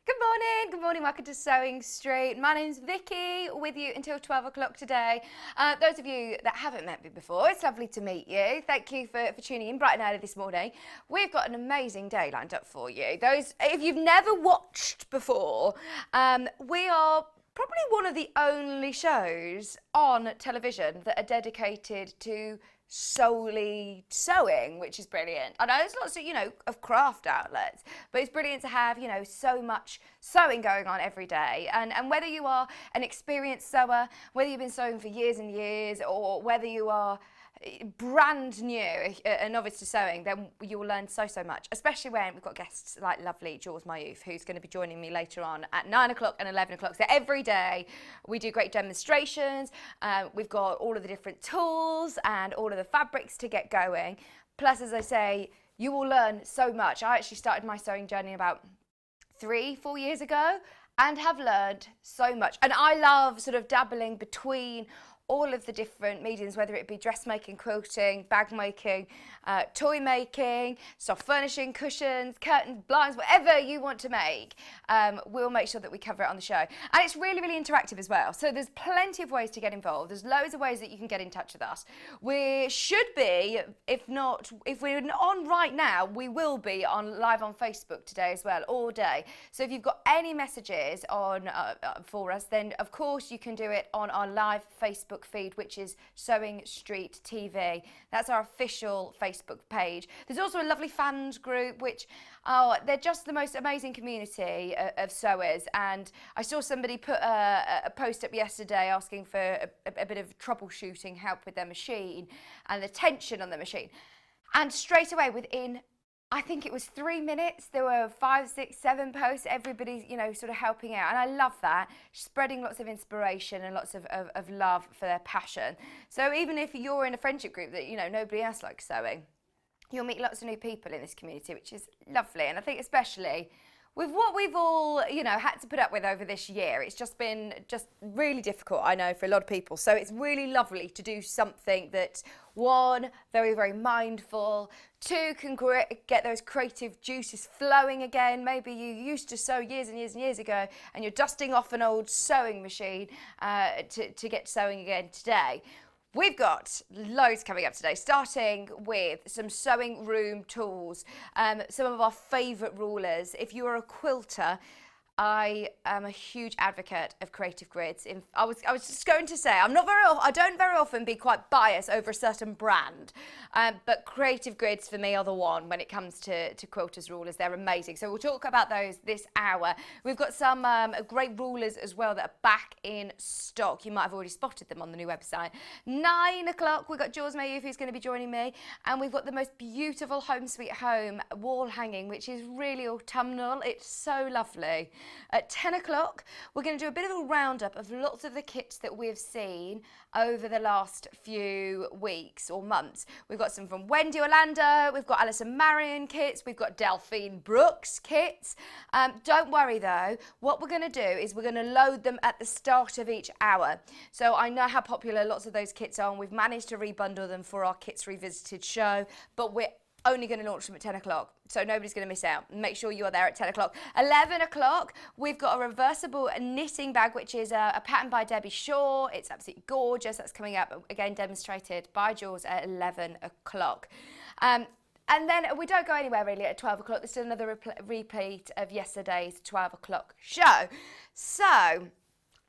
Good morning, welcome to Sewing Street. My name's Vicky, with you until 12 o'clock today. Those of you that haven't met me before, it's lovely to meet you. Thank you for tuning in bright and early this morning. We've got an amazing day lined up for you. If you've never watched before, we are probably one of the only shows on television that are dedicated to solely sewing, which is brilliant. I know there's lots of, of craft outlets, but it's brilliant to have, so much sewing going on every day. And whether you are an experienced sewer, whether you've been sewing for years and years, or whether you are brand new, a novice to sewing, then you will learn so much, especially when we've got guests like lovely Jules, Mayouf, who's going to be joining me later on at 9 o'clock and 11 o'clock. So every day we do great demonstrations. We've got all of the different tools and all of the fabrics to get going. Plus, as I say, you will learn so much. I actually started my sewing journey about 3-4 years ago and have learned so much. And I love sort of dabbling between all of the different mediums, whether it be dressmaking, quilting, bag making, toy making, soft furnishing, cushions, curtains, blinds, whatever you want to make, we'll make sure that we cover it on the show. And it's really, really interactive as well. So there's plenty of ways to get involved. There's loads of ways that you can get in touch with us. We should be, if we're not on right now, we will be live on Facebook today as well, all day. So if you've got any messages for us, then of course you can do it on our live Facebook feed, which is Sewing Street TV. That's our official Facebook page. There's also a lovely fans group, which they're just the most amazing community of sewers. And I saw somebody put a post up yesterday asking for a bit of troubleshooting help with their machine and the tension on the machine. And straight away, within I think it was 3 minutes, there were 5, 6, 7 posts, everybody, sort of helping out. And I love that, spreading lots of inspiration and lots of love for their passion. So even if you're in a friendship group that, nobody else likes sewing, you'll meet lots of new people in this community, which is lovely. And I think especially with what we've all, had to put up with over this year, it's just been really difficult, I know, for a lot of people. So it's really lovely to do something that, one, very, very mindful, two, can get those creative juices flowing again. Maybe you used to sew years and years and years ago, and you're dusting off an old sewing machine to get sewing again today. We've got loads coming up today, starting with some sewing room tools, some of our favourite rulers. If you are a quilter, I am a huge advocate of creative grids. I was just going to say, I don't very often be quite biased over a certain brand, but creative grids for me are the one when it comes to quilters rulers. They're amazing. So we'll talk about those this hour. We've got some great rulers as well that are back in stock. You might have already spotted them on the new website. 9 o'clock, we've got Jules Mayouf who's going to be joining me, and we've got the most beautiful Home Sweet Home wall hanging, which is really autumnal. It's so lovely. At 10 o'clock, we're going to do a bit of a roundup of lots of the kits that we've seen over the last few weeks or months. We've got some from Wendy Orlando, we've got Alison Marion kits, we've got Delphine Brooks kits. Don't worry though, what we're going to do is we're going to load them at the start of each hour. So I know how popular lots of those kits are, and we've managed to rebundle them for our Kits Revisited show, but we're only going to launch them at 10 o'clock, so nobody's going to miss out. Make sure you are there at 10 o'clock. 11 o'clock, we've got a reversible knitting bag, which is a pattern by Debbie Shaw. It's absolutely gorgeous. That's coming up, again, demonstrated by Jules at 11 o'clock. And then we don't go anywhere really at 12 o'clock. There's still another repeat of yesterday's 12 o'clock show. So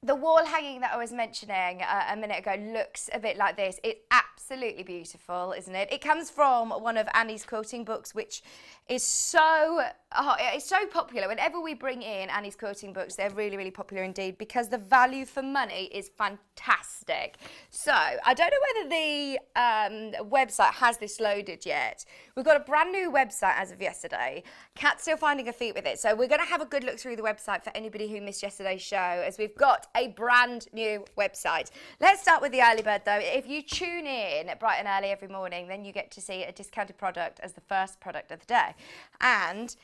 the wall hanging that I was mentioning a minute ago looks a bit like this. It's absolutely beautiful, isn't it? It comes from one of Annie's quilting books, which is it's so popular. Whenever we bring in Annie's quilting books, they're really, really popular indeed, because the value for money is fantastic. So I don't know whether the website has this loaded yet. We've got a brand new website as of yesterday. Kat's still finding her feet with it. So we're going to have a good look through the website for anybody who missed yesterday's show, as we've got a brand new website. Let's start with the early bird though. If you tune in bright and early every morning, then you get to see a discounted product as the first product of the day. And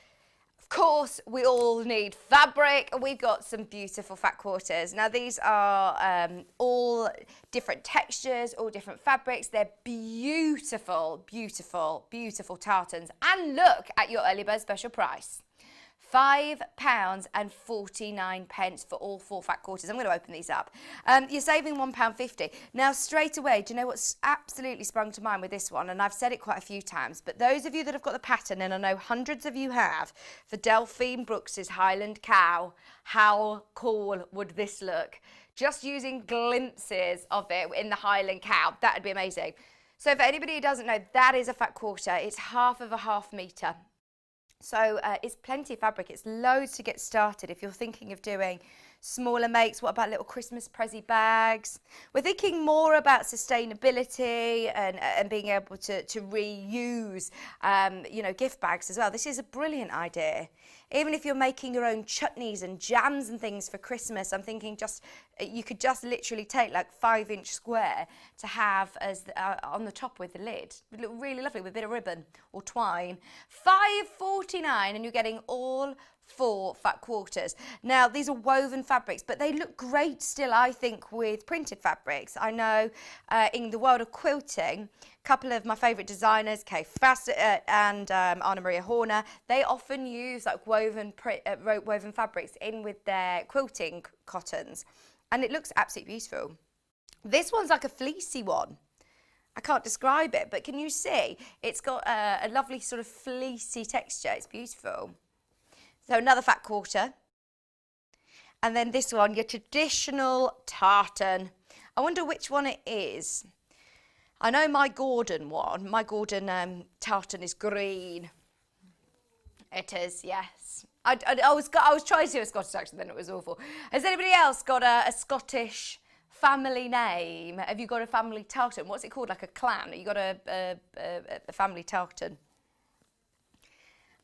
of course, we all need fabric, and we've got some beautiful fat quarters. Now, these are all different textures, all different fabrics. They're beautiful, beautiful, beautiful tartans. And look at your early bird special price. £5.49 for all 4 fat quarters. I'm going to open these up. You're saving £1.50. Now, straight away, do you know what's absolutely sprung to mind with this one? And I've said it quite a few times, but those of you that have got the pattern, and I know hundreds of you have, for Delphine Brooks's Highland Cow, how cool would this look? Just using glimpses of it in the Highland Cow, that would be amazing. So for anybody who doesn't know, that is a fat quarter. It's half of a half metre. So it's plenty of fabric. It's loads to get started if you're thinking of doing smaller makes. What about little Christmas prezzy bags? We're thinking more about sustainability and being able to reuse, you know, gift bags as well. This is a brilliant idea. Even if you're making your own chutneys and jams and things for Christmas, I'm thinking you could just literally take like 5-inch square to have as on the top with the lid. It would look really lovely with a bit of ribbon or twine. £5.49 and you're getting all 4 fat quarters. Now, these are woven fabrics, but they look great still, I think, with printed fabrics. I know in the world of quilting, a couple of my favourite designers, Kay Fassett and Anna Maria Horner, they often use like woven fabrics in with their quilting cottons, and it looks absolutely beautiful. This one's like a fleecy one. I can't describe it, but can you see? It's got a lovely sort of fleecy texture. It's beautiful. So another fat quarter. And then this one, your traditional tartan. I wonder which one it is. I know my Gordon one. My Gordon tartan is green. It is, yes. I was trying to do a Scottish accent, then it was awful. Has anybody else got a Scottish family name? Have you got a family tartan? What's it called? Like a clan? You got a family tartan?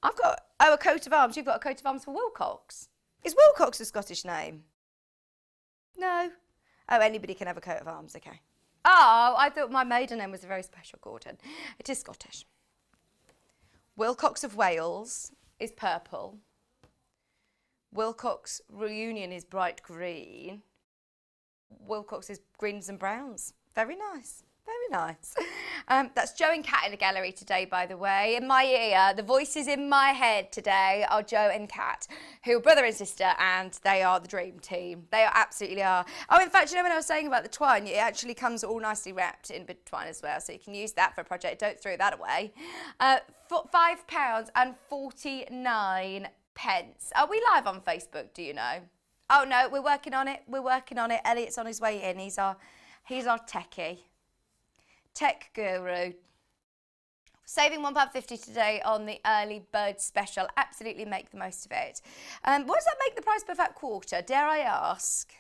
I've got, a coat of arms. You've got a coat of arms for Wilcox. Is Wilcox a Scottish name? No. Oh, anybody can have a coat of arms, okay. Oh, I thought my maiden name was a very special, Gordon. It is Scottish. Wilcox of Wales is purple. Wilcox Reunion is bright green. Wilcox is greens and browns. Very nice. Very nice. That's Joe and Kat in the gallery today, by the way. In my ear, the voices in my head today are Joe and Kat, who are brother and sister, and they are the dream team. They absolutely are. Oh, in fact, you know when I was saying about the twine, it actually comes all nicely wrapped in bit of twine as well, so you can use that for a project. Don't throw that away. £5.49. Are we live on Facebook, do you know? Oh, no, we're working on it. We're working on it. Elliot's on his way in. He's our techie. Tech guru. Saving £1.50 today on the early bird special. Absolutely make the most of it. What does that make the price per fat quarter, dare I ask?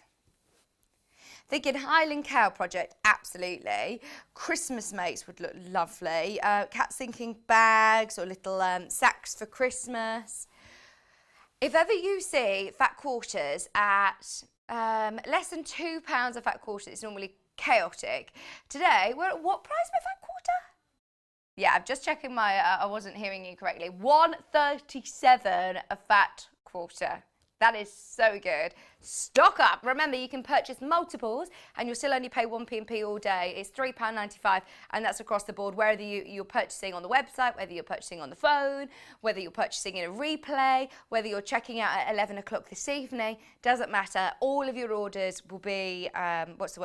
Thinking Highland Cow project, absolutely. Christmas mates would look lovely. Kat's thinking bags or little sacks for Christmas. If ever you see fat quarters at less than £2 a fat quarter, it's normally chaotic. Today, we're at what price per fat quarter? Yeah, I'm just checking I wasn't hearing you correctly. £1.37 a fat quarter. That is so good. Stock up. Remember, you can purchase multiples and you'll still only pay 1p&p all day. It's £3.95 and that's across the board, whether you're purchasing on the website, whether you're purchasing on the phone, whether you're purchasing in a replay, whether you're checking out at 11 o'clock this evening, doesn't matter. All of your orders will be,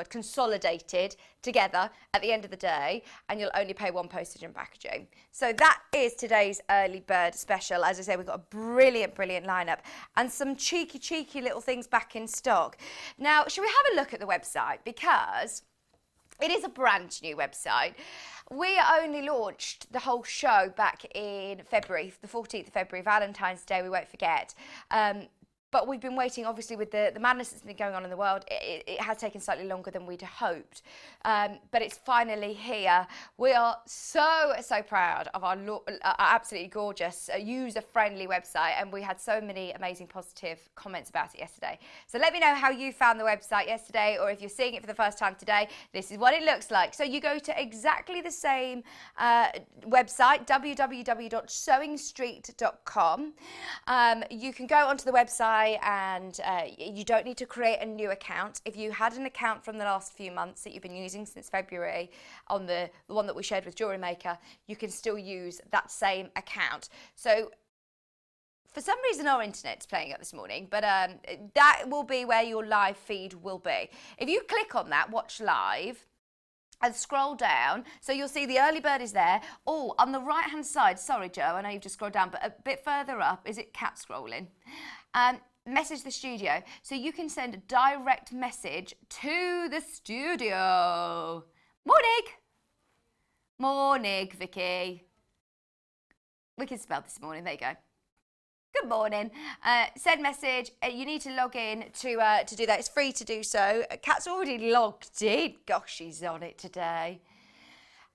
consolidated together at the end of the day, and you'll only pay 1 postage and packaging. So that is today's early bird special. As I say, we've got a brilliant lineup and some cheeky little things back in stock. Now, should we have a look at the website? Because it is a brand new website. We only launched the whole show back in February, the 14th of February, Valentine's Day, we won't forget. But we've been waiting, obviously, with the madness that's been going on in the world. It has taken slightly longer than we'd hoped. But it's finally here. We are so proud of our absolutely gorgeous, user-friendly website. And we had so many amazing positive comments about it yesterday. So let me know how you found the website yesterday, or if you're seeing it for the first time today, this is what it looks like. So you go to exactly the same website, www.sewingstreet.com. You can go onto the website and you don't need to create a new account. If you had an account from the last few months that you've been using since February on the one that we shared with Jewelry Maker, you can still use that same account. So For some reason, our internet's playing up this morning, but that will be where your live feed will be. If you click on that, watch live, and scroll down, so you'll see the early bird is there. Oh, on the right-hand side, sorry, Joe, I know you've just scrolled down, but a bit further up, is it cat scrolling? Message the studio. So you can send a direct message to the studio. Morning. Morning, Vicky. We can spell this morning, there you go. Good morning. Send message. You need to log in to do that. It's free to do so. Kat's already logged in. Gosh, she's on it today.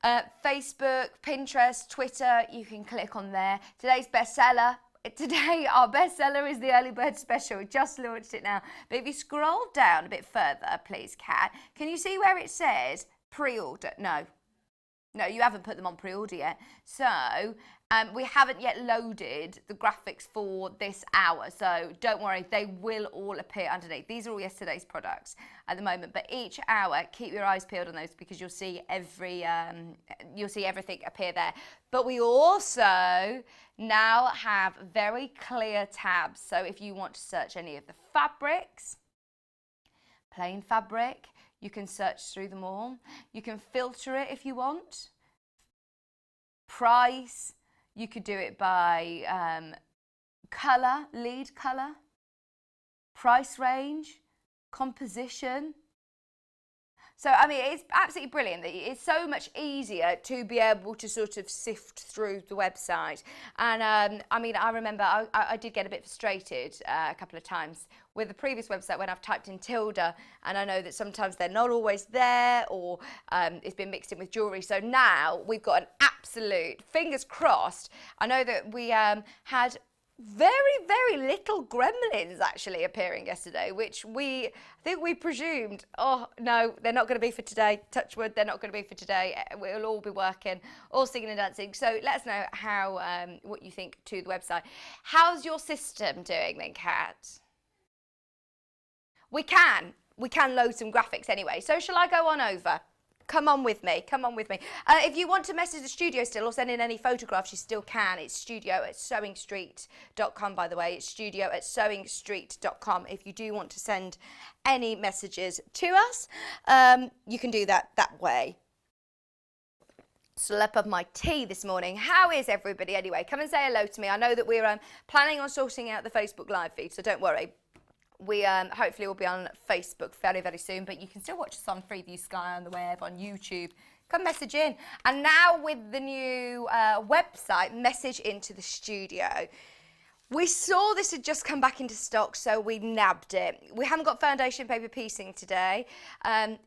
Facebook, Pinterest, Twitter, you can click on there. Today's bestseller. Today, our bestseller is the Early Bird Special. We just launched it now. But if you scroll down a bit further, please, Kat, can you see where it says pre-order? No. No, you haven't put them on pre-order yet. So we haven't yet loaded the graphics for this hour. So don't worry, they will all appear underneath. These are all yesterday's products at the moment. But each hour, keep your eyes peeled on those because you'll see everything appear there. But we also now have very clear tabs. So if you want to search any of the fabrics, plain fabric, you can search through them all. You can filter it if you want. Price, you could do it by colour, lead colour, price range, composition. So, I mean, it's absolutely brilliant. It's so much easier to be able to sort of sift through the website. And, I mean, I remember I did get a bit frustrated a couple of times with the previous website when I've typed in Tilda, and I know that sometimes they're not always there, or it's been mixed in with jewellery. So now we've got an absolute, fingers crossed. I know that we had very little gremlins actually appearing yesterday, which I think we presumed, oh no, they're not going to be for today, touch wood, they're not going to be for today, we'll all be working, all singing and dancing. So let us know how what you think to the website. How's your system doing then, Kat? We can load some graphics anyway, so shall I go on over? Come on with me. If you want to message the studio still or send in any photographs, you still can. It's studio@sewingstreet.com, by the way. It's studio@sewingstreet.com. If you do want to send any messages to us, you can do that way. Slurp of my tea this morning. How is everybody anyway? Come and say hello to me. I know that we're planning on sorting out the Facebook live feed, so don't worry. We hopefully will be on Facebook very soon, but you can still watch us on Freeview Sky, on the web, on YouTube. Come message in. And now with the new website, message into the studio. We saw this had just come back into stock, so we nabbed it. We haven't got foundation paper piecing today.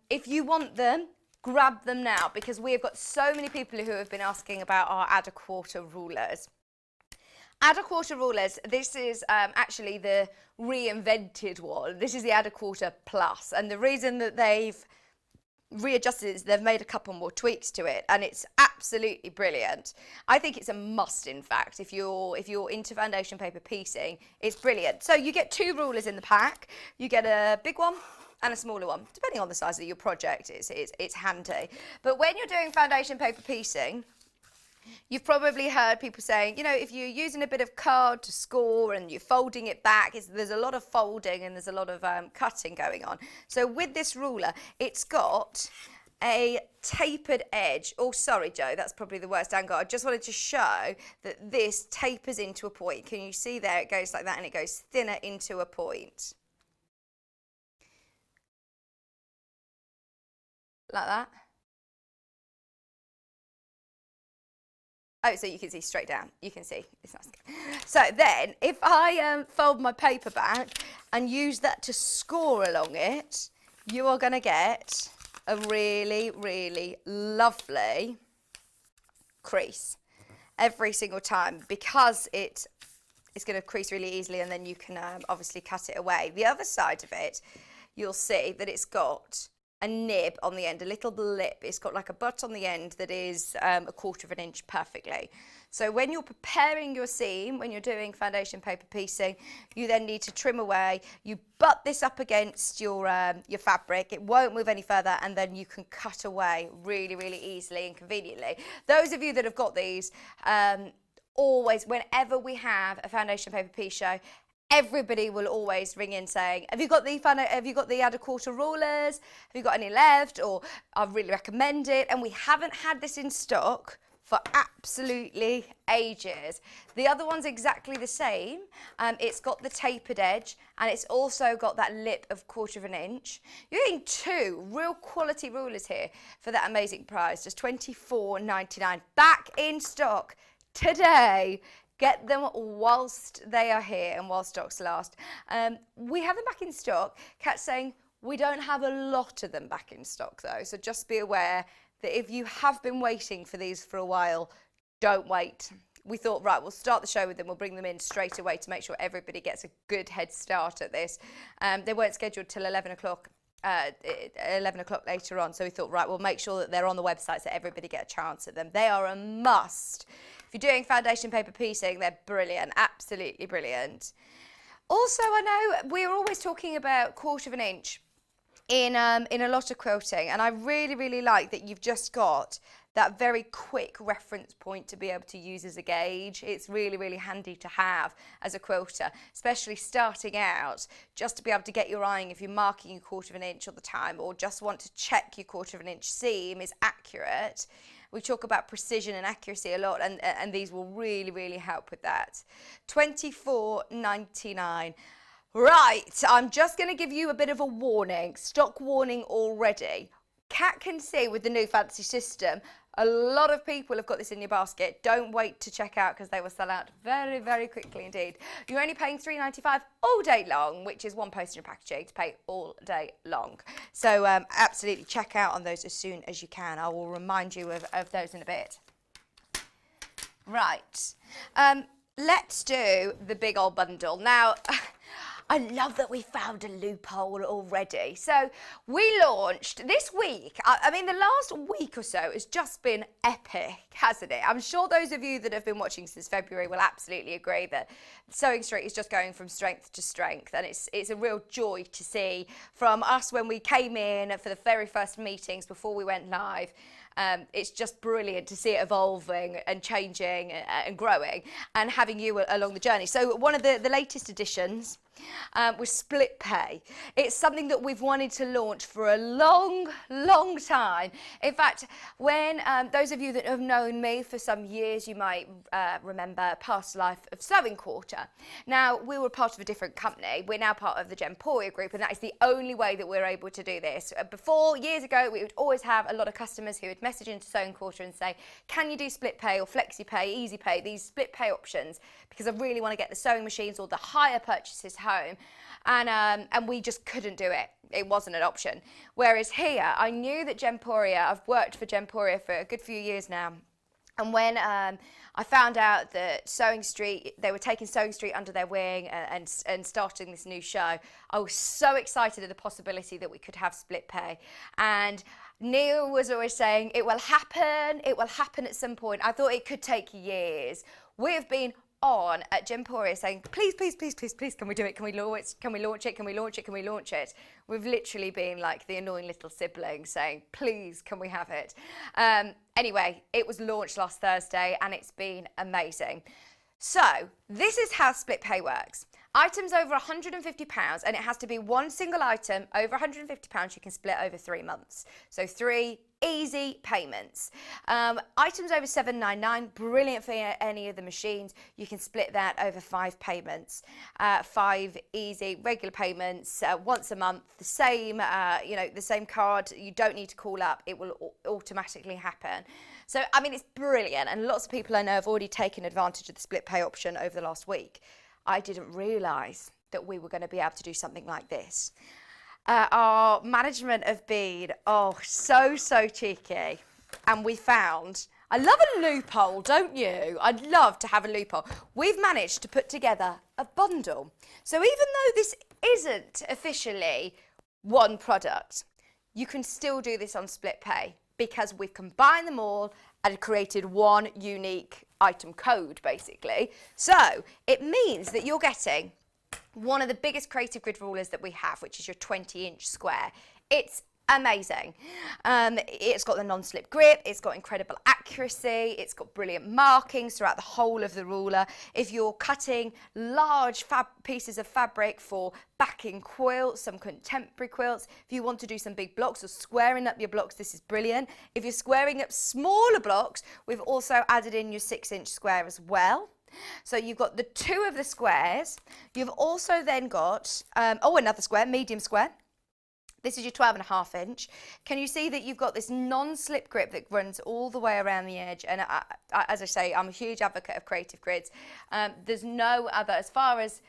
If you want them, grab them now, because we have got so many people who have been asking about our add a quarter rulers. Add a quarter rulers, this is actually the reinvented one. This is the add a quarter plus, and the reason that they've readjusted it is they've made a couple more tweaks to it, and it's absolutely brilliant. I think it's a must, in fact, if you're into foundation paper piecing. It's brilliant. So you get two rulers in the pack. You get a big one and a smaller one, depending on the size of your project. It's handy. But when you're doing foundation paper piecing, you've probably heard people saying, you know, if you're using a bit of card to score and you're folding it back, there's a lot of folding and there's a lot of cutting going on. So with this ruler, it's got a tapered edge. Oh, sorry, Joe, that's probably the worst angle. I just wanted to show that this tapers into a point. Can you see there? It goes like that and it goes thinner into a point. Like that. Oh, so you can see straight down. You can see. It's nice. So then, if I fold my paper back and use that to score along it, you are going to get a really lovely crease every single time, because it's going to crease really easily, and then you can obviously cut it away. The other side of it, you'll see that it's got a nib on the end, a little lip. It's got like a butt on the end that is 1/4 of an inch perfectly. So when you're preparing your seam, when you're doing foundation paper piecing, you then need to trim away. You butt this up against your fabric. It won't move any further, and then you can cut away really easily and conveniently. Those of you that have got these, always, whenever we have a foundation paper piece show, everybody will always ring in saying, have you got the add a quarter rulers? Have you got any left? Or I really recommend it. And we haven't had this in stock for absolutely ages. The other one's exactly the same. It's got the tapered edge and it's also got that lip of 1/4 inch. You're getting 2 real quality rulers here for that amazing price, just $24.99. Back in stock today. Get them whilst they are here and while stocks last. We have them back in stock. Kat's saying we don't have a lot of them back in stock though, so just be aware that if you have been waiting for these for a while, don't wait. We thought, right, we'll start the show with them, we'll bring them in straight away to make sure everybody gets a good head start at this. They weren't scheduled till 11 o'clock. 11 o'clock later on, so we thought, right, we'll make sure that they're on the website so everybody get a chance at them. They are a must. If you're doing foundation paper piecing, they're brilliant, absolutely brilliant. Also, I know we're always talking about 1/4 inch in a lot of quilting, and I really like that you've just got that very quick reference point to be able to use as a gauge. It's really handy to have as a quilter, especially starting out, just to be able to get your eyeing if you're marking your 1/4 inch all the time or just want to check your 1/4 inch seam is accurate. We talk about precision and accuracy a lot, and these will really help with that. $24.99. Right, I'm just going to give you a bit of a warning, stock warning already. Kat can see with the new fancy system, a lot of people have got this in your basket. Don't wait to check out because they will sell out very quickly indeed. You're only paying $3.95 all day long, which is one postage and packaging to pay all day long. So absolutely check out on those as soon as you can. I will remind you of those in a bit. Right, let's do the big old bundle. Now, I love that we found a loophole already. So we launched this week. I mean, the last week or so has just been epic, hasn't it? I'm sure those of you that have been watching since February will absolutely agree that Sewing Street is just going from strength to strength. And it's a real joy to see from us when we came in for the very first meetings before we went live. It's just brilliant to see it evolving and changing and growing and having you along the journey. So one of the latest additions was split pay. It's something that we've wanted to launch for a long time. In fact, when those of you that have known me for some years, you might remember past life of Sewing Quarter. Now, we were part of a different company. We're now part of the Gemporia group, and that is the only way that we're able to do this. Before, years ago, we would always have a lot of customers who would message into Sewing Quarter and say, can you do split pay or flexi pay, easy pay, these split pay options, because I really want to get the sewing machines or the hire purchases home. And we just couldn't do it. It wasn't an option. Whereas here, I knew that Gemporia, I've worked for Gemporia for a good few years now. And when I found out that Sewing Street, they were taking Sewing Street under their wing and starting this new show, I was so excited at the possibility that we could have split pay. And Neil was always saying, it will happen at some point. I thought it could take years. We have been on at Gemporia saying, please, can we do it? Can we launch it? We've literally been like the annoying little sibling saying, please, can we have it? Anyway, it was launched last Thursday and it's been amazing. So this is how split pay works. Items over £150, and it has to be one single item over £150 you can split over 3 months. So 3 easy payments. Items over £7.99, brilliant for any of the machines. You can split that over 5 payments. 5 easy regular payments once a month. The same, the same card. You don't need to call up. It will automatically happen. So, I mean, it's brilliant. And lots of people I know have already taken advantage of the split pay option over the last week. I didn't realise that we were going to be able to do something like this. Our management have been, so cheeky. And we found, I love a loophole, don't you? I'd love to have a loophole. We've managed to put together a bundle. So even though this isn't officially one product, you can still do this on split pay because we've combined them all and created one unique item code, basically. So it means that you're getting one of the biggest creative grid rulers that we have, which is your 20-inch square. It's amazing. It's got the non-slip grip, it's got incredible accuracy, it's got brilliant markings throughout the whole of the ruler. If you're cutting large pieces of fabric for backing quilts, some contemporary quilts, if you want to do some big blocks or squaring up your blocks, this is brilliant. If you're squaring up smaller blocks, we've also added in your 6-inch square as well. So you've got the 2 of the squares. You've also then got, another square, medium square. This is your 12.5 inch. Can you see that you've got this non-slip grip that runs all the way around the edge? And as I say, I'm a huge advocate of creative grids. There's no other, as far as,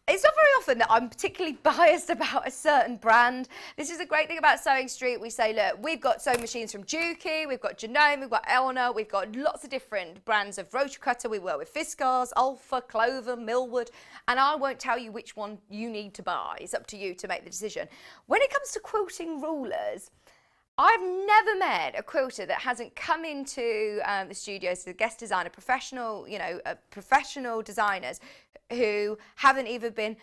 it's not very often that I'm particularly biased about a certain brand. This is the great thing about Sewing Street. We say, look, we've got sewing machines from Juki, we've got Genome, we've got Elna, we've got lots of different brands of rotary cutter. We work with Fiskars, Alpha, Clover, Millwood, and I won't tell you which one you need to buy. It's up to you to make the decision. When it comes to quilting rulers, I've never met a quilter that hasn't come into the studios as a guest designer, professional designers who haven't either been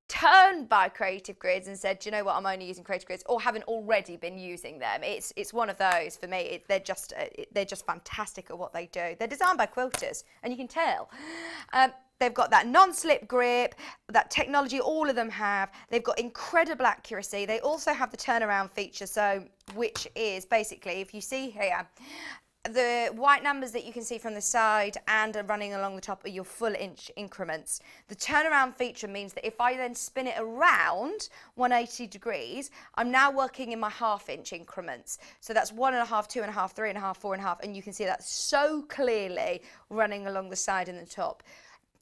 turned by creative grids and said, do you know what, I'm only using creative grids, or haven't already been using them. It's one of those for me. They're just fantastic at what they do. They're designed by quilters, and you can tell. They've got that non-slip grip, that technology all of them have. They've got incredible accuracy. They also have the turnaround feature, which is basically, if you see here, the white numbers that you can see from the side and are running along the top are your full inch increments. The turnaround feature means that if I then spin it around 180 degrees, I'm now working in my half-inch increments. So that's 1.5, 2.5, 3.5, 4.5, and you can see that so clearly running along the side and the top.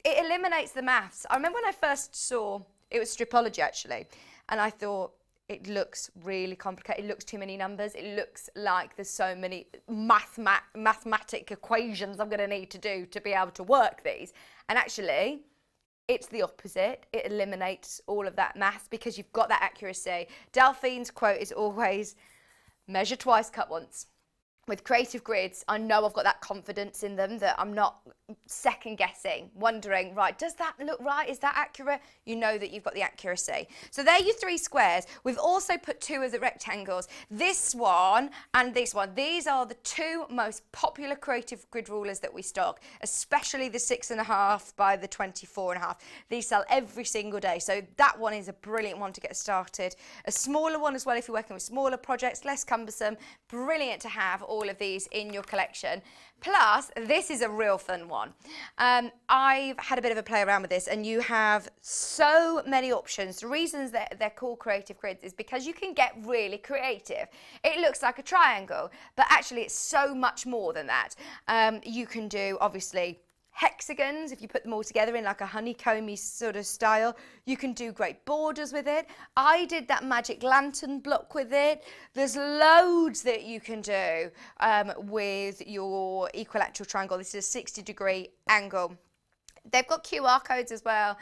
It eliminates the maths. I remember when I first saw, it was Stripology actually, and I thought, it looks really complicated. It looks too many numbers. It looks like there's so many mathematic equations I'm going to need to do to be able to work these. And actually, it's the opposite. It eliminates all of that maths because you've got that accuracy. Delphine's quote is always, measure twice, cut once. With creative grids, I know I've got that confidence in them that I'm not second guessing, wondering, right, does that look right? Is that accurate? You know that you've got the accuracy. So there are your 3 squares. We've also put 2 of the rectangles. This one and this one. These are the 2 most popular creative grid rulers that we stock, especially the 6.5 by the 24.5. These sell every single day. So that one is a brilliant one to get started. A smaller one as well if you're working with smaller projects, less cumbersome. Brilliant to have all of these in your collection. Plus, this is a real fun one. I've had a bit of a play around with this, and you have so many options. The reasons that they're called creative grids is because you can get really creative. It looks like a triangle, but actually it's so much more than that. You can do, obviously, hexagons, if you put them all together in like a honeycomby sort of style. You can do great borders with it. I did that magic lantern block with it. There's loads that you can do with your equilateral triangle. This is a 60-degree angle. They've got QR codes as well,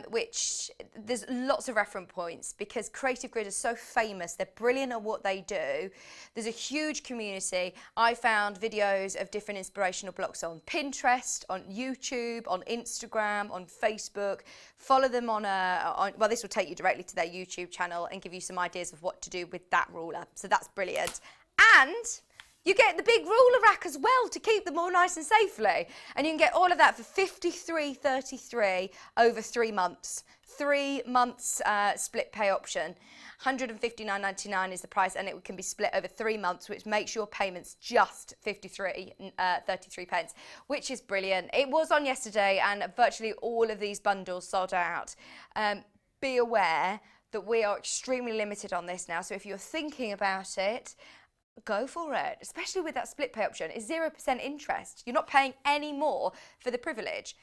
which there's lots of reference points because Creative Grid is so famous. They're brilliant at what they do. There's a huge community. I found videos of different inspirational blocks on Pinterest, on YouTube, on Instagram, on Facebook. Follow them well, this will take you directly to their YouTube channel and give you some ideas of what to do with that ruler. So that's brilliant. And you get the big ruler rack as well to keep them all nice and safely. And you can get all of that for $53.33 over 3 months. 3 months split pay option. $159.99 is the price, and it can be split over 3 months, which makes your payments just $53.33, which is brilliant. It was on yesterday, and virtually all of these bundles sold out. Be aware that we are extremely limited on this now, so if you're thinking about it, go for it, especially with that split pay option. It's 0% interest. You're not paying any more for the privilege.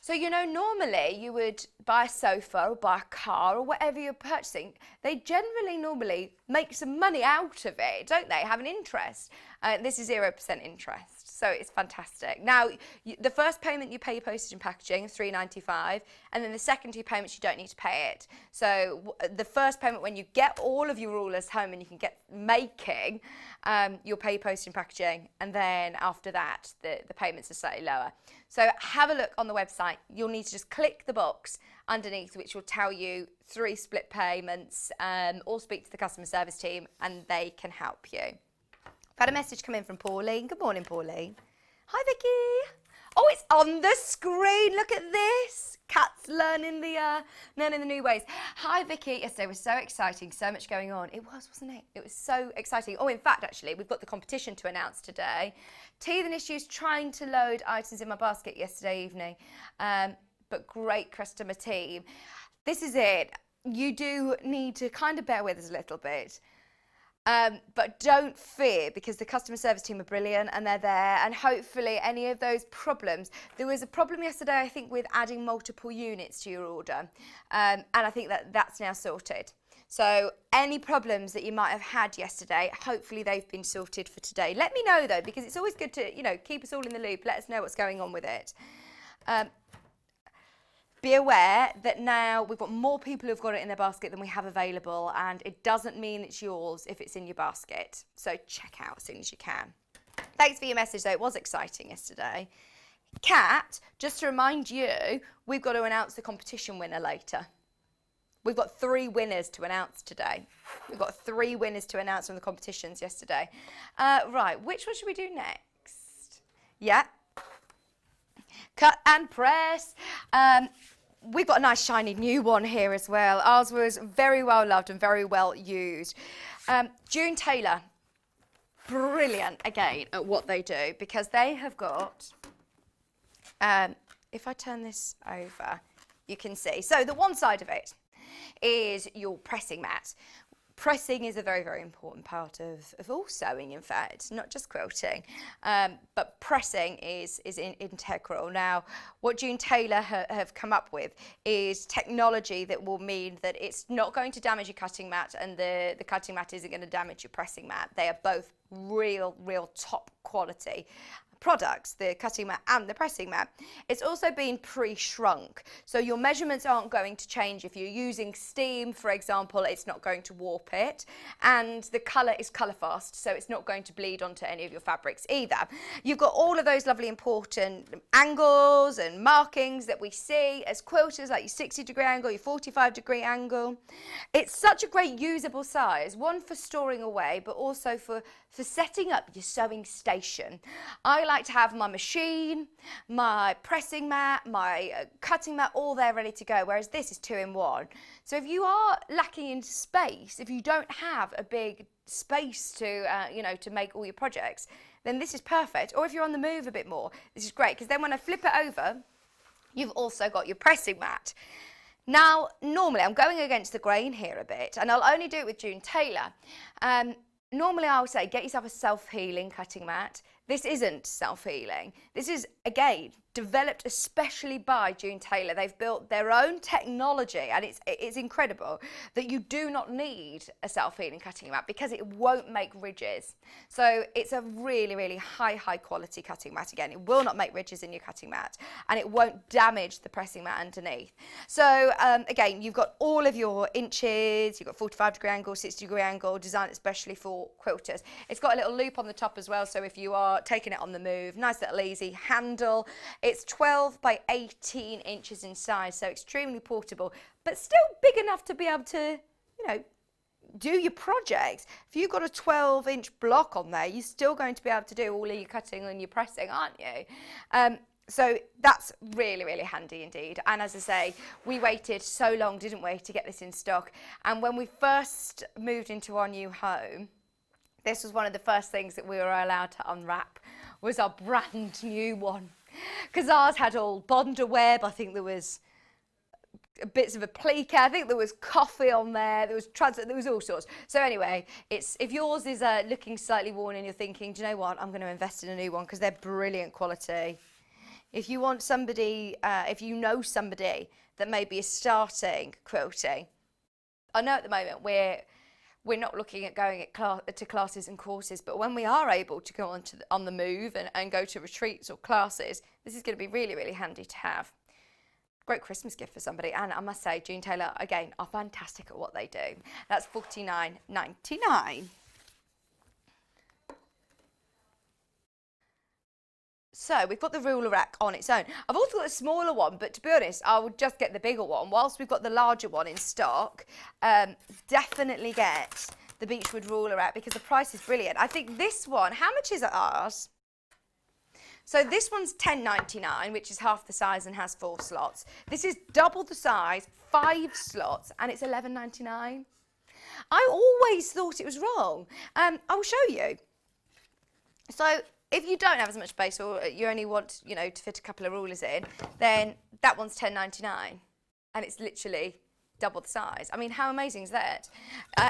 So, you know, normally you would buy a sofa or buy a car or whatever you're purchasing. They generally normally make some money out of it, don't they? Have an interest. This is 0% interest. So it's fantastic. Now, the first payment you pay your postage and packaging, $3.95, and then the second two payments you don't need to pay it. So the first payment, when you get all of your rulers home and you can get making, you'll pay your postage and packaging, and then after that, the payments are slightly lower. So have a look on the website. You'll need to just click the box underneath, which will tell you 3 split payments, or speak to the customer service team, and they can help you. I've had a message come in from Pauline. Good morning, Pauline. Hi, Vicky. Oh, it's on the screen. Look at this. Kat's learning the new ways. Hi, Vicky. Yesterday was so exciting. So much going on. It was, wasn't it? It was so exciting. Oh, in fact, actually, we've got the competition to announce today. Teething issues trying to load items in my basket yesterday evening, but great customer team. This is it. You do need to kind of bear with us a little bit. But don't fear, because the customer service team are brilliant and they're there, and hopefully any of those problems. There was a problem yesterday, I think, with adding multiple units to your order, and I think that's now sorted. So any problems that you might have had yesterday, hopefully they've been sorted for today. Let me know though, because it's always good to, keep us all in the loop. Let us know what's going on with it. Be aware that now we've got more people who've got it in their basket than we have available, and it doesn't mean it's yours if it's in your basket. So check out as soon as you can. Thanks for your message though, it was exciting yesterday. Kat, just to remind you, we've got to announce the competition winner later. We've got 3 winners to announce today. We've got 3 winners to announce from the competitions yesterday. Right, which one should we do next? Yeah. Cut and press. We've got a nice shiny new one here as well. Ours was very well loved and very well used. June Taylor, brilliant again at what they do, because they have got, if I turn this over, you can see. So the one side of it is your pressing mat. Pressing is a very, very important part of all sewing, in fact, not just quilting. But pressing is integral. Now, what June Taylor have come up with is technology that will mean that it's not going to damage your cutting mat, and the cutting mat isn't going to damage your pressing mat. They are both real top quality products, the cutting mat and the pressing mat. It's also been pre-shrunk, so your measurements aren't going to change. If you're using steam, for example, it's not going to warp it, and the colour is colour fast, so it's not going to bleed onto any of your fabrics either. You've got all of those lovely important angles and markings that we see as quilters, like your 60-degree angle, your 45-degree angle. It's such a great usable size, one for storing away, but also for setting up your sewing station. I like to have my machine, my pressing mat, my cutting mat, all there ready to go, whereas this is 2 in 1. So if you are lacking in space, if you don't have a big space to, to make all your projects, then this is perfect. Or if you're on the move a bit more, this is great, because then when I flip it over, you've also got your pressing mat. Now, normally I'm going against the grain here a bit, and I'll only do it with June Taylor. Normally I would say get yourself a self-healing cutting mat. This isn't self-healing. This is, again, developed especially by June Taylor. They've built their own technology, and it's incredible that you do not need a self-healing cutting mat because it won't make ridges. So it's a really high quality cutting mat. Again, it will not make ridges in your cutting mat, and it won't damage the pressing mat underneath. So again, you've got all of your inches, you've got 45-degree angle, 60-degree angle, designed especially for quilters. It's got a little loop on the top as well, so if you are taking it on the move, nice little easy handle. It's 12 by 18 inches in size, so extremely portable, but still big enough to be able to, do your projects. If you've got a 12-inch block on there, you're still going to be able to do all of your cutting and your pressing, aren't you? So that's really handy indeed. And as I say, we waited so long, didn't we, to get this in stock. And when we first moved into our new home, this was one of the first things that we were allowed to unwrap, was our brand new one. Because ours had all bonder web, I think there was bits of applique, I think there was coffee on there, there was all sorts. So anyway, if yours is looking slightly worn and you're thinking, do you know what, I'm going to invest in a new one because they're brilliant quality. If you want somebody, if you know somebody that maybe is starting quilting, I know at the moment we're not looking at going to classes and courses, but when we are able to go on the move and go to retreats or classes, this is going to be really, really handy to have. Great Christmas gift for somebody. And I must say, June Taylor, again, are fantastic at what they do. That's $49.99. So we've got the ruler rack on its own. I've also got a smaller one, but to be honest, I would just get the bigger one. Whilst we've got the larger one in stock, definitely get the Beechwood ruler rack because the price is brilliant. I think this one, how much is it ours? So this one's $10.99, which is half the size and has 4 slots. This is double the size, 5 slots, and it's $11.99. I always thought it was wrong. I'll show you. So if you don't have as much space or you only want, you know, to fit a couple of rulers in, then that one's $10.99, and it's literally double the size. I mean, how amazing is that?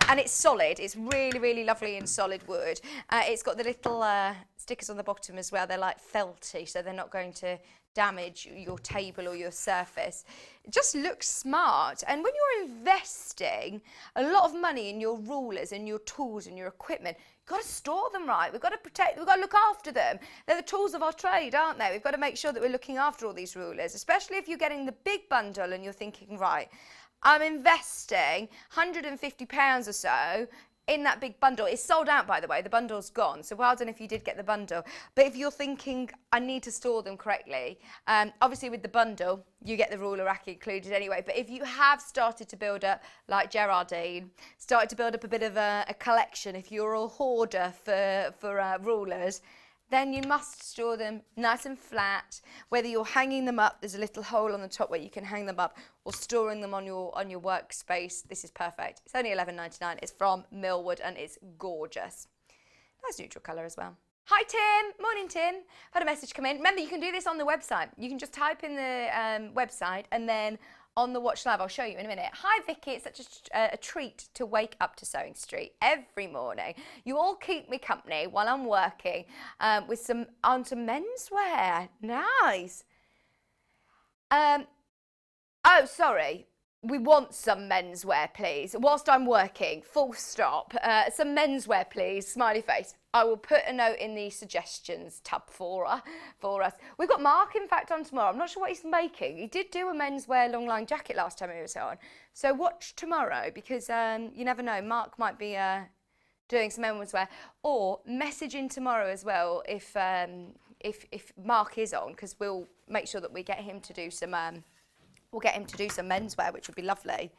And it's solid. It's really, really lovely in solid wood. It's got the little stickers on the bottom as well. They're like felty, so they're not going to damage your table or your surface. It just looks smart. And when you're investing a lot of money in your rulers and your tools and your equipment, you've got to store them right. We've got to protect, we've got to look after them. They're the tools of our trade, aren't they? We've got to make sure that we're looking after all these rulers, especially if you're getting the big bundle and you're thinking, right, I'm investing £150 or so in that big bundle. It's sold out, by the way. The bundle's gone. So well done if you did get the bundle. But if you're thinking, I need to store them correctly, obviously with the bundle, you get the ruler rack included anyway. But if you have started to build up, like Gerardine, started to build up a bit of a collection, if you're a hoarder for rulers, then you must store them nice and flat. Whether you're hanging them up, there's a little hole on the top where you can hang them up, or storing them on your workspace. This is perfect. It's only $11.99. It's from Millwood and it's gorgeous. Nice neutral colour as well. Hi Tim, morning Tim. Had a message come in. Remember, you can do this on the website. You can just type in the website and then on the Watch Live, I'll show you in a minute. Hi Vicky, it's such a treat to wake up to Sewing Street every morning. You all keep me company while I'm working with some menswear. Nice. Oh, sorry. We want some menswear, please. Whilst I'm working, full stop. Some menswear, please. Smiley face. I will put a note in the suggestions tab for us. We've got Mark, in fact, on tomorrow. I'm not sure what he's making. He did do a menswear long line jacket last time he was on. So watch tomorrow because you never know. Mark might be doing some menswear, or message in tomorrow as well if Mark is on, because we'll make sure that we get him to do some. We'll get him to do some menswear, which would be lovely.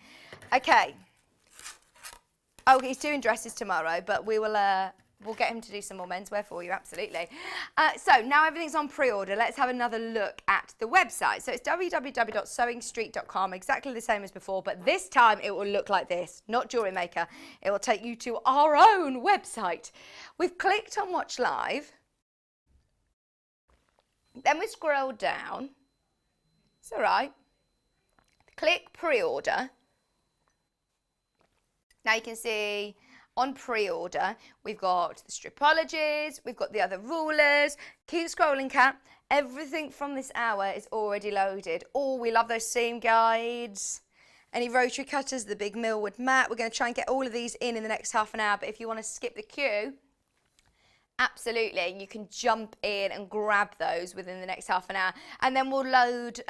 Okay. Oh, he's doing dresses tomorrow, but we will. We'll get him to do some more menswear for you, absolutely. So now everything's on pre-order. Let's have another look at the website. So it's www.sewingstreet.com, exactly the same as before, but this time it will look like this, not Jewelry Maker. It will take you to our own website. We've clicked on Watch Live. Then we scroll down. It's all right. Click pre-order. Now you can see on pre-order, we've got the Stripologies, we've got the other rulers. Keep scrolling, Kat. Everything from this hour is already loaded. Oh, we love those seam guides. Any rotary cutters, the big Millwood mat. We're going to try and get all of these in the next half an hour, but if you want to skip the queue, absolutely, you can jump in and grab those within the next half an hour. And then we'll load,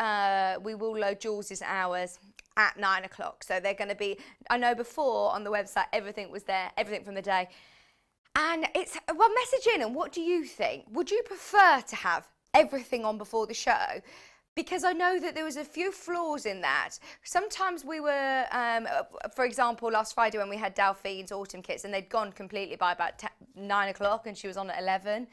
we will load Jules's hours at 9 o'clock. So they're going to be, I know before on the website, everything was there, everything from the day. And it's, well, message in and what do you think? Would you prefer to have everything on before the show? Because I know that there was a few flaws in that. Sometimes we were, for example, last Friday when we had Delphine's autumn kits and they'd gone completely by about 9 o'clock and she was on at 11.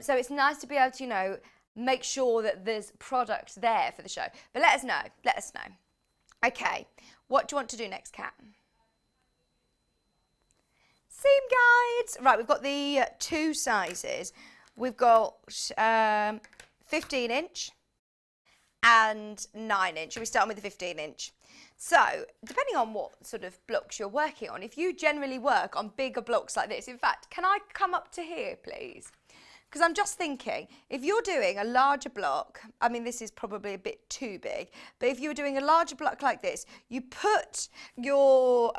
So it's nice to be able to, you know, make sure that there's product there for the show. But let us know, let us know. Okay, what do you want to do next, Kat? Seam guides. Right, we've got the 2 sizes. We've got 15 inch. And 9 inch. We start with the 15 inch. So, depending on what sort of blocks you're working on, if you generally work on bigger blocks like this, in fact, can I come up to here, please? Because I'm just thinking, if you're doing a larger block, I mean, this is probably a bit too big, but if you were doing a larger block like this, you put your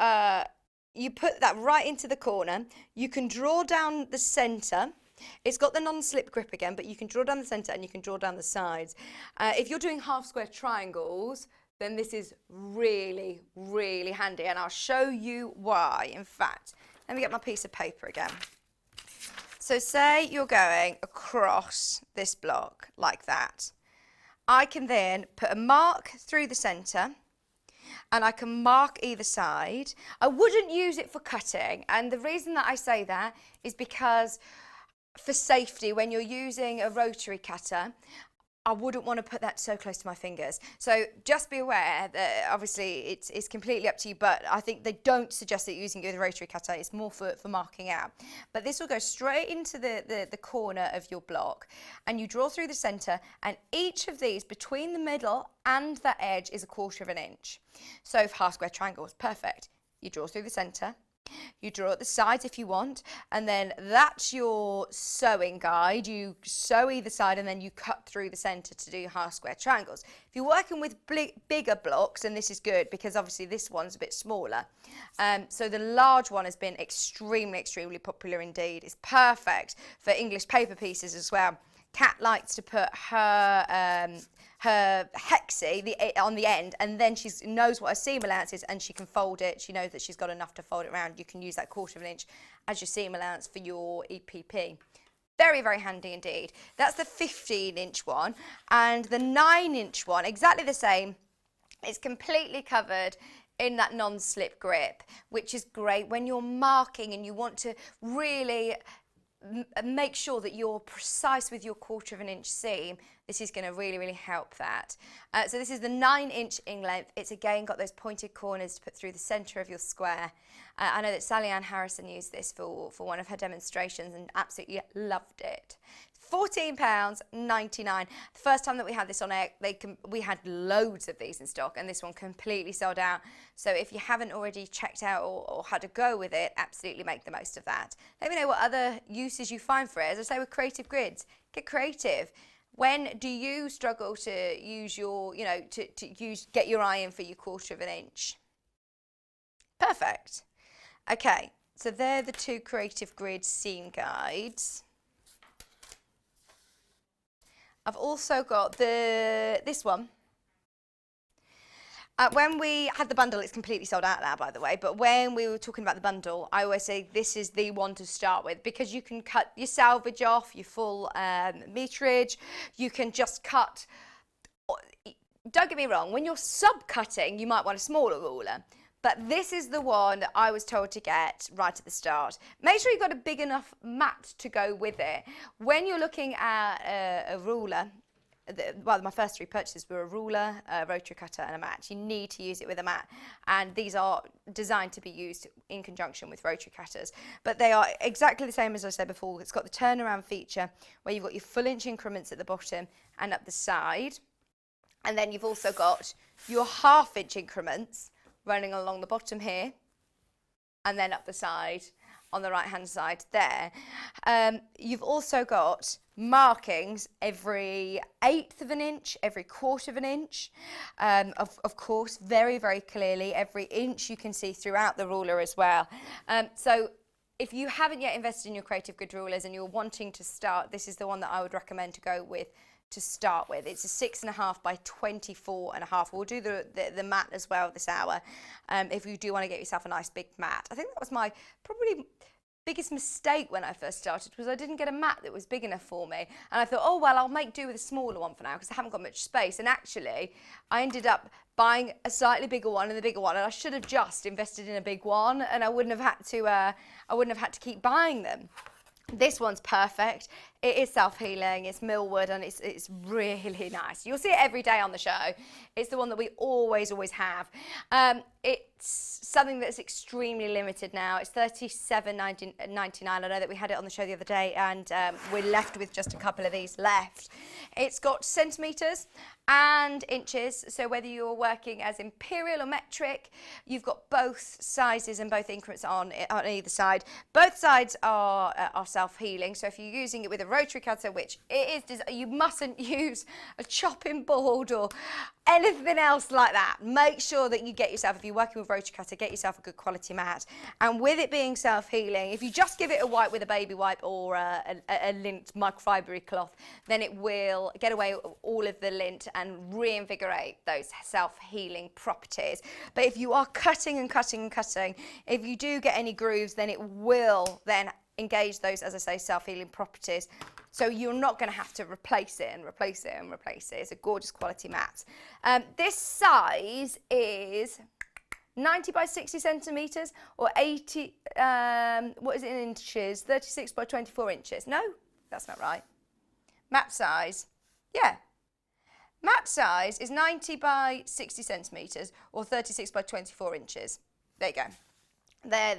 you put that right into the corner. You can draw down the centre. It's got the non-slip grip again, but you can draw down the centre and you can draw down the sides. If you're doing half square triangles, then this is really, really handy, and I'll show you why. In fact, let me get my piece of paper again. So say you're going across this block like that. I can then put a mark through the centre, and I can mark either side. I wouldn't use it for cutting, and the reason that I say that is because for safety, when you're using a rotary cutter, I wouldn't want to put that so close to my fingers. So just be aware that obviously it's completely up to you, but I think they don't suggest that you're using it with a rotary cutter. It's more for marking out. But this will go straight into the corner of your block, and you draw through the centre, and each of these between the middle and the edge is 1/4 of an inch. So for half square triangles, perfect. You draw through the centre. You draw at the sides if you want, and then that's your sewing guide. You sew either side and then you cut through the centre to do half square triangles. If you're working with bigger blocks, and this is good because obviously this one's a bit smaller, so the large one has been extremely popular indeed. It's perfect for English paper pieces as well. Kat likes to put her hexie on the end, and then she knows what her seam allowance is, and she can fold it. She knows that she's got enough to fold it around. You can use that 1/4 of an inch as your seam allowance for your EPP. Very, very handy indeed. That's the 15-inch one, and the 9-inch one, exactly the same. It's completely covered in that non-slip grip, which is great when you're marking and you want to really make sure that you're precise with your 1/4 of an inch seam. This is going to really help that. So this is the 9-inch in length. It's again got those pointed corners to put through the centre of your square. I know that Sally Ann Harrison used this for one of her demonstrations and absolutely loved it. £14.99. The first time that we had this on air, we had loads of these in stock, and this one completely sold out. So if you haven't already checked out or had a go with it, absolutely make the most of that. Let me know what other uses you find for it. As I say, with creative grids, get creative. When do you struggle to use your, get your eye in for your 1/4 of an inch? Perfect. Okay, so they're the two creative grid seam guides. I've also got this one. When we had the bundle, it's completely sold out now, by the way, but when we were talking about the bundle, I always say this is the one to start with, because you can cut your salvage off, your full meterage, you can just cut. Don't get me wrong, when you're sub-cutting, you might want a smaller ruler, but this is the one that I was told to get right at the start. Make sure you've got a big enough mat to go with it. When you're looking at a ruler, well, my first 3 purchases were a ruler, a rotary cutter and a mat. You need to use it with a mat, and these are designed to be used in conjunction with rotary cutters. But they are exactly the same as I said before. It's got the turnaround feature where you've got your full inch increments at the bottom and up the side, and then you've also got your ½ inch increments running along the bottom here and then up the side on the right hand side there. You've also got markings every 1/8 of an inch, every 1/4 of an inch, of course very clearly. Every inch you can see throughout the ruler as well. So if you haven't yet invested in your creative grid rulers and you're wanting to start, this is the one that I would recommend to go with to start with. It's a 6.5 by 24.5. We'll do the mat as well this hour, if you do want to get yourself a nice big mat. I think that was my probably biggest mistake when I first started, was I didn't get a mat that was big enough for me, and I thought, oh well, I'll make do with a smaller one for now because I haven't got much space. And actually I ended up buying a slightly bigger one and the bigger one, and I should have just invested in a big one, and I wouldn't have had to keep buying them. This one's perfect. It is self-healing, it's millwood, and it's really nice. You'll see it every day on the show. It's the one that we always have. It's something that's extremely limited now. It's $37.99. I know that we had it on the show the other day, and we're left with just a couple of these left. It's got centimetres and inches, so whether you're working as imperial or metric, you've got both sizes and both increments on either side. Both sides are self-healing, so if you're using it with a rotary cutter, which it is, you mustn't use a chopping board or anything else like that. Make sure that you get yourself, if you're working with rotary cutter, get yourself a good quality mat. And with it being self-healing, if you just give it a wipe with a baby wipe or a lint microfibery cloth, then it will get away all of the lint and reinvigorate those self-healing properties. But if you are cutting and cutting and cutting, if you do get any grooves, then it will then engage those, as I say, self-healing properties. So you're not going to have to replace it and replace it and replace it. It's a gorgeous quality mat. This size is 90 by 60 centimetres or 80, what is it in inches? 36 by 24 inches. No, that's not right. Mat size, yeah. Mat size is 90 by 60 centimetres or 36 by 24 inches. There you go. They're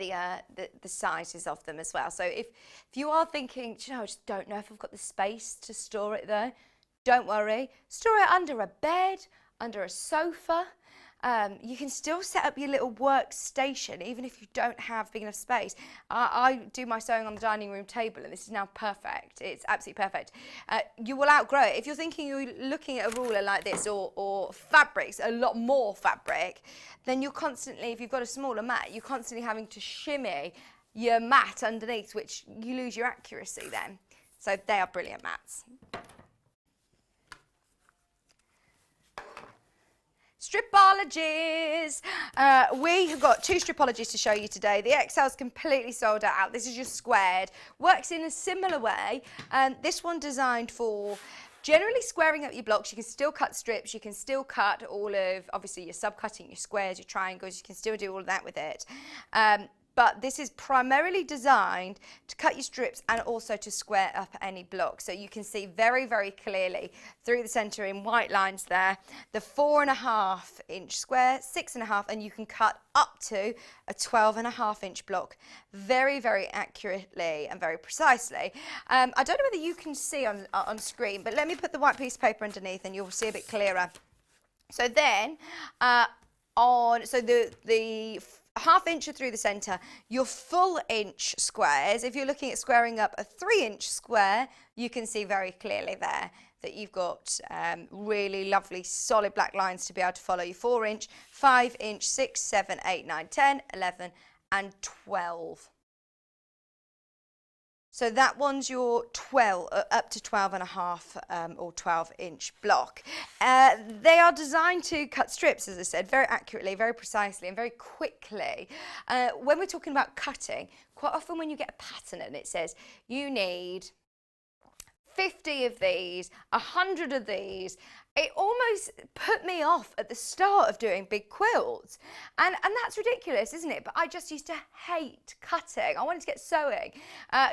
the sizes of them as well. So if you are thinking, do you know, I just don't know if I've got the space to store it there, don't worry. Store it under a bed, under a sofa. You can still set up your little workstation even if you don't have big enough space. I do my sewing on the dining room table and this is now perfect. It's absolutely perfect. You will outgrow it. If you're thinking you're looking at a ruler like this or fabrics, a lot more fabric, then you're constantly, if you've got a smaller mat, you're constantly having to shimmy your mat underneath, which you lose your accuracy then. So they are brilliant mats. Stripologies. We have got 2 stripologies to show you today. The XL's completely sold out. This is just squared. Works in a similar way. This one designed for generally squaring up your blocks. You can still cut strips. You can still cut all of, obviously, your sub-cutting, your squares, your triangles. You can still do all of that with it. But this is primarily designed to cut your strips and also to square up any block. So you can see very, very clearly through the centre in white lines there, the 4.5 inch square, 6.5, and you can cut up to a 12.5 inch block very, very accurately and very precisely. I don't know whether you can see on screen, but let me put the white piece of paper underneath and you'll see a bit clearer. So then, the 1/2 inch through the centre, your full inch squares, if you're looking at squaring up a 3 inch square, you can see very clearly there that you've got really lovely solid black lines to be able to follow your 4 inch, 5 inch, 6, 7, 8, 9, 10, 11 and 12. So that one's your 12, up to 12.5 or 12 inch block. They are designed to cut strips, as I said, very accurately, very precisely and very quickly. When we're talking about cutting, quite often when you get a pattern and it says you need 50 of these, 100 of these, it almost put me off at the start of doing big quilts. And that's ridiculous, isn't it? But I just used to hate cutting. I wanted to get sewing.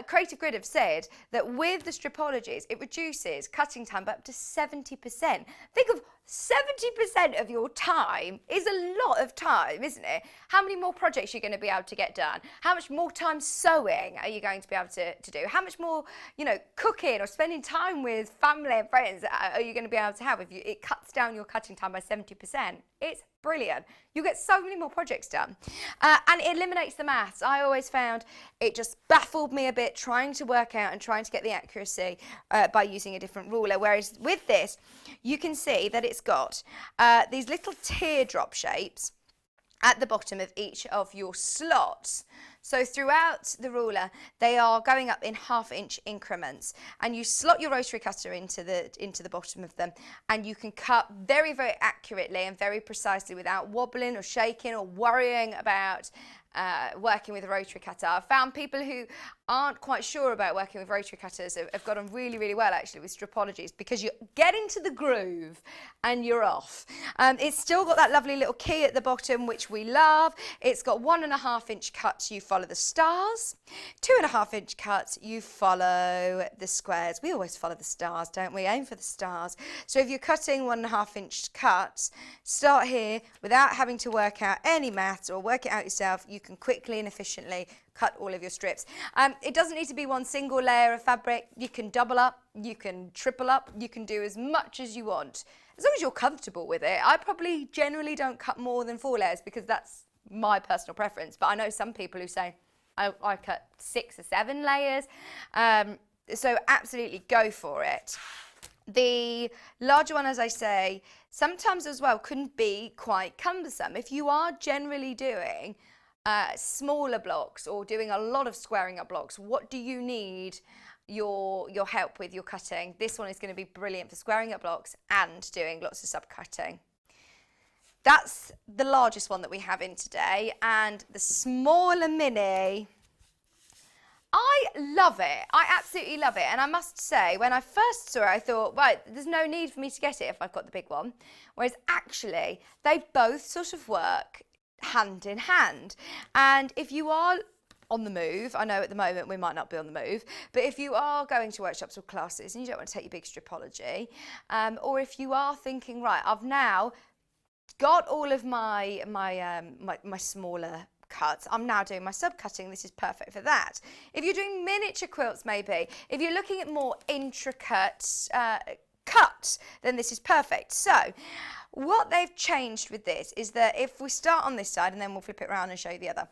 Creative Grid have said that with the stripologies, it reduces cutting time by up to 70%. Think of 70% of your time is a lot of time, isn't it? How many more projects are you going to be able to get done? How much more time sewing are you going to be able to do? How much more, you know, cooking or spending time with family and friends are you going to be able to have if it cuts down your cutting time by 70%? It's brilliant. You get so many more projects done. And it eliminates the maths. I always found it just baffled me a bit trying to work out and trying to get the accuracy by using a different ruler. Whereas with this, you can see that it's got these little teardrop shapes at the bottom of each of your slots. So throughout the ruler, they are going up in 1/2 inch increments, and you slot your rotary cutter into the bottom of them, and you can cut very, very accurately and very precisely without wobbling or shaking or worrying about working with a rotary cutter. I've found people who aren't quite sure about working with rotary cutters have got on really, really well actually with stripologies, because you get into the groove and you're off. It's still got that lovely little key at the bottom, which we love. It's got 1.5 inch cuts, you follow the stars. 2.5 inch cuts, you follow the squares. We always follow the stars, don't we? Aim for the stars. So if you're cutting 1.5 inch cuts, start here without having to work out any maths or work it out yourself. You can quickly and efficiently cut all of your strips. It doesn't need to be one single layer of fabric. You can double up, you can triple up, you can do as much as you want, as long as you're comfortable with it. I probably generally don't cut more than 4 layers because that's my personal preference, but I know some people who say I cut 6 or 7 layers. So absolutely go for it. The larger one, as I say, sometimes as well can be quite cumbersome. If you are generally doing smaller blocks or doing a lot of squaring up blocks, what do you need your help with your cutting? This one is going to be brilliant for squaring up blocks and doing lots of subcutting. That's the largest one that we have in today, and the smaller mini, I love it. I absolutely love it. And I must say, when I first saw it, I thought, right, there's no need for me to get it if I've got the big one. Whereas actually, they both sort of work hand in hand. And if you are on the move, I know at the moment we might not be on the move, but if you are going to workshops or classes and you don't want to take your big Stripology, or if you are thinking, right, I've now got all of my smaller cuts, I'm now doing my subcutting, this is perfect for that. If you're doing miniature quilts maybe, if you're looking at more intricate cuts, then this is perfect. So what they've changed with this is that if we start on this side and then we'll flip it around and show you the other,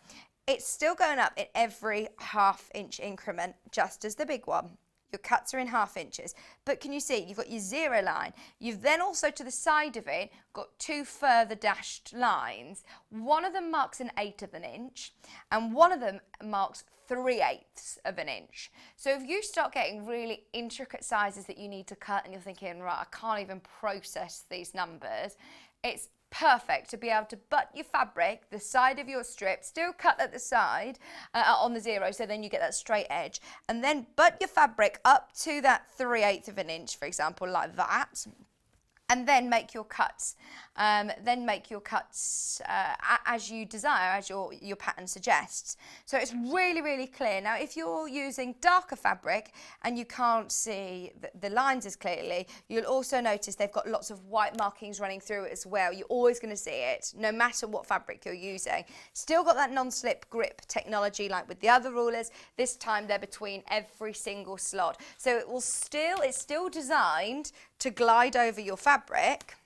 it's still going up in every ½ inch increment, just as the big one. Your cuts are in ½ inches, but can you see you've got your 0 line. You've then also to the side of it got 2 further dashed lines. One of them marks an 1/8 of an inch and one of them marks 3/8 of an inch. So if you start getting really intricate sizes that you need to cut and you're thinking, right, I can't even process these numbers, it's perfect to be able to butt your fabric, the side of your strip, still cut at the side on the 0, so then you get that straight edge, and then butt your fabric up to that 3/8 of an inch, for example, like that, and then make your cuts. As you desire, as your pattern suggests. So it's really, really clear. Now, if you're using darker fabric and you can't see the lines as clearly, you'll also notice they've got lots of white markings running through it as well. You're always going to see it, no matter what fabric you're using. Still got that non-slip grip technology like with the other rulers. This time they're between every single slot. So it's still designed to glide over your fabric.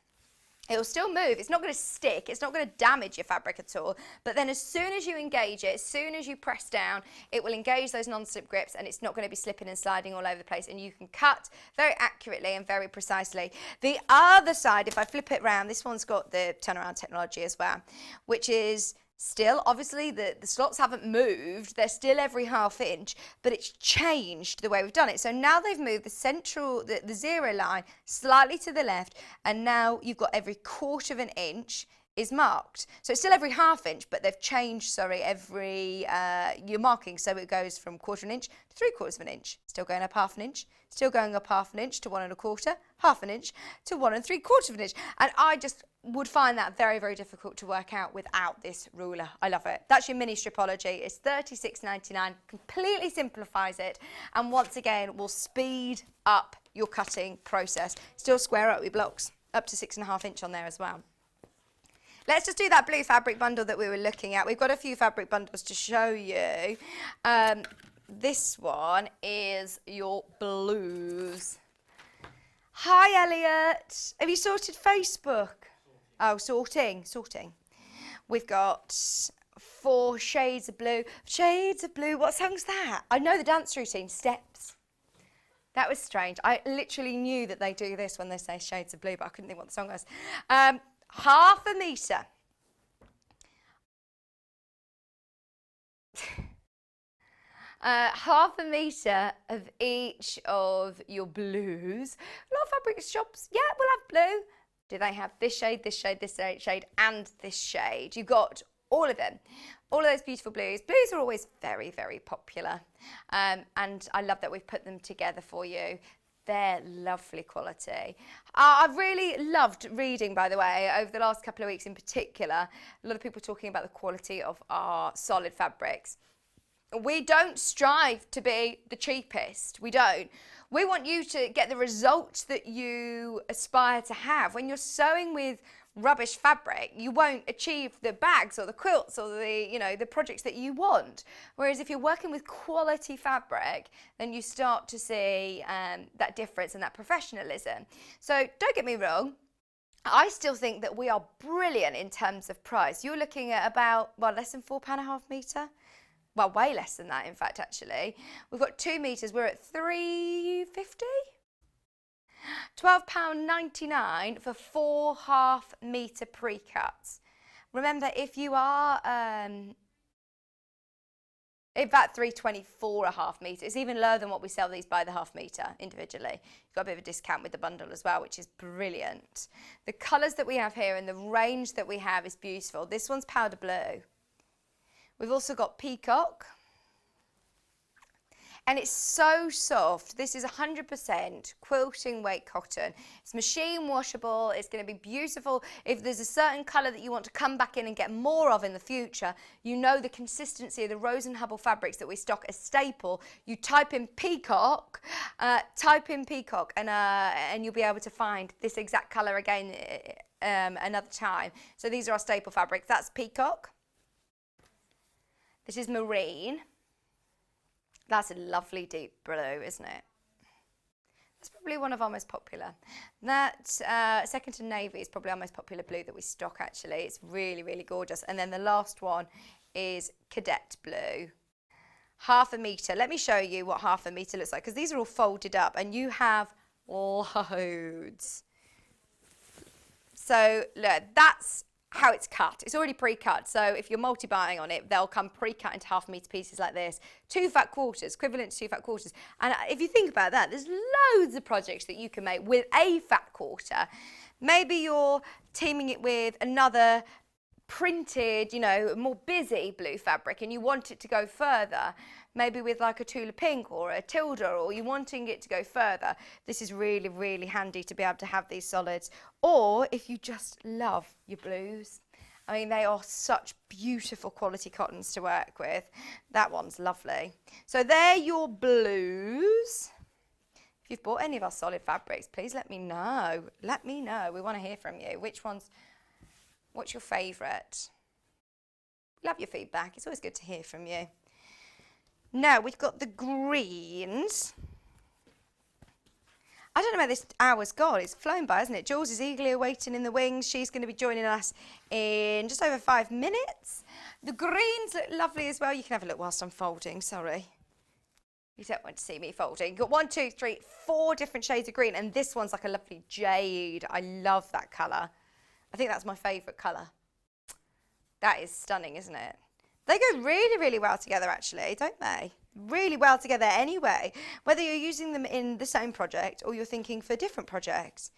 It will still move, it's not going to stick, it's not going to damage your fabric at all, but then as soon as you engage it, as soon as you press down, it will engage those non-slip grips and it's not going to be slipping and sliding all over the place, and you can cut very accurately and very precisely. The other side, if I flip it around, this one's got the turnaround technology as well, which is still, obviously, the slots haven't moved, they're still every ½ inch, but it's changed the way we've done it. So now they've moved the central, the 0 line slightly to the left, and now you've got every 1/4 of an inch is marked. So it's still every ½ inch, but they've changed, every, your marking. So it goes from 1/4 of an inch to 3/4 of an inch, still going up ½ an inch, still going up ½ an inch to 1 1/4, ½ an inch to 1 3/4 of an inch. And I just would find that very, very difficult to work out without this ruler. I love it. That's your mini Stripology. It's $36.99, completely simplifies it, and once again will speed up your cutting process. Still square up your blocks, up to 6½ inch on there as well. Let's just do that blue fabric bundle that we were looking at. We've got a few fabric bundles to show you. This one is your blues. Hi, Elliot. Have you sorted Facebook? Oh, sorting. We've got 4 shades of blue. Shades of blue. What song's that? I know the dance routine. Steps. That was strange. I literally knew that they do this when they say shades of blue, but I couldn't think what the song was. ½ a metre. ½ a metre of each of your blues. A lot of fabric shops, yeah, we'll have blue. Do they have this shade, this shade, this shade, and this shade? You've got all of them. All of those beautiful blues. Blues are always very, very popular. And I love that we've put them together for you. They're lovely quality. I've really loved reading, by the way, over the last couple of weeks in particular, a lot of people talking about the quality of our solid fabrics. We don't strive to be the cheapest. We don't. We want you to get the results that you aspire to have. When you're sewing with rubbish fabric, you won't achieve the bags or the quilts or the projects that you want. Whereas if you're working with quality fabric, then you start to see that difference and that professionalism. So don't get me wrong, I still think that we are brilliant in terms of price. You're looking at about, less than £4 a half metre. well, way less than that, in fact, actually. We've got 2 metres, we're at £3.50. £12.99 for 4 half-metre pre-cuts. Remember, if you are, in fact, £3.24 a half-metre. It's even lower than what we sell these by the half-metre individually. You've got a bit of a discount with the bundle as well, which is brilliant. The colours that we have here and the range that we have is beautiful. This one's powder blue. We've also got peacock. And it's so soft. This is 100% quilting weight cotton. It's machine washable. It's going to be beautiful. If there's a certain colour that you want to come back in and get more of in the future, you know the consistency of the Rose and Hubble fabrics that we stock as staple. You type in peacock, and you'll be able to find this exact colour again another time. So these are our staple fabrics. That's peacock. This is marine. That's a lovely deep blue, isn't it? That's probably one of our most popular. That second to navy is probably our most popular blue that we stock, actually. It's really, really gorgeous. And then the last one is cadet blue. Half a metre. Let me show you what half a metre looks like, because these are all folded up and you have loads. So look, that's how it's cut. It's already pre-cut, so if you're multi-buying on it, they'll come pre-cut into half-metre pieces like this. 2 fat quarters, equivalent to 2 fat quarters. And if you think about that, there's loads of projects that you can make with a fat quarter. Maybe you're teaming it with another printed, you know, more busy blue fabric and you want it to go further, maybe with like a Tula pink or a Tilda, or you're wanting it to go further. This is really, really handy to be able to have these solids. Or if you just love your blues, I mean, they are such beautiful quality cottons to work with. That one's lovely. So they're your blues. If you've bought any of our solid fabrics, please let me know. Let me know. We want to hear from you. What's your favourite? Love your feedback. It's always good to hear from you. Now we've got the greens. I don't know where this hour's gone. It's flown by, hasn't it? Jules is eagerly awaiting in the wings. She's going to be joining us in just over 5 minutes. The greens look lovely as well. You can have a look whilst I'm folding. Sorry. You don't want to see me folding. You've got 1, 2, 3, 4 different shades of green, and this one's like a lovely jade. I love that colour. I think that's my favourite colour. That is stunning, isn't it? They go really, really well together, actually, don't they? Really well together anyway. Whether you're using them in the same project or you're thinking for different projects.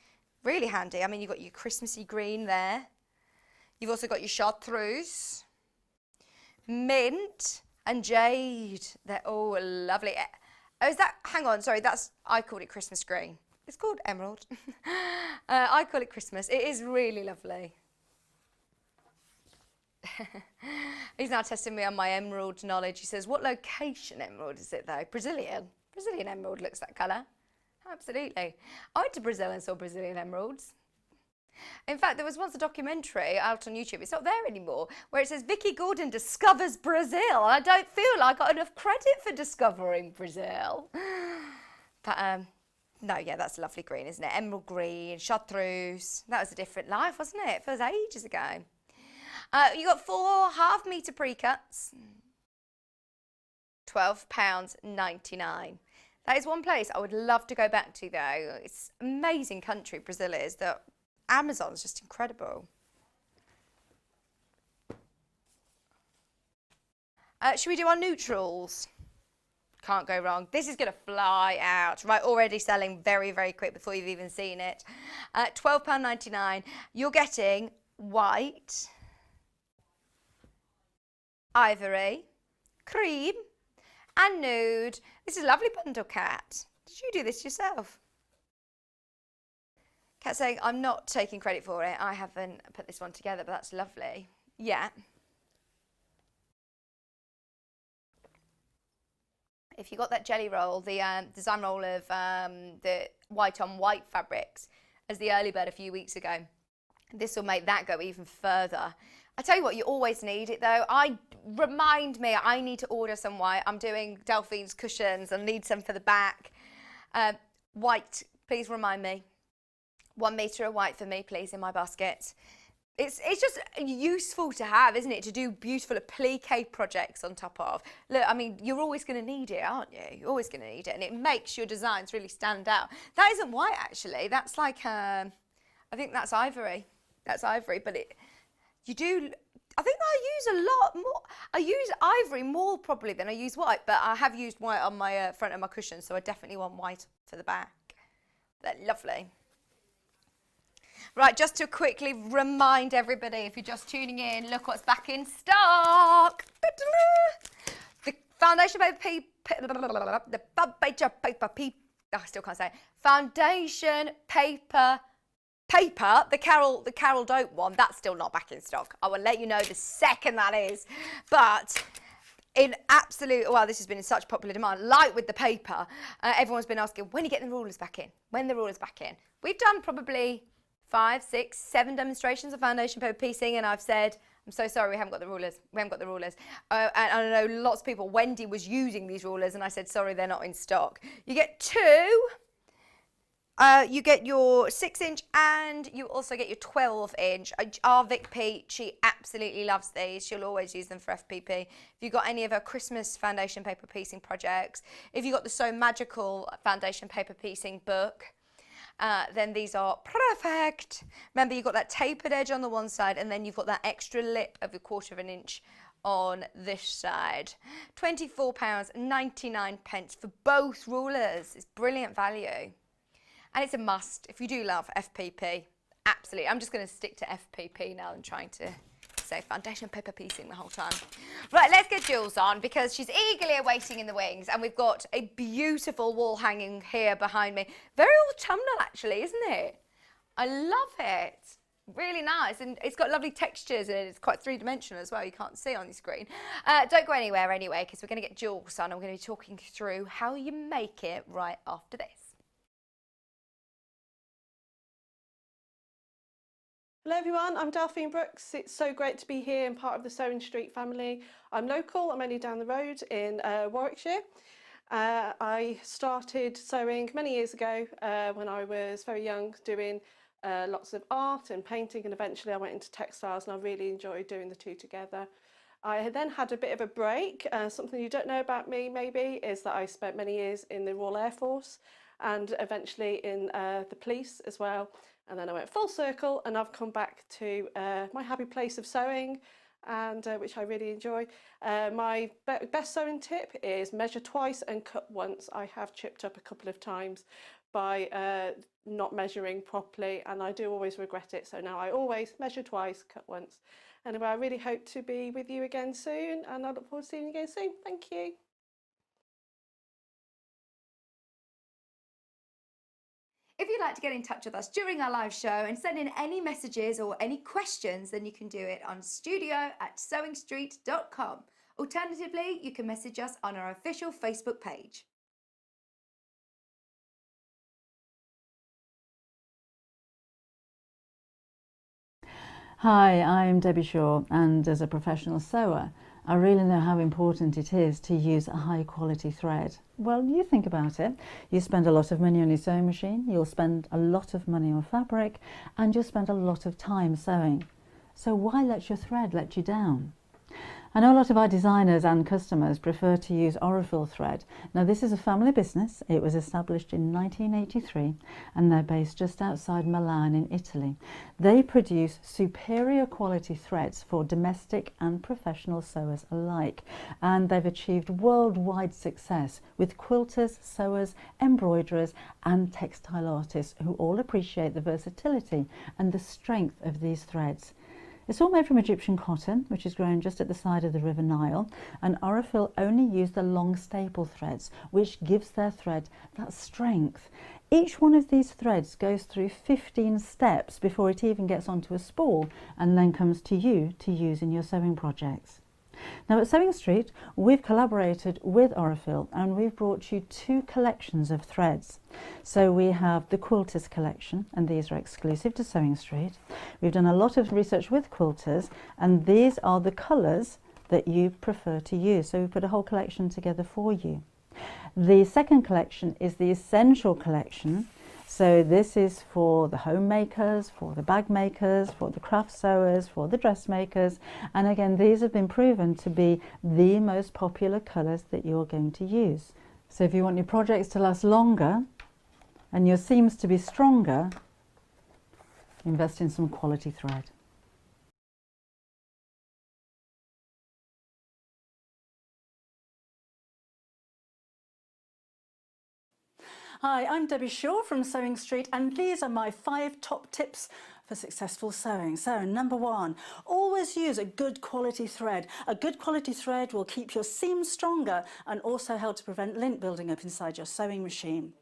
Really handy. I mean, you've got your Christmassy green there. You've also got your chartreuse, mint and jade. They're all lovely. Oh, is that, hang on, sorry, I called it Christmas green. It's called emerald. I call it Christmas. It is really lovely. He's now testing me on my emerald knowledge. He says, what location emerald is it though? Brazilian. Brazilian emerald looks that colour. Absolutely. I went to Brazil and saw Brazilian emeralds. In fact, there was once a documentary out on YouTube, it's not there anymore, where it says Vicky Gordon discovers Brazil. And I don't feel I got enough credit for discovering Brazil. But no, yeah, that's a lovely green, isn't it? Emerald green, chartreuse. That was a different life, wasn't it? It feels ages ago. You got 4 half-metre pre-cuts. £12.99. That is one place I would love to go back to, though. It's an amazing country, Brazil is. The Amazon's just incredible. Should we do our neutrals? Can't go wrong. This is going to fly out. Right, already selling very, very quick before you've even seen it. £12.99. You're getting white, ivory, cream and nude. This is a lovely bundle, Kat. Did you do this yourself? Kat saying, I'm not taking credit for it. I haven't put this one together, but that's lovely. Yeah. If you got that jelly roll, the design roll of the white on white fabrics as the early bird a few weeks ago, this will make that go even further. I tell you what, you always need it though. Remind me, I need to order some white. I'm doing Delphine's cushions. I need some for the back. White, please remind me. 1 metre of white for me, please, in my basket. It's just useful to have, isn't it? To do beautiful applique projects on top of. Look, I mean, you're always going to need it, aren't you? You're always going to need it, and it makes your designs really stand out. That isn't white, actually. That's like, I think that's ivory. That's ivory, but you do. I think I use a lot more. I use ivory more probably than I use white, but I have used white on my front of my cushion, so I definitely want white for the back. They're lovely. Right, just to quickly remind everybody, if you're just tuning in, look what's back in stock. The foundation paper, the foundation paper, I still can't say it. Foundation paper, the Carol Dope one, that's still not back in stock. I will let you know the second that is. But in absolute, well, this has been in such popular demand, like with the paper, everyone's been asking, when are you getting the rulers back in? When the rulers back in? We've done probably 5, 6, 7 demonstrations of foundation paper piecing, and I've said, I'm so sorry, we haven't got the rulers. We haven't got the rulers. And I know lots of people, Wendy was using these rulers, and I said, sorry, they're not in stock. You get 2. You get your 6-inch, and you also get your 12-inch. Our Vic P, she absolutely loves these. She'll always use them for FPP. If you've got any of her Christmas foundation paper piecing projects, if you've got the So Magical foundation paper piecing book, then these are perfect. Remember, you've got that tapered edge on the one side, and then you've got that extra lip of a 1/4 of an inch on this side. £24.99 for both rulers. It's brilliant value. And it's a must if you do love FPP. Absolutely. I'm just going to stick to FPP now and trying to say foundation paper piecing the whole time. Right, let's get Jules on because she's eagerly awaiting in the wings, and we've got a beautiful wall hanging here behind me. Very autumnal actually, isn't it? I love it. Really nice, and it's got lovely textures, and it's quite 3-dimensional as well. You can't see on the screen. Don't go anywhere anyway, because we're going to get Jules on, and we're going to be talking through how you make it right after this. Hello everyone, I'm Delphine Brooks. It's so great to be here and part of the Sewing Street family. I'm local, I'm only down the road in Warwickshire. I started sewing many years ago when I was very young, doing lots of art and painting, and eventually I went into textiles, and I really enjoyed doing the two together. I then had a bit of a break. Something you don't know about me maybe is that I spent many years in the Royal Air Force and eventually in the police as well. And then I went full circle, and I've come back to my happy place of sewing, and which I really enjoy. My best sewing tip is measure twice and cut once. I have chipped up a couple of times by not measuring properly, and I do always regret it. So now I always measure twice, cut once. Anyway, I really hope to be with you again soon, and I look forward to seeing you again soon. Thank you. If you'd like to get in touch with us during our live show and send in any messages or any questions, then you can do it on studio@sewingstreet.com. Alternatively, you can message us on our official Facebook page. Hi, I'm Debbie Shaw, and as a professional sewer, I really know how important it is to use a high quality thread. Well, you think about it. You spend a lot of money on your sewing machine, you'll spend a lot of money on fabric, and you'll spend a lot of time sewing. So why let your thread let you down? I know a lot of our designers and customers prefer to use Reversible thread. Now, this is a family business. It was established in 1983, and they're based just outside Milan in Italy. They produce superior quality threads for domestic and professional sewers alike, and they've achieved worldwide success with quilters, sewers, embroiderers and textile artists who all appreciate the versatility and the strength of these threads. It's all made from Egyptian cotton, which is grown just at the side of the River Nile, and Reversible only use the long staple threads, which gives their thread that strength. Each one of these threads goes through 15 steps before it even gets onto a spool and then comes to you to use in your sewing projects. Now at Sewing Street, we've collaborated with Reversible, and we've brought you 2 collections of threads. So we have the Quilters collection, and these are exclusive to Sewing Street. We've done a lot of research with quilters, and these are the colours that you prefer to use. So we put a whole collection together for you. The second collection is the Essential collection. So this is for the homemakers, for the bag makers, for the craft sewers, for the dressmakers. And again, these have been proven to be the most popular colours that you're going to use. So if you want your projects to last longer and your seams to be stronger, invest in some quality thread. Hi, I'm Debbie Shaw from Sewing Street, and these are my 5 top tips for successful sewing. So number 1, always use a good quality thread. A good quality thread will keep your seams stronger and also help to prevent lint building up inside your sewing machine.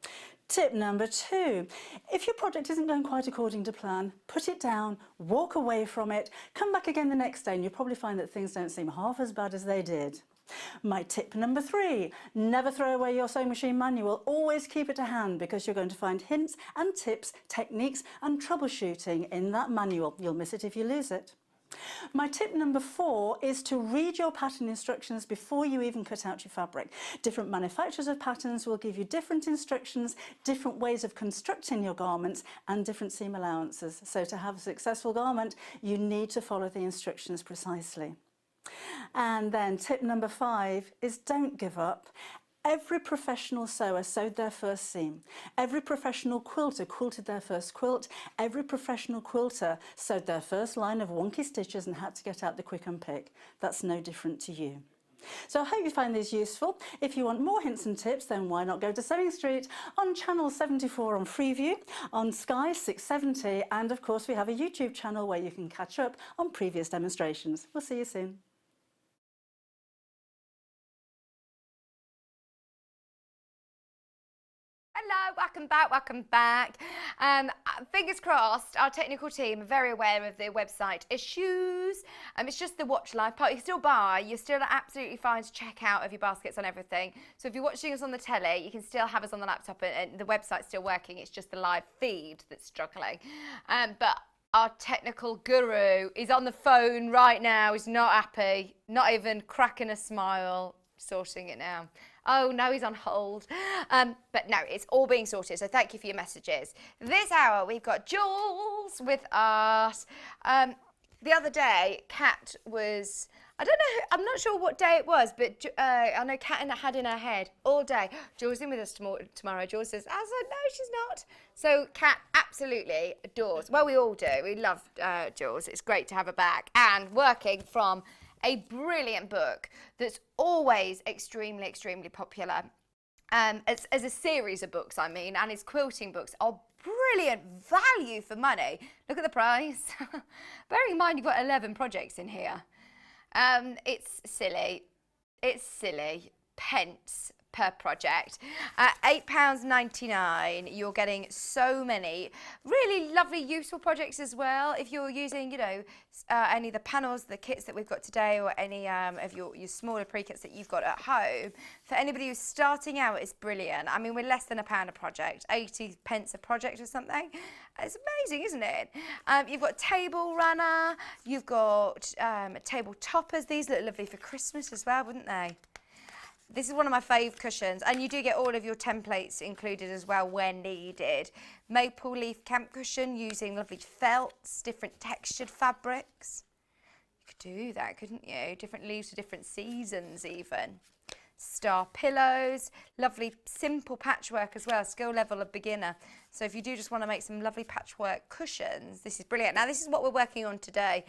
Tip number 2, if your project isn't going quite according to plan, put it down, walk away from it, come back again the next day and you'll probably find that things don't seem half as bad as they did. My tip number 3, never throw away your sewing machine manual, always keep it to hand because you're going to find hints and tips, techniques and troubleshooting in that manual. You'll miss it if you lose it. My tip number 4 is to read your pattern instructions before you even cut out your fabric. Different manufacturers of patterns will give you different instructions, different ways of constructing your garments and different seam allowances. So to have a successful garment, you need to follow the instructions precisely. And then tip number 5 is don't give up. Every professional sewer sewed their first seam. Every professional quilter quilted their first quilt. Every professional quilter sewed their first line of wonky stitches and had to get out the quick and pick. That's no different to you. So I hope you find these useful. If you want more hints and tips, then why not go to Sewing Street on channel 74 on Freeview, on Sky 670, and of course we have a YouTube channel where you can catch up on previous demonstrations. We'll see you soon. Hello, welcome back. Fingers crossed, our technical team are very aware of the website issues. It's just the watch live part. You can still buy, you're still absolutely fine to check out of your baskets on everything. So if you're watching us on the telly, you can still have us on the laptop and the website's still working. It's just the live feed that's struggling. But our technical guru is on the phone right now. He's not happy, not even cracking a smile, sorting it now. Oh, no, he's on hold. But no, it's all being sorted, so thank you for your messages. This hour, we've got Jules with us. The other day, Kat was, I don't know, I'm not sure what day it was, but I know Kat had in her head all day, Jules in with us tomorrow. Jules says, I said, no, she's not. So Kat absolutely adores, well, we all do. We love Jules. It's great to have her back and working from a brilliant book that's always extremely, extremely popular. As a series of books, I mean, and his quilting books are brilliant value for money. Look at the price. Bearing in mind you've got 11 projects in here. It's silly. It's silly. Pence per project. £8.99. You're getting so many really lovely, useful projects as well. If you're using, you know, any of the panels, the kits that we've got today, or any of your smaller pre-kits that you've got at home, for anybody who's starting out, it's brilliant. I mean, we're less than £1 a project, 80 pence a project or something. It's amazing, isn't it? You've got table runner, you've got table toppers. These look lovely for Christmas as well, wouldn't they? This is one of my fave cushions, and you do get all of your templates included as well when needed. Maple leaf camp cushion using lovely felts, different textured fabrics. You could do that, couldn't you? Different leaves for different seasons even. Star pillows, lovely simple patchwork as well, skill level of beginner. So if you do just want to make some lovely patchwork cushions, this is brilliant. Now this is what we're working on today.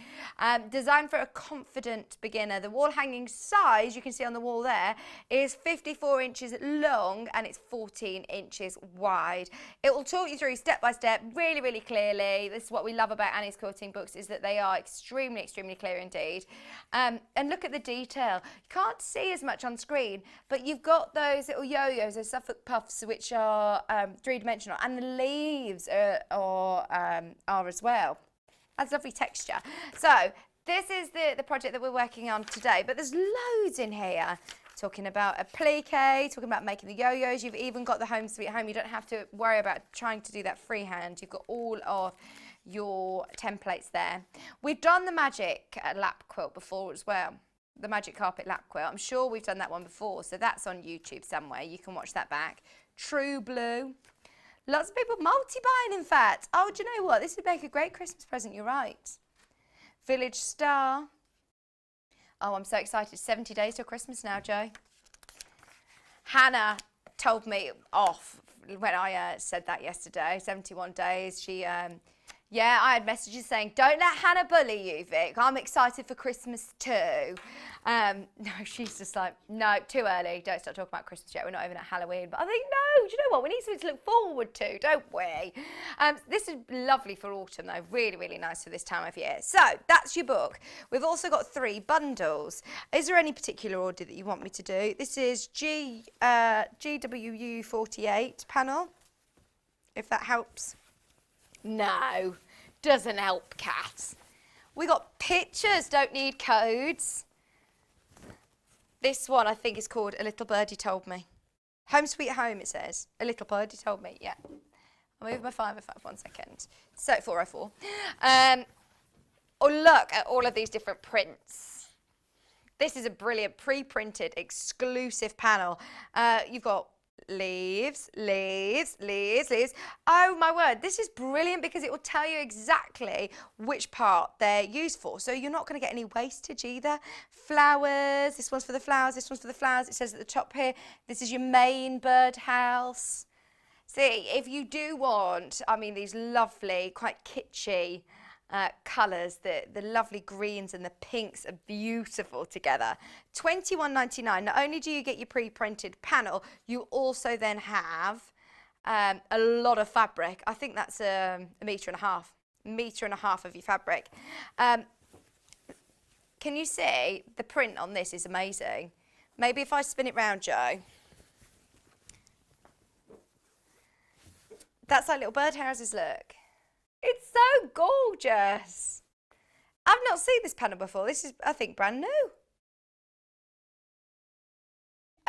Designed for a confident beginner. The wall hanging size, you can see on the wall there, is 54 inches long and it's 14 inches wide. It will talk you through step by step, really, really clearly. This is what we love about Annie's quilting books, is that they are extremely, extremely clear indeed. And look at the detail. You can't see as much on screen, but you've got those little yo-yos, those Suffolk puffs, which are three-dimensional, and the leaves are as well. That's lovely texture. So this is the project that we're working on today, but there's loads in here. Talking about a plique, talking about making the yo-yos. You've even got the home sweet home. You don't have to worry about trying to do that freehand. You've got all of your templates there. We've done the magic lap quilt before as well. The magic carpet lap quilt. I'm sure we've done that one before, so that's on YouTube somewhere. You can watch that back. True blue. Lots of people multi-buying, in fact. Oh, do you know what? This would make a great Christmas present, you're right. Village Star. Oh, I'm so excited. 70 days till Christmas now, Joe. Hannah told me off when I said that yesterday, 71 days. She, yeah, I had messages saying, don't let Hannah bully you, Vic. I'm excited for Christmas too. No, she's just like, no, too early. Don't start talking about Christmas yet. We're not even at Halloween. But I think, no, do you know what? We need something to look forward to, don't we? This is lovely for autumn, though. Really, really nice for this time of year. So that's your book. We've also got 3 bundles. Is there any particular order that you want me to do? This is GWU 48 panel, if that helps. No, doesn't help, Kat. We got pictures, don't need codes. This one I think is called A Little Birdie Told Me. Home Sweet Home, it says. A Little Birdie Told Me, yeah. I'll move my 505 1 second. So 404. Oh, look at all of these different prints. This is a brilliant pre-printed exclusive panel. You've got leaves, leaves, leaves, leaves. Oh my word, this is brilliant because it will tell you exactly which part they're used for. So you're not going to get any wastage either. Flowers, this one's for the flowers, this one's for the flowers. It says at the top here, this is your main birdhouse. See, if you do want, I mean, these lovely, quite kitschy colours, the lovely greens and the pinks are beautiful together. $21.99. Not only do you get your pre-printed panel, you also then have a lot of fabric. I think that's a metre and a half of your fabric. Can you see the print on this is amazing? Maybe if I spin it round, Joe. That's like little birdhouses, look. It's so gorgeous. I've not seen this panel before. This is, I think, brand new.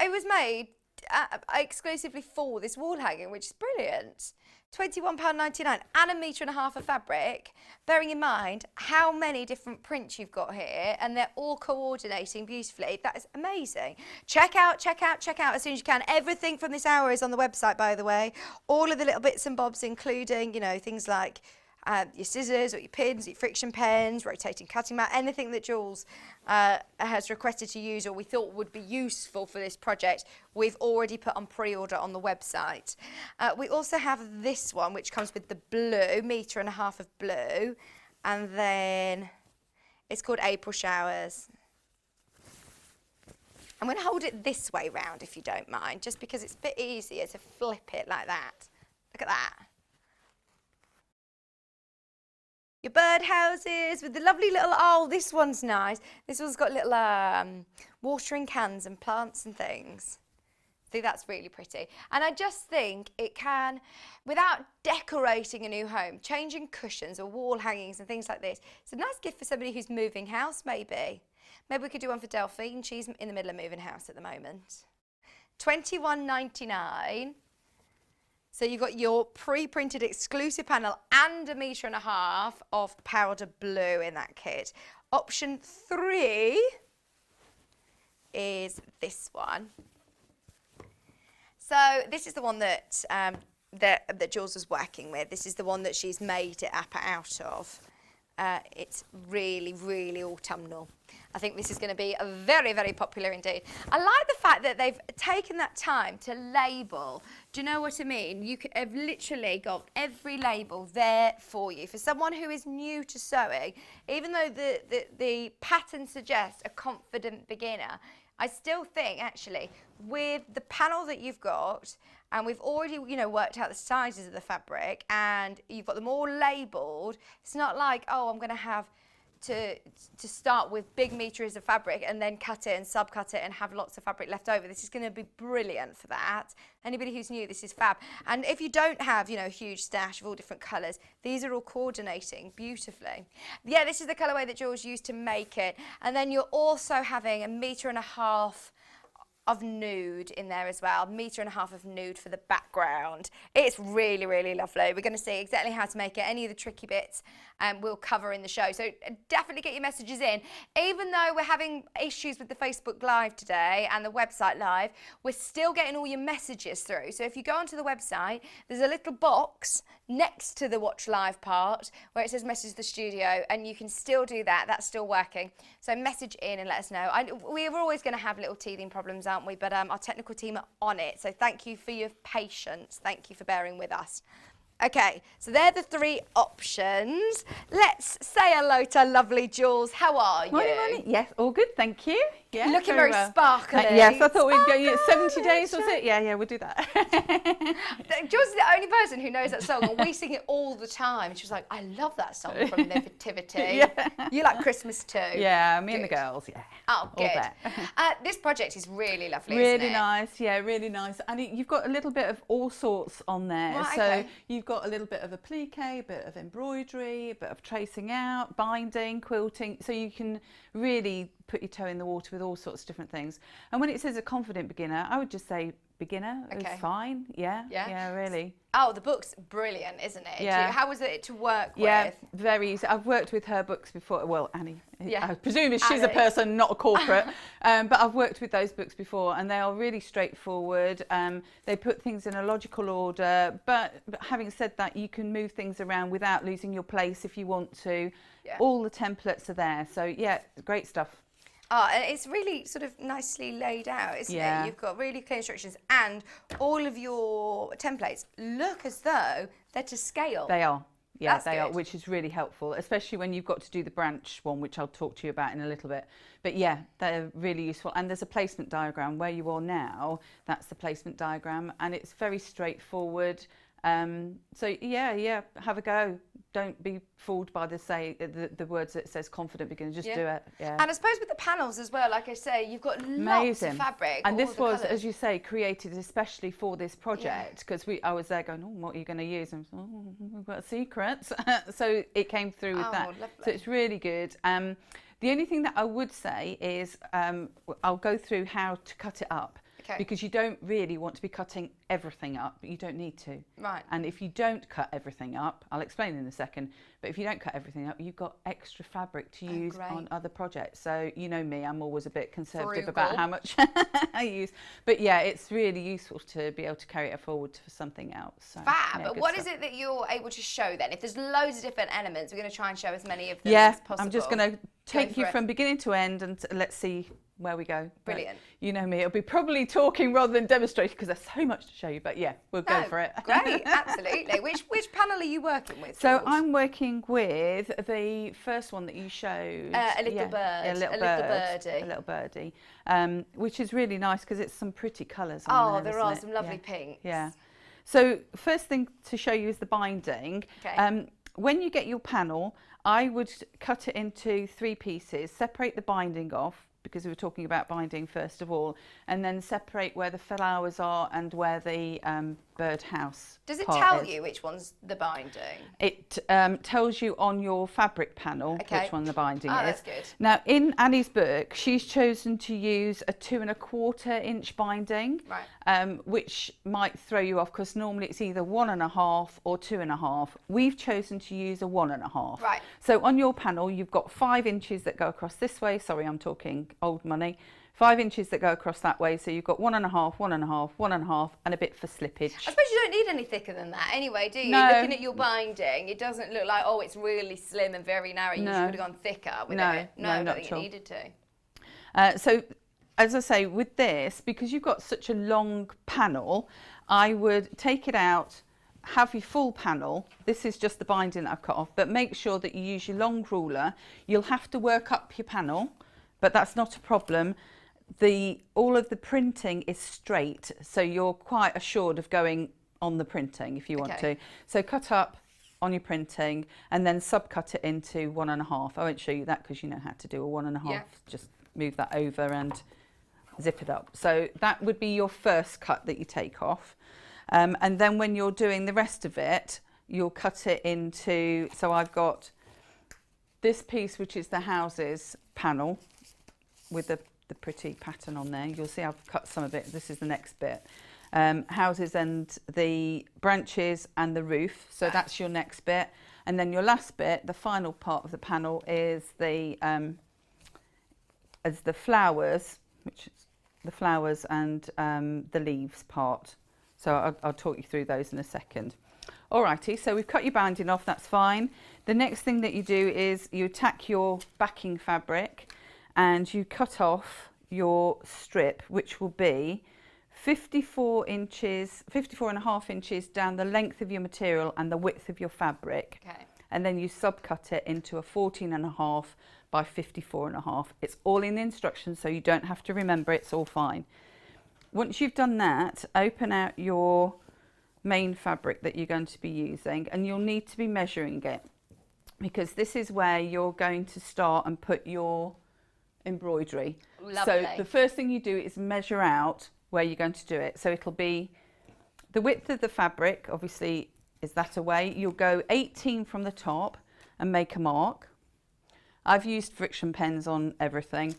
It was made exclusively for this wall hanging, which is brilliant. £21.99 and a metre and a half of fabric, bearing in mind how many different prints you've got here, and they're all coordinating beautifully. That is amazing. Check out as soon as you can. Everything from this hour is on the website, by the way. All of the little bits and bobs, including, you know, things like your scissors or your pins, your friction pens, rotating cutting mat, anything that Jules has requested to use or we thought would be useful for this project, we've already put on pre-order on the website. We also have this one, which comes with the blue, metre and a half of blue, and then it's called April Showers. I'm going to hold it this way round, if you don't mind, just because it's a bit easier to flip it like that. Look at that. Your birdhouses with the lovely little, oh, this one's nice. This one's got little watering cans and plants and things. See, that's really pretty. And I just think it can, without decorating a new home, changing cushions or wall hangings and things like this, it's a nice gift for somebody who's moving house, maybe. Maybe we could do one for Delphine. She's in the middle of moving house at the moment. $21.99. So you've got your pre-printed exclusive panel and a metre and a half of powder blue in that kit. Option 3 is this one. So this is the one that that Jules was working with. This is the one that she's made it up out of. It's really, really autumnal. I think this is going to be a very, very popular indeed. I like the fact that they've taken that time to label. Do you know what I mean? You have literally got every label there for you. For someone who is new to sewing, even though the pattern suggests a confident beginner, I still think actually with the panel that you've got, and we've already, you know, worked out the sizes of the fabric and you've got them all labelled, it's not like, oh, I'm going to have to start with big meters of fabric and then cut it and subcut it and have lots of fabric left over. This is going to be brilliant for that. Anybody who's new, this is fab. And if you don't have, you know, a huge stash of all different colours, these are all coordinating beautifully. Yeah, this is the colourway that Jules used to make it. And then you're also having a metre and a half of nude in there as well, 1.5 meters of nude for the background. It's really, really lovely. We're going to see exactly how to make it. Any of the tricky bits we'll cover in the show. So definitely get your messages in. Even though we're having issues with the Facebook Live today and the website Live, we're still getting all your messages through. So if you go onto the website, there's a little box next to the Watch Live part where it says message the studio, and you can still do that. That's still working. So message in and let us know. We're always going to have little teething problems, aren't we? But our technical team are on it. So thank you for your patience. Thank you for bearing with us. Okay, so they're the 3 options. Let's say hello to lovely Jules. How are you? Morning. Yes, all good, thank you. Yeah, Looking very well. sparkly. Yes, I thought we'd go 70 Sparkle, days, was it? Yeah, we'll do that. Jules is the only person who knows that song, and we sing it all the time. She was like, I love that song from Nativity. Yeah. You like Christmas too? Yeah, me and the Good. girls, yeah. Oh, good. All there. This project is really lovely, Really isn't it? nice, yeah, really nice. And you've got a little bit of all sorts on there. Right, so okay. you've got a little bit of applique, a bit of embroidery, a bit of tracing out, binding, quilting. So you can really put your toe in the water with all sorts of different things. And when it says a confident beginner, I would just say beginner Okay. is fine. Yeah, really. Oh, the book's brilliant, isn't it? Yeah. How was it to work Yeah, with? very easy. I've worked with her books before. Well, Annie, Yeah. I presume she's a Annie. person, not a corporate. But I've worked with those books before, and they are really straightforward. They put things in a logical order. But having said that, you can move things around without losing your place if you want to. Yeah. All the templates are there. So, yeah, great stuff. Oh, and it's really sort of nicely laid out, isn't Yeah. it? You've got really clear instructions, and all of your templates look as though they're to scale. They are. Yeah, That's they are, good. which is really helpful, especially when you've got to do the branch one, which I'll talk to you about in a little bit. But yeah, they're really useful. And there's a placement diagram where you are now. That's the placement diagram, and it's very straightforward. So yeah, have a go. Don't be fooled by the words that says confident beginner. Just do it. Yeah. And I suppose with the panels as well, like I say, you've got lots Amazing. of fabric. And all this the was, colours. as you say, created especially for this project, because I was there going, oh, what are you going to use? And I was, oh, we've got secrets. So it came through with that. Lovely. So it's really good. The only thing that I would say is I'll go through how to cut it up. Okay. Because you don't really want to be cutting everything up, but you don't need to. Right. And if you don't cut everything up, I'll explain in a second, but if you don't cut everything up, you've got extra fabric to use great. on other projects. So you know me, I'm always a bit conservative Frugal. about how much I use. But yeah, it's really useful to be able to carry it forward for something else. So, Fab. yeah, good What stuff. is it that you're able to show then? If there's loads of different elements, we're going to try and show as many of them Yeah, as possible. I'm just going to take for you it. from beginning to end, and let's see where we go. But Brilliant. you know me, it'll be probably talking rather than demonstrating because there's so much to show you. But yeah, we'll go No, for it. Great, absolutely. Which panel are you working with? So Jules? I'm working with the first one that you showed. A little bird, a little birdie. A little birdie, which is really nice because it's some pretty colours on Oh, there. there isn't are it? some lovely Yeah. pinks. Yeah. So first thing to show you is the binding. Okay. When you get your panel, I would cut it into 3 pieces, separate the binding off, because we were talking about binding first of all, and then separate where the flowers are and where the birdhouse Does it part tell is. you which one's the binding? It tells you on your fabric panel Okay. which one the binding Oh, is. that's good. Now in Annie's book, she's chosen to use a 2 1/4 inch binding, Right. which might throw you off because normally it's either 1 1/2 or 2 1/2. We've chosen to use a 1 1/2. Right. So on your panel, you've got 5 inches that go across this way. Sorry, I'm talking old money. 5 inches that go across that way. So you've got 1 1/2, 1 1/2, 1 1/2, and a bit for slippage. I suppose you don't need any thicker than that anyway, do you? No. Looking at your binding, it doesn't look like, oh, it's really slim and very narrow. You No. should have gone thicker with No, it. no, I don't not think at you all. needed to. So, as I say, with this, because you've got such a long panel, I would take it out, have your full panel. This is just the binding that I've cut off, but make sure that you use your long ruler. You'll have to work up your panel, but that's not a problem. All of the printing is straight, so you're quite assured of going on the printing if you want Okay. to. So cut up on your printing and then subcut it into 1 1/2. I won't show you that because you know how to do a 1 1/2. Yeah. Just move that over and zip it up. So that would be your first cut that you take off. And then when you're doing the rest of it, you'll cut it into, so I've got this piece, which is the houses panel with the the pretty pattern on there. You'll see I've cut some of it. This is the next bit. Houses and the branches and the roof. So that's your next bit. And then your last bit, the final part of the panel, is the flowers, which is the flowers and the leaves part. So I'll talk you through those in a second. Alrighty, so we've cut your binding off, that's fine. The next thing that you do is you attack your backing fabric and you cut off your strip, which will be 54 and a half inches down the length of your material and the width of your fabric. Okay. And then you subcut it into a 14 and a half by 54 and a half. It's all in the instructions, so you don't have to remember, it's all fine. Once you've done that, open out your main fabric that you're going to be using, and you'll need to be measuring it, because this is where you're going to start and put your embroidery. Lovely. So the first thing you do is measure out where you're going to do it. So it'll be the width of the fabric, obviously is that away. You'll go 18 from the top and make a mark. I've used friction pens on everything.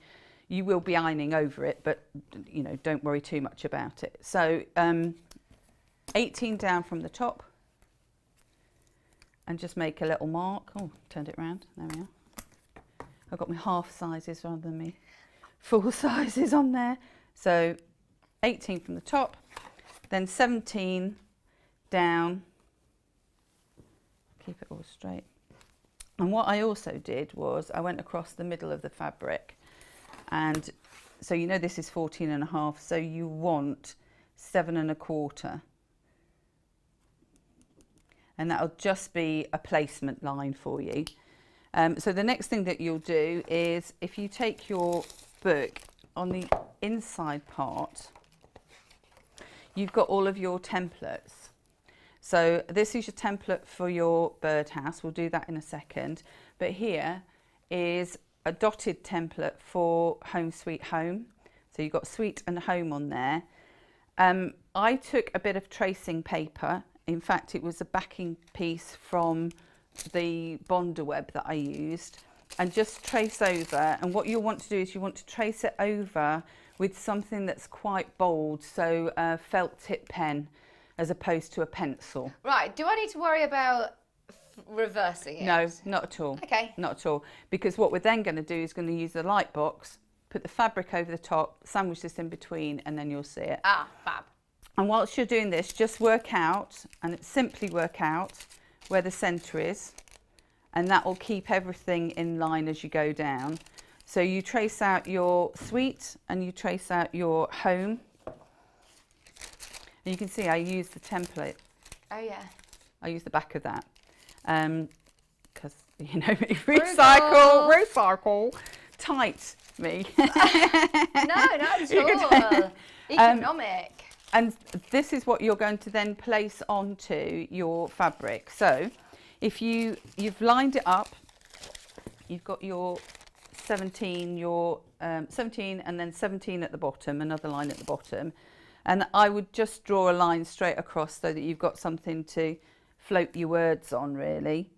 You will be ironing over it, but you know, don't worry too much about it. So 18 down from the top and just make a little mark. Oh, turned it round, there we are. I've got my half sizes rather than my full sizes on there. So 18 from the top, then 17 down, keep it all straight. And what I also did was I went across the middle of the fabric, and so you know this is 14 and a half, so you want 7 and a quarter. And that'll just be a placement line for you. So the next thing that you'll do is, if you take your book, on the inside part, you've got all of your templates. So this is your template for your birdhouse. We'll do that in a second. But here is a dotted template for Home Sweet Home. So you've got Sweet and Home on there. I took a bit of tracing paper. In fact, it was a backing piece from the Bonder web that I used, and just trace over. And what you want to do is you want to trace it over with something that's quite bold, so a felt tip pen as opposed to a pencil. Right, do I need to worry about reversing it? No, not at all. Okay. Not at all. Because what we're then going to do is going to use the light box, put the fabric over the top, sandwich this in between, and then you'll see it. Ah, fab. And whilst you're doing this, just work out, and it's simply work out where the centre is, and that will keep everything in line as you go down. So you trace out your Sweet and you trace out your Home. And you can see I use the template. Oh yeah. I use the back of that. Because, you know, recycle, tight me. No, not at all. Economic. And this is what you're going to then place onto your fabric. So if you've lined it up, you've got your 17, 17 and then 17 at the bottom, another line at the bottom. And I would just draw a line straight across so that you've got something to float your words on, really.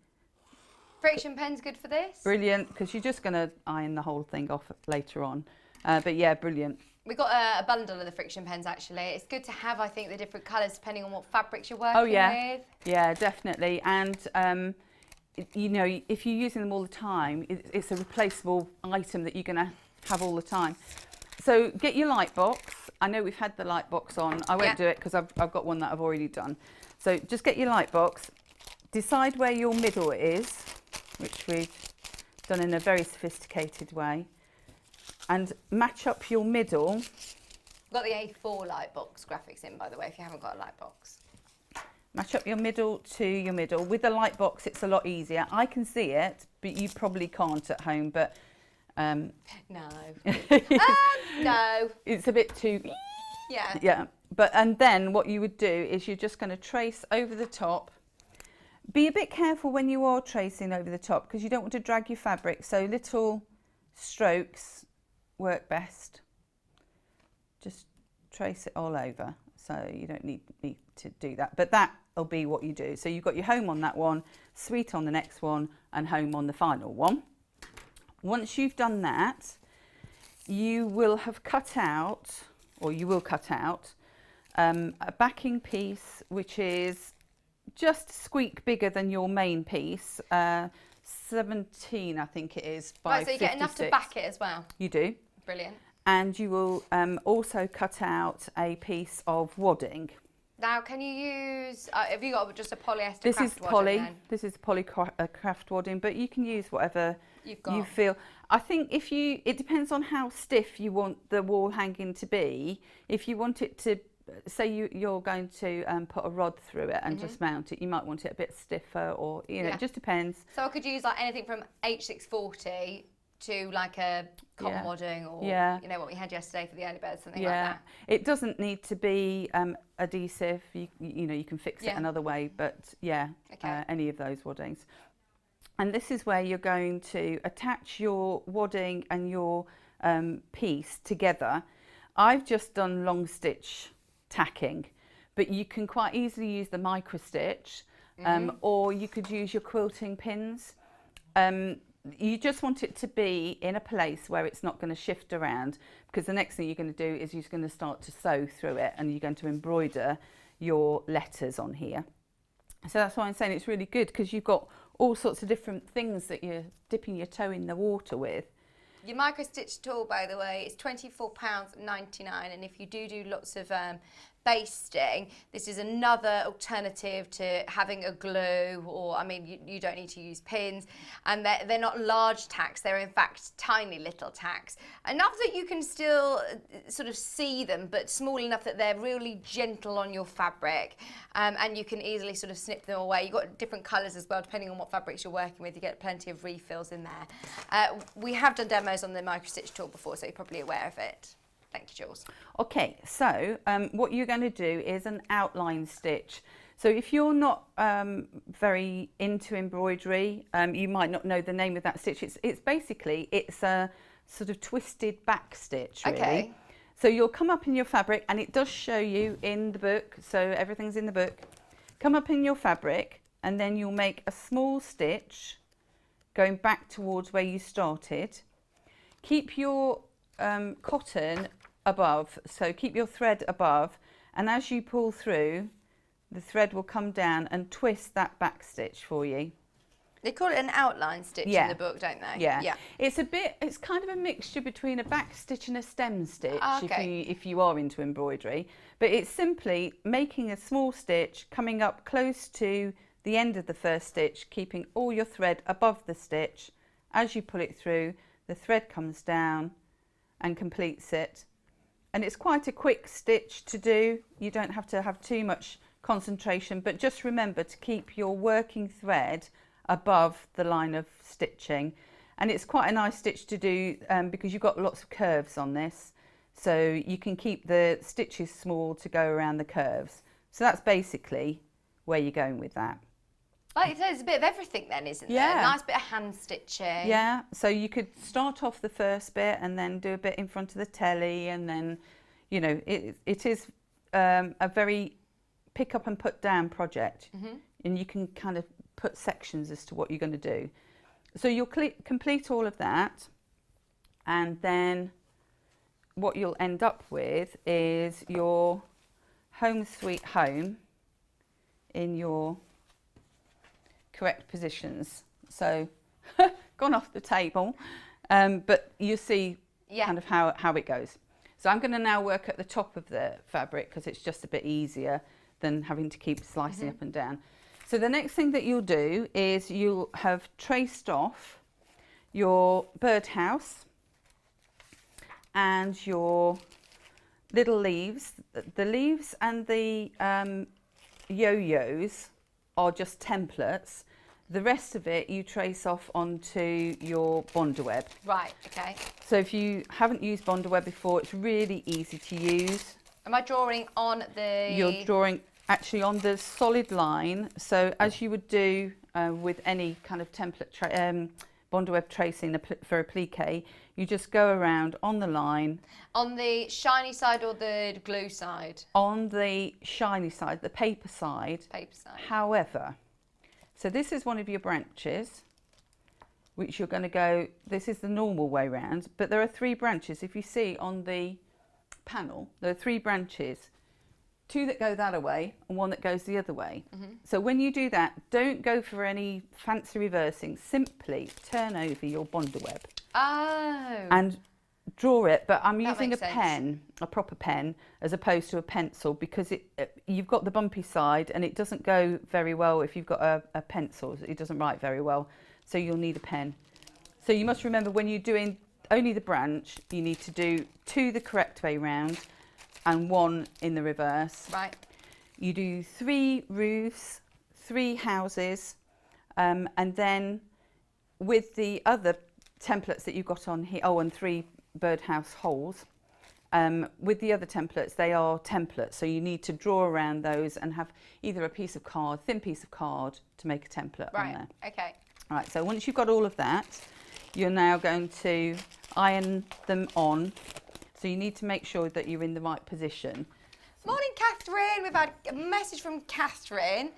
Friction pen's good for this? Brilliant, because you're just going to iron the whole thing off later on. But yeah, brilliant. We got a bundle of the friction pens actually. It's good to have, I think, the different colours depending on what fabrics you're working with. Yeah, definitely. And you know, if you're using them all the time, it's a replaceable item that you're going to have all the time. So get your light box. I know we've had the light box on. I won't do it because I've got one that I've already done. So just get your light box. Decide where your middle is, which we've done in a very sophisticated way. And match up your middle. I've got the A4 light box graphics in, by the way, if you haven't got a light box. Match up your middle to your middle. With the light box, it's a lot easier. I can see it, but you probably can't at home. But no. No. It's a bit too... Yeah. Yeah. And then what you would do is you're just going to trace over the top. Be a bit careful when you are tracing over the top because you don't want to drag your fabric. So little strokes work best. Just trace it all over. So you don't need to do that. But that'll be what you do. So you've got your Home on that one, Sweet on the next one, and Home on the final one. Once you've done that, you will have cut out, or you will cut out, a backing piece which is just squeak bigger than your main piece, 17 I think it is by Right, so you get enough to 56. back it as well. You do. Brilliant. And you will also cut out a piece of wadding. Now, can you use, have you got just a polyester This craft is wadding poly. then? This is poly craft wadding, but you can use whatever You've got. you feel. I think it depends on how stiff you want the wall hanging to be. If you want it to, say you're going to put a rod through it and just mount it, you might want it a bit stiffer, or it just depends. So I could use like anything from H640 to like a cotton wadding, or you know what we had yesterday for the early birds, something like that. It doesn't need to be adhesive. You know, you can fix it another way, but any of those waddings. And this is where you're going to attach your wadding and your piece together. I've just done long stitch tacking, but you can quite easily use the micro stitch, or you could use your quilting pins. You just want it to be in a place where it's not going to shift around, because the next thing you're going to do is you're going to start to sew through it, and you're going to embroider your letters on here. So that's why I'm saying it's really good, because you've got all sorts of different things that you're dipping your toe in the water with. Your micro stitch tool, by the way, is £24.99, and if you do lots of basting, this is another alternative to having a glue, or I mean you don't need to use pins, and they're not large tacks, they're in fact tiny little tacks, enough that you can still sort of see them, but small enough that they're really gentle on your fabric, and you can easily sort of snip them away. You've got different colours as well depending on what fabrics you're working with. You get plenty of refills in there. We have done demos on the micro stitch tool before, so you're probably aware of it. Thank you, Jules. Okay, so what you're going to do is an outline stitch. So if you're not very into embroidery, you might not know the name of that stitch. It's basically a sort of twisted back stitch, really. Okay. So you'll come up in your fabric, and it does show you in the book, so everything's in the book. Come up in your fabric, and then you'll make a small stitch going back towards where you started. Keep your cotton above, so keep your thread above, and as you pull through, the thread will come down and twist that back stitch for you. They call it an outline stitch in the book, don't they? Yeah. It's kind of a mixture between a back stitch and a stem stitch, if you are into embroidery, but it's simply making a small stitch, coming up close to the end of the first stitch, keeping all your thread above the stitch. As you pull it through, the thread comes down and completes it, and it's quite a quick stitch to do. You don't have to have too much concentration, but just remember to keep your working thread above the line of stitching, and it's quite a nice stitch to do because you've got lots of curves on this, so you can keep the stitches small to go around the curves. So that's basically where you're going with that. Like you said, there's a bit of everything then, isn't there? A nice bit of hand stitching. Yeah, so you could start off the first bit and then do a bit in front of the telly, and then, you know, it is a very pick up and put down project, and you can kind of put sections as to what you're going to do. So you'll complete all of that, and then what you'll end up with is your home sweet home in your correct positions. So gone off the table, but you see kind of how it goes. So I'm going to now work at the top of the fabric, because it's just a bit easier than having to keep slicing up and down. So the next thing that you'll do is you'll have traced off your birdhouse and your little leaves. The leaves and the yo-yos are just templates. The rest of it you trace off onto your Bondaweb. Right, okay. So if you haven't used Bondaweb before, it's really easy to use. Am I drawing on the... You're drawing actually on the solid line. So as you would do with any kind of template Bondaweb tracing for a plique, you just go around on the line. On the shiny side or the glue side? On the shiny side, the paper side. Paper side. However, so this is one of your branches, which you're going to go, this is the normal way round, but there are 3 branches. If you see on the panel, there are 3 branches, 2 that go that way and 1 that goes the other way. So when you do that, don't go for any fancy reversing, simply turn over your bonder web. Oh. And draw it, but I'm That using a makes sense. pen, a proper pen, as opposed to a pencil, because you've got the bumpy side and it doesn't go very well if you've got a pencil. It doesn't write very well, so you'll need a pen. So you must remember, when you're doing only the branch, you need to do 2 the correct way round and 1 in the reverse. Right. You do 3 roofs, 3 houses, and then with the other templates that you've got on here, and 3 birdhouse holes. With the other templates, they are templates, so you need to draw around those and have either a piece of card, thin piece of card, to make a template on there. Okay. Right, so once you've got all of that, you're now going to iron them on. So you need to make sure that you're in the right position. Morning, Catherine. We've had a message from Catherine.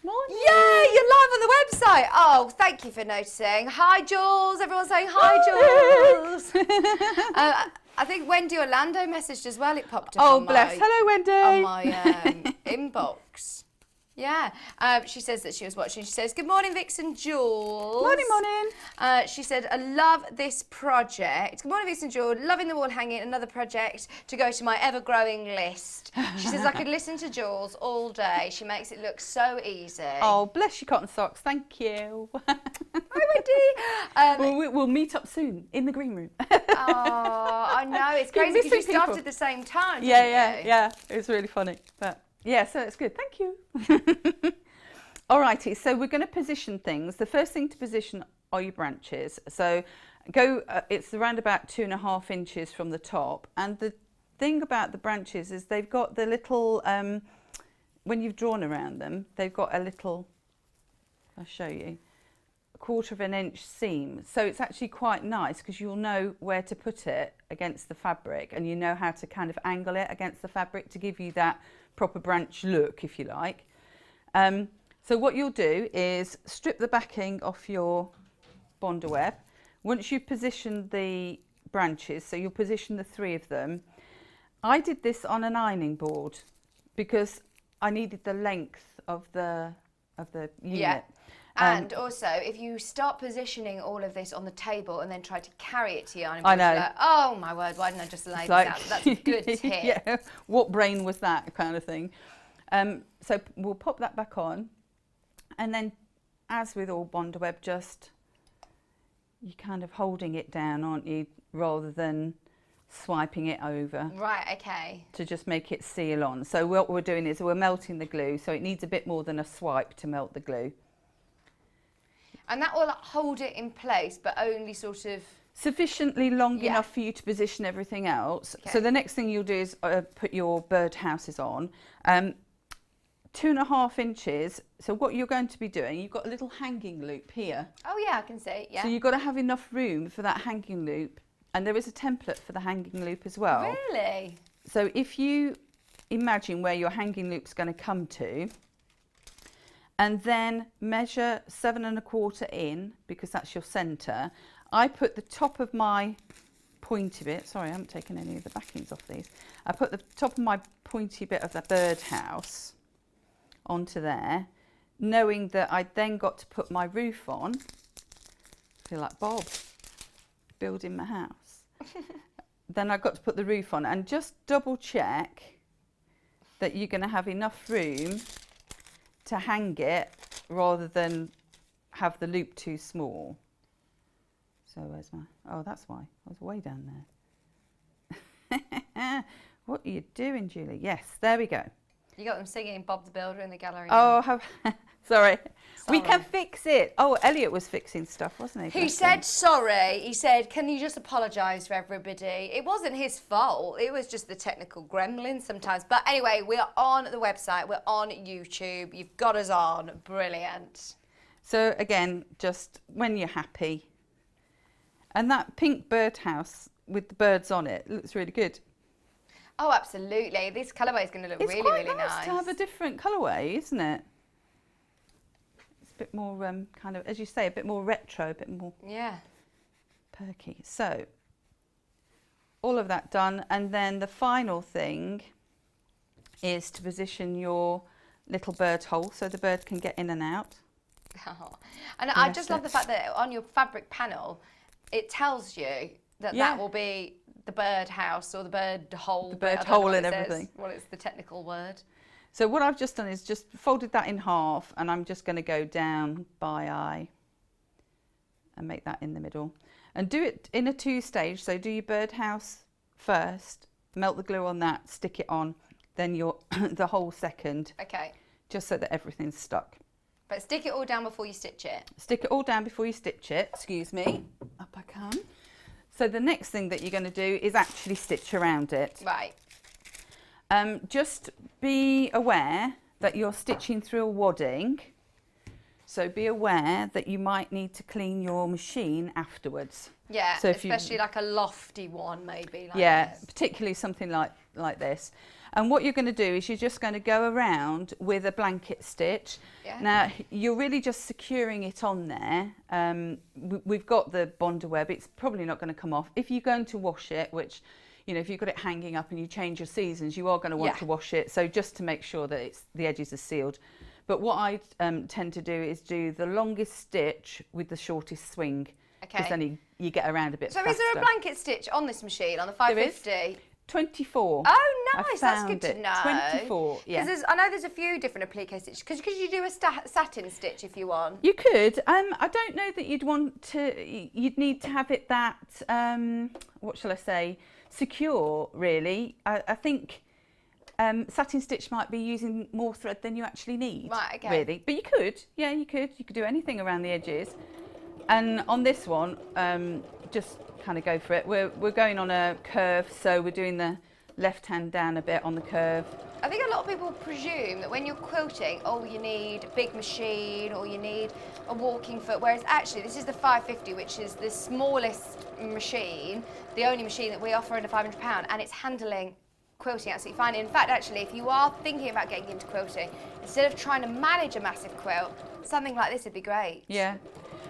Morning. Yay, you're live on the website. Oh, thank you for noticing. Hi, Jules. Everyone's saying hi, Jules. I think Wendy Orlando messaged as well. It popped up Oh, on bless. my, Hello, Wendy. on my inbox. Yeah, she says that she was watching. She says, good morning, Vix and Jules. Morning, morning. She said, I love this project. Good morning, Vix and Jules. Loving the wall hanging. Another project to go to my ever-growing list. She says, I could listen to Jules all day. She makes it look so easy. Oh, bless your cotton socks. Thank you. Hi, Wendy. We'll meet up soon in the green room. Oh, I know. It's crazy because you missing started people. at the same time, didn't Yeah. you? It was really funny. But yeah, so it's good. Thank you. Alrighty, so we're going to position things. The first thing to position are your branches. So go. It's around about 2.5 inches from the top. And the thing about the branches is they've got the little. When you've drawn around them, they've got a little. I'll show you. 1/4 inch seam, so it's actually quite nice because you'll know where to put it against the fabric, and you know how to kind of angle it against the fabric to give you that proper branch look, if you like. So what you'll do is strip the backing off your bonder web. Once you've positioned the branches, so you'll position the 3 of them. I did this on an ironing board because I needed the length of the unit. Yeah. And also, if you start positioning all of this on the table and then try to carry it to your ironing board, I know. you're like, oh my word, why didn't I just lay this out? That's a good tip. Yeah, what brain was that kind of thing. So we'll pop that back on, and then, as with all bonder web, just you're kind of holding it down, aren't you, rather than swiping it over. Right, okay. To just make it seal on. So what we're doing is we're melting the glue, so it needs a bit more than a swipe to melt the glue. And that will hold it in place, but only sort of... Sufficiently long enough for you to position everything else. Okay. So the next thing you'll do is put your bird houses on. 2.5 inches. So what you're going to be doing, you've got a little hanging loop here. Oh yeah, I can see, yeah. So you've got to have enough room for that hanging loop. And there is a template for the hanging loop as well. Really? So if you imagine where your hanging loop's going to come to, and then measure 7.25 in, because that's your centre. I put the top of my pointy bit, sorry, I haven't taken any of the backings off these. I put the top of my pointy bit of the birdhouse onto there, knowing that I then got to put my roof on. I feel like Bob, building my house. Then I got to put the roof on, and just double check that you're going to have enough room to hang it rather than have the loop too small. So where's my, oh, that's why, I was way down there. What are you doing, Julie? Yes, there we go. You got them singing Bob the Builder in the gallery. Oh, sorry. We Sorry. can fix it. Oh, Elliot was fixing stuff, wasn't he? He Bless him. said sorry. He said, can you just apologise for everybody? It wasn't his fault. It was just the technical gremlins sometimes. But anyway, we're on the website. We're on YouTube. You've got us on. Brilliant. So again, just when you're happy. And that pink birdhouse with the birds on it looks really good. Oh, absolutely. This colourway is going to look It's really, quite really nice to have a different colourway, isn't it? It's a bit more kind of, as you say, a bit more retro, a bit more perky. So all of that done, and then the final thing is to position your little bird hole so the bird can get in and out. Oh. And I just love the fact that on your fabric panel, it tells you that that will be the bird house or the bird hole. The bird hole and everything. What is the technical word? So what I've just done is just folded that in half, and I'm just going to go down by eye and make that in the middle. And do it in a 2-stage. So do your birdhouse first, melt the glue on that, stick it on, then your the hole second. Okay. Just so that everything's stuck. But stick it all down before you stitch it. Stick it all down before you stitch it. Excuse me. Up I come. So the next thing that you're going to do is actually stitch around it. Right. Just be aware that you're stitching through a wadding. So be aware that you might need to clean your machine afterwards. Yeah, so especially like a lofty one maybe. Like this. Particularly something like this. And what you're going to do is you're just going to go around with a blanket stitch. Yeah. Now, you're really just securing it on there. We've got the Bonder web. It's probably not going to come off. If you're going to wash it, which, you know, if you've got it hanging up and you change your seasons, you are going to want to wash it. So just to make sure that the edges are sealed. But what I tend to do is do the longest stitch with the shortest swing. Okay. Because then you get around a bit faster. So is there a blanket stitch on this machine, on the 550? There is. 24. Oh, nice. That's good to know. 24, yeah. Because I know there's a few different applique stitches. Could you do a satin stitch if you want? You could. I don't know that you'd need to have it that, what shall I say, secure, really. I think satin stitch might be using more thread than you actually need. Right, okay. Really. But you could. Yeah, you could. You could do anything around the edges. And on this one, just kind of go for it. We're going on a curve, so we're doing the left hand down a bit on the curve. I think a lot of people presume that when you're quilting, you need a big machine or you need a walking foot, whereas actually this is the 550, which is the smallest machine, the only machine that we offer under £500, and it's handling quilting absolutely fine. In fact, actually, if you are thinking about getting into quilting, instead of trying to manage a massive quilt, something like this would be great. Yeah.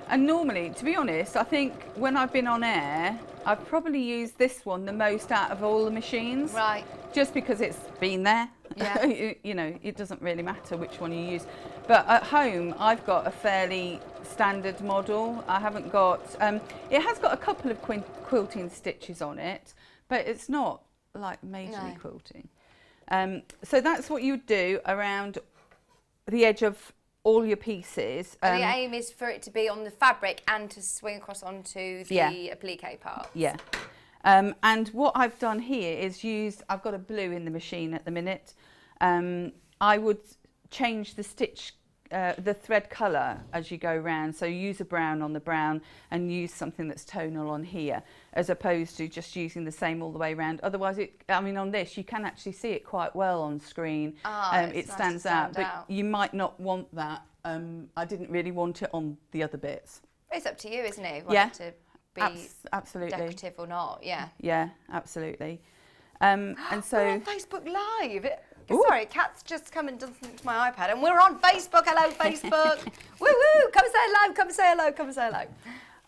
And normally, to be honest, I think when I've been on air, I've probably used this one the most out of all the machines. Right. Just because it's been there. Yeah. You know, it doesn't really matter which one you use. But at home, I've got a fairly standard model. I haven't got, it has got a couple of quilting stitches on it, but it's not like majorly quilting. So that's what you do around the edge of all your pieces. And the aim is for it to be on the fabric and to swing across onto the applique part. Yeah. And what I've done here is I've got a blue in the machine at the minute. I would change the stitch, the thread colour as you go around. So use a brown on the brown and use something that's tonal on here, as opposed to just using the same all the way around. Otherwise, on this, you can actually see it quite well on screen. It stands out, but you might not want that. I didn't really want it on the other bits. It's up to you, isn't it? Yeah. Want it to be absolutely decorative or not, yeah. Yeah, absolutely. And so we're on Facebook Live. Sorry, Kat's just come and done something to my iPad, and we're on Facebook. Hello, Facebook. Woo woo! Come say hello. Come say hello. Come say hello.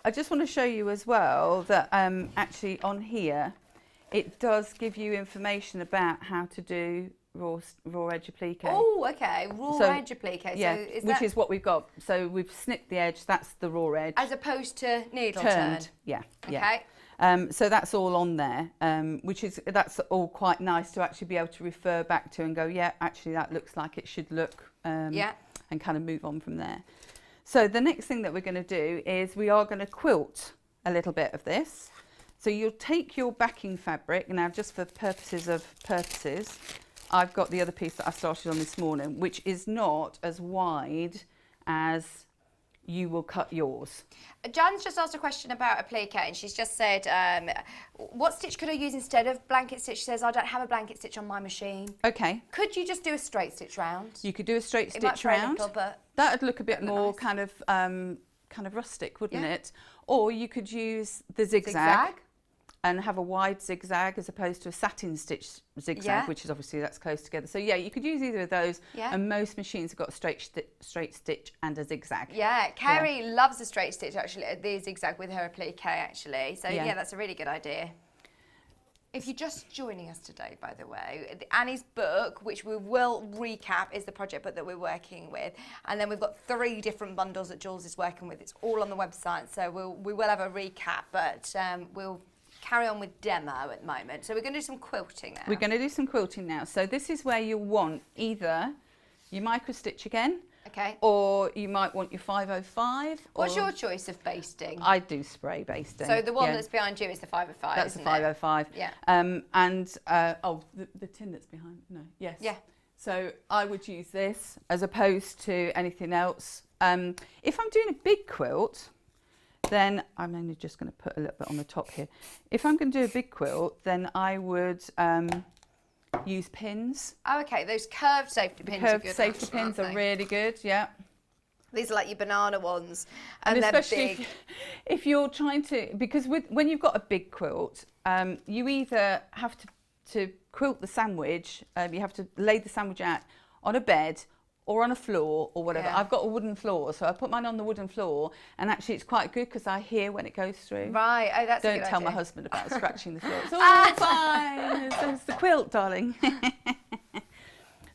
I just want to show you as well that actually on here, it does give you information about how to do raw edge applique. Oh, okay, edge applique. Yeah, so which is what we've got. So we've snipped the edge. That's the raw edge. As opposed to needle turned. turn. Yeah. Okay. So that's all on there, that's all quite nice to actually be able to refer back to and go, yeah, actually that looks like it should look, and kind of move on from there. So the next thing that we're going to do is we are going to quilt a little bit of this. So you'll take your backing fabric, now just for purposes, I've got the other piece that I started on this morning, which is not as wide as you will cut yours. Jan's just asked a question about applique, and she's just said, what stitch could I use instead of blanket stitch? She says, I don't have a blanket stitch on my machine. Okay. Could you just do a straight stitch round? You could do a straight It might stitch fray a round. little, but That'd look a bit more nice. kind of rustic, wouldn't it? Or you could use the zigzag. and have a wide zigzag as opposed to a satin stitch zigzag, Yeah. which is obviously that's close together. So yeah, you could use either of those, Yeah. and most machines have got a straight stitch and a zigzag. Yeah, Kerry loves a straight stitch actually, the zigzag with her applique actually. So Yeah. yeah, that's a really good idea. If you're just joining us today, by the way, Annie's book, which we will recap, is the project book that we're working with. And then we've got 3 different bundles that Jules is working with. It's all on the website, so we will have a recap, but we'll carry on with demo at the moment. So we're going to do some quilting now. We're going to do some quilting now. So this is where you'll want either your micro stitch again, Okay. or you might want your 505. What's or your choice of basting? I do spray basting. So the one yeah. that's behind you is the 505, That's the isn't it? 505. Yeah. And the tin that's behind. No. Yes. Yeah. So I would use this as opposed to anything else. If I'm doing a big quilt, then I'm only just going to put a little bit on the top here. If I'm going to do a big quilt, then I would use pins. Oh, okay. Those curved safety pins are Curved good. safety actually, pins aren't are they? really good. Yeah. These are like your banana ones, And they're especially big. if you're trying to, because when you've got a big quilt, you either have to quilt the sandwich, you have to lay the sandwich out on a bed or on a floor or whatever. Yeah. I've got a wooden floor, so I put mine on the wooden floor, and actually it's quite good because I hear when it goes through. Right. Oh, that's a Don't good tell my idea. husband about scratching the floor. It's all fine. It's the quilt, darling.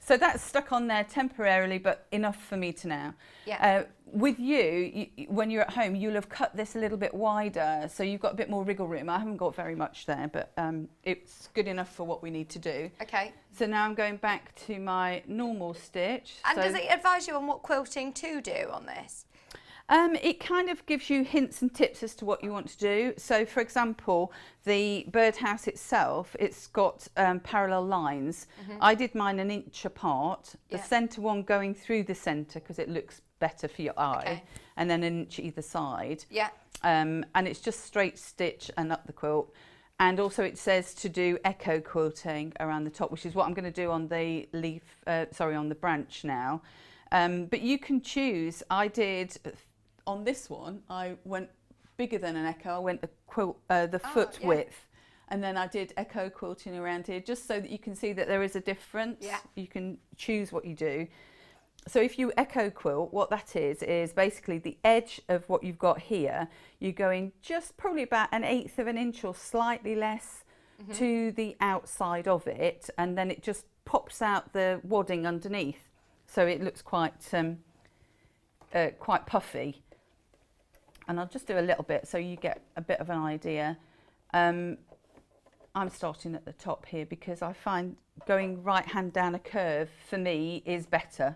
So that's stuck on there temporarily, but enough for me to now. Yeah. With you, when you're at home, you'll have cut this a little bit wider, so you've got a bit more wriggle room. I haven't got very much there, but it's good enough for what we need to do. Okay. So now I'm going back to my normal stitch. And so does it advise you on what quilting to do on this? It kind of gives you hints and tips as to what you want to do. So, for example, the birdhouse itself, it's got parallel lines. I did mine an inch apart, the Yeah. centre one going through the centre because it looks better for your eye, Okay. and then an inch either side. Yeah. And it's just straight stitch and up the quilt. And also it says to do echo quilting around the top, which is what I'm going to do on the leaf, on the branch now. But you can choose. I did, on this one, I went bigger than an echo. I went the foot yeah. width. And then I did echo quilting around here, just so that you can see that there is a difference. Yeah. You can choose what you do. So if you echo quilt, what that is basically the edge of what you've got here, you're going just probably about 1/8 of an inch or slightly less to the outside of it, and then it just pops out the wadding underneath. So it looks quite puffy. And I'll just do a little bit so you get a bit of an idea. I'm starting at the top here because I find going right hand down a curve for me is better.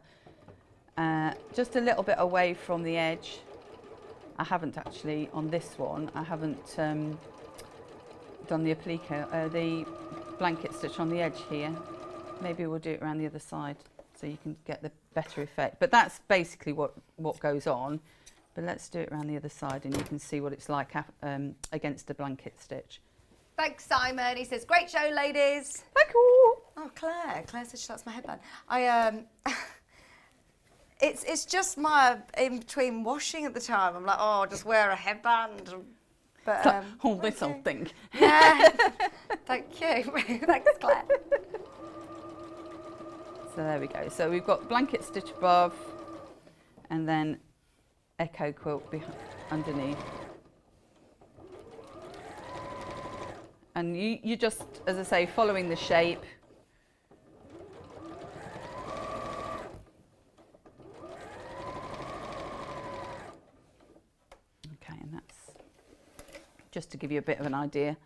Just a little bit away from the edge. I haven't actually, on this one, I haven't done the applique, the blanket stitch on the edge here. Maybe we'll do it around the other side so you can get the better effect. But that's basically what goes on. But let's do it around the other side and you can see what it's like against a blanket stitch. Thanks, Simon. He says, great show, ladies. Thank you. Oh, Claire said she likes my headband. It's just my, in between washing at the time, I'm like, oh, I'll just wear a headband. But, All this old thing. Yeah. Thank you. Thanks, Claire. So there we go. So we've got blanket stitch above and then echo quilt underneath. And you just, as I say, following the shape. Okay, and that's just to give you a bit of an idea.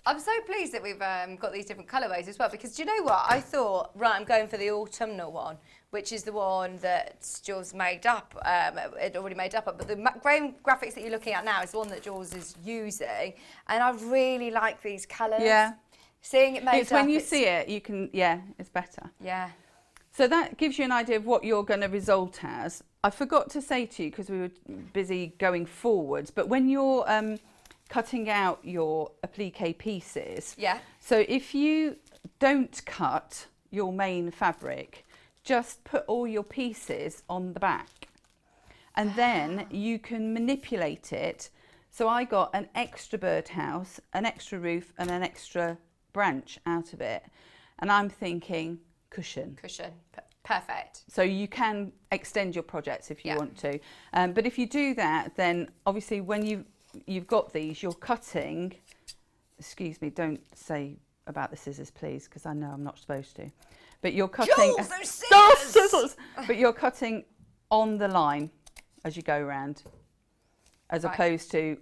I'm so pleased that we've got these different colourways as well, because do you know what? I thought, right, I'm going for the autumnal one, which is the one that Jules made up, had already made up, but the graphics that you're looking at now is the one that Jules is using, and I really like these colours. Yeah. Seeing it made It's up. when you see it, you can, yeah, it's better. Yeah. So that gives you an idea of what you're going to result as. I forgot to say to you, because we were busy going forwards, but when you're cutting out your applique pieces, Yeah. so if you don't cut your main fabric, just put all your pieces on the back, and then you can manipulate it So I got an extra birdhouse, an extra roof and an extra branch out of it. And I'm thinking cushion. Cushion. Perfect. So you can extend your projects if you want to. But if you do that, then obviously when you've got these, you're cutting, excuse me, don't say about the scissors please, because I know I'm not supposed to. But you're cutting, Jules, those scissors! But you're cutting on the line as you go around, as opposed to,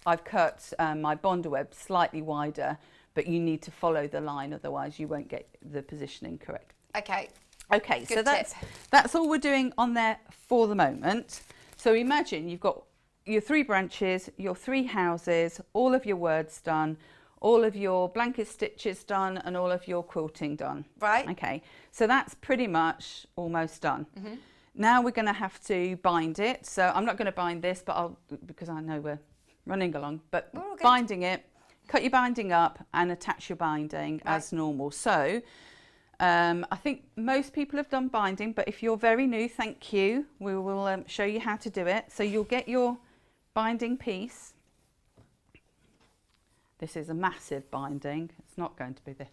I've cut my Bonder web slightly wider, but you need to follow the line, otherwise you won't get the positioning correct. Okay. Okay, Good so that's all we're doing on there for the moment. So imagine you've got your 3 branches, your 3 houses, all of your words done, all of your blanket stitches done, and all of your quilting done. Right. Okay, so that's pretty much almost done. Now we're going to have to bind it. So I'm not going to bind this, but because I know we're running along, but binding it, cut your binding up and attach your binding as normal. So I think most people have done binding, but if you're very new, thank you. We will show you how to do it. So you'll get your binding piece. This is a massive binding. It's not going to be this.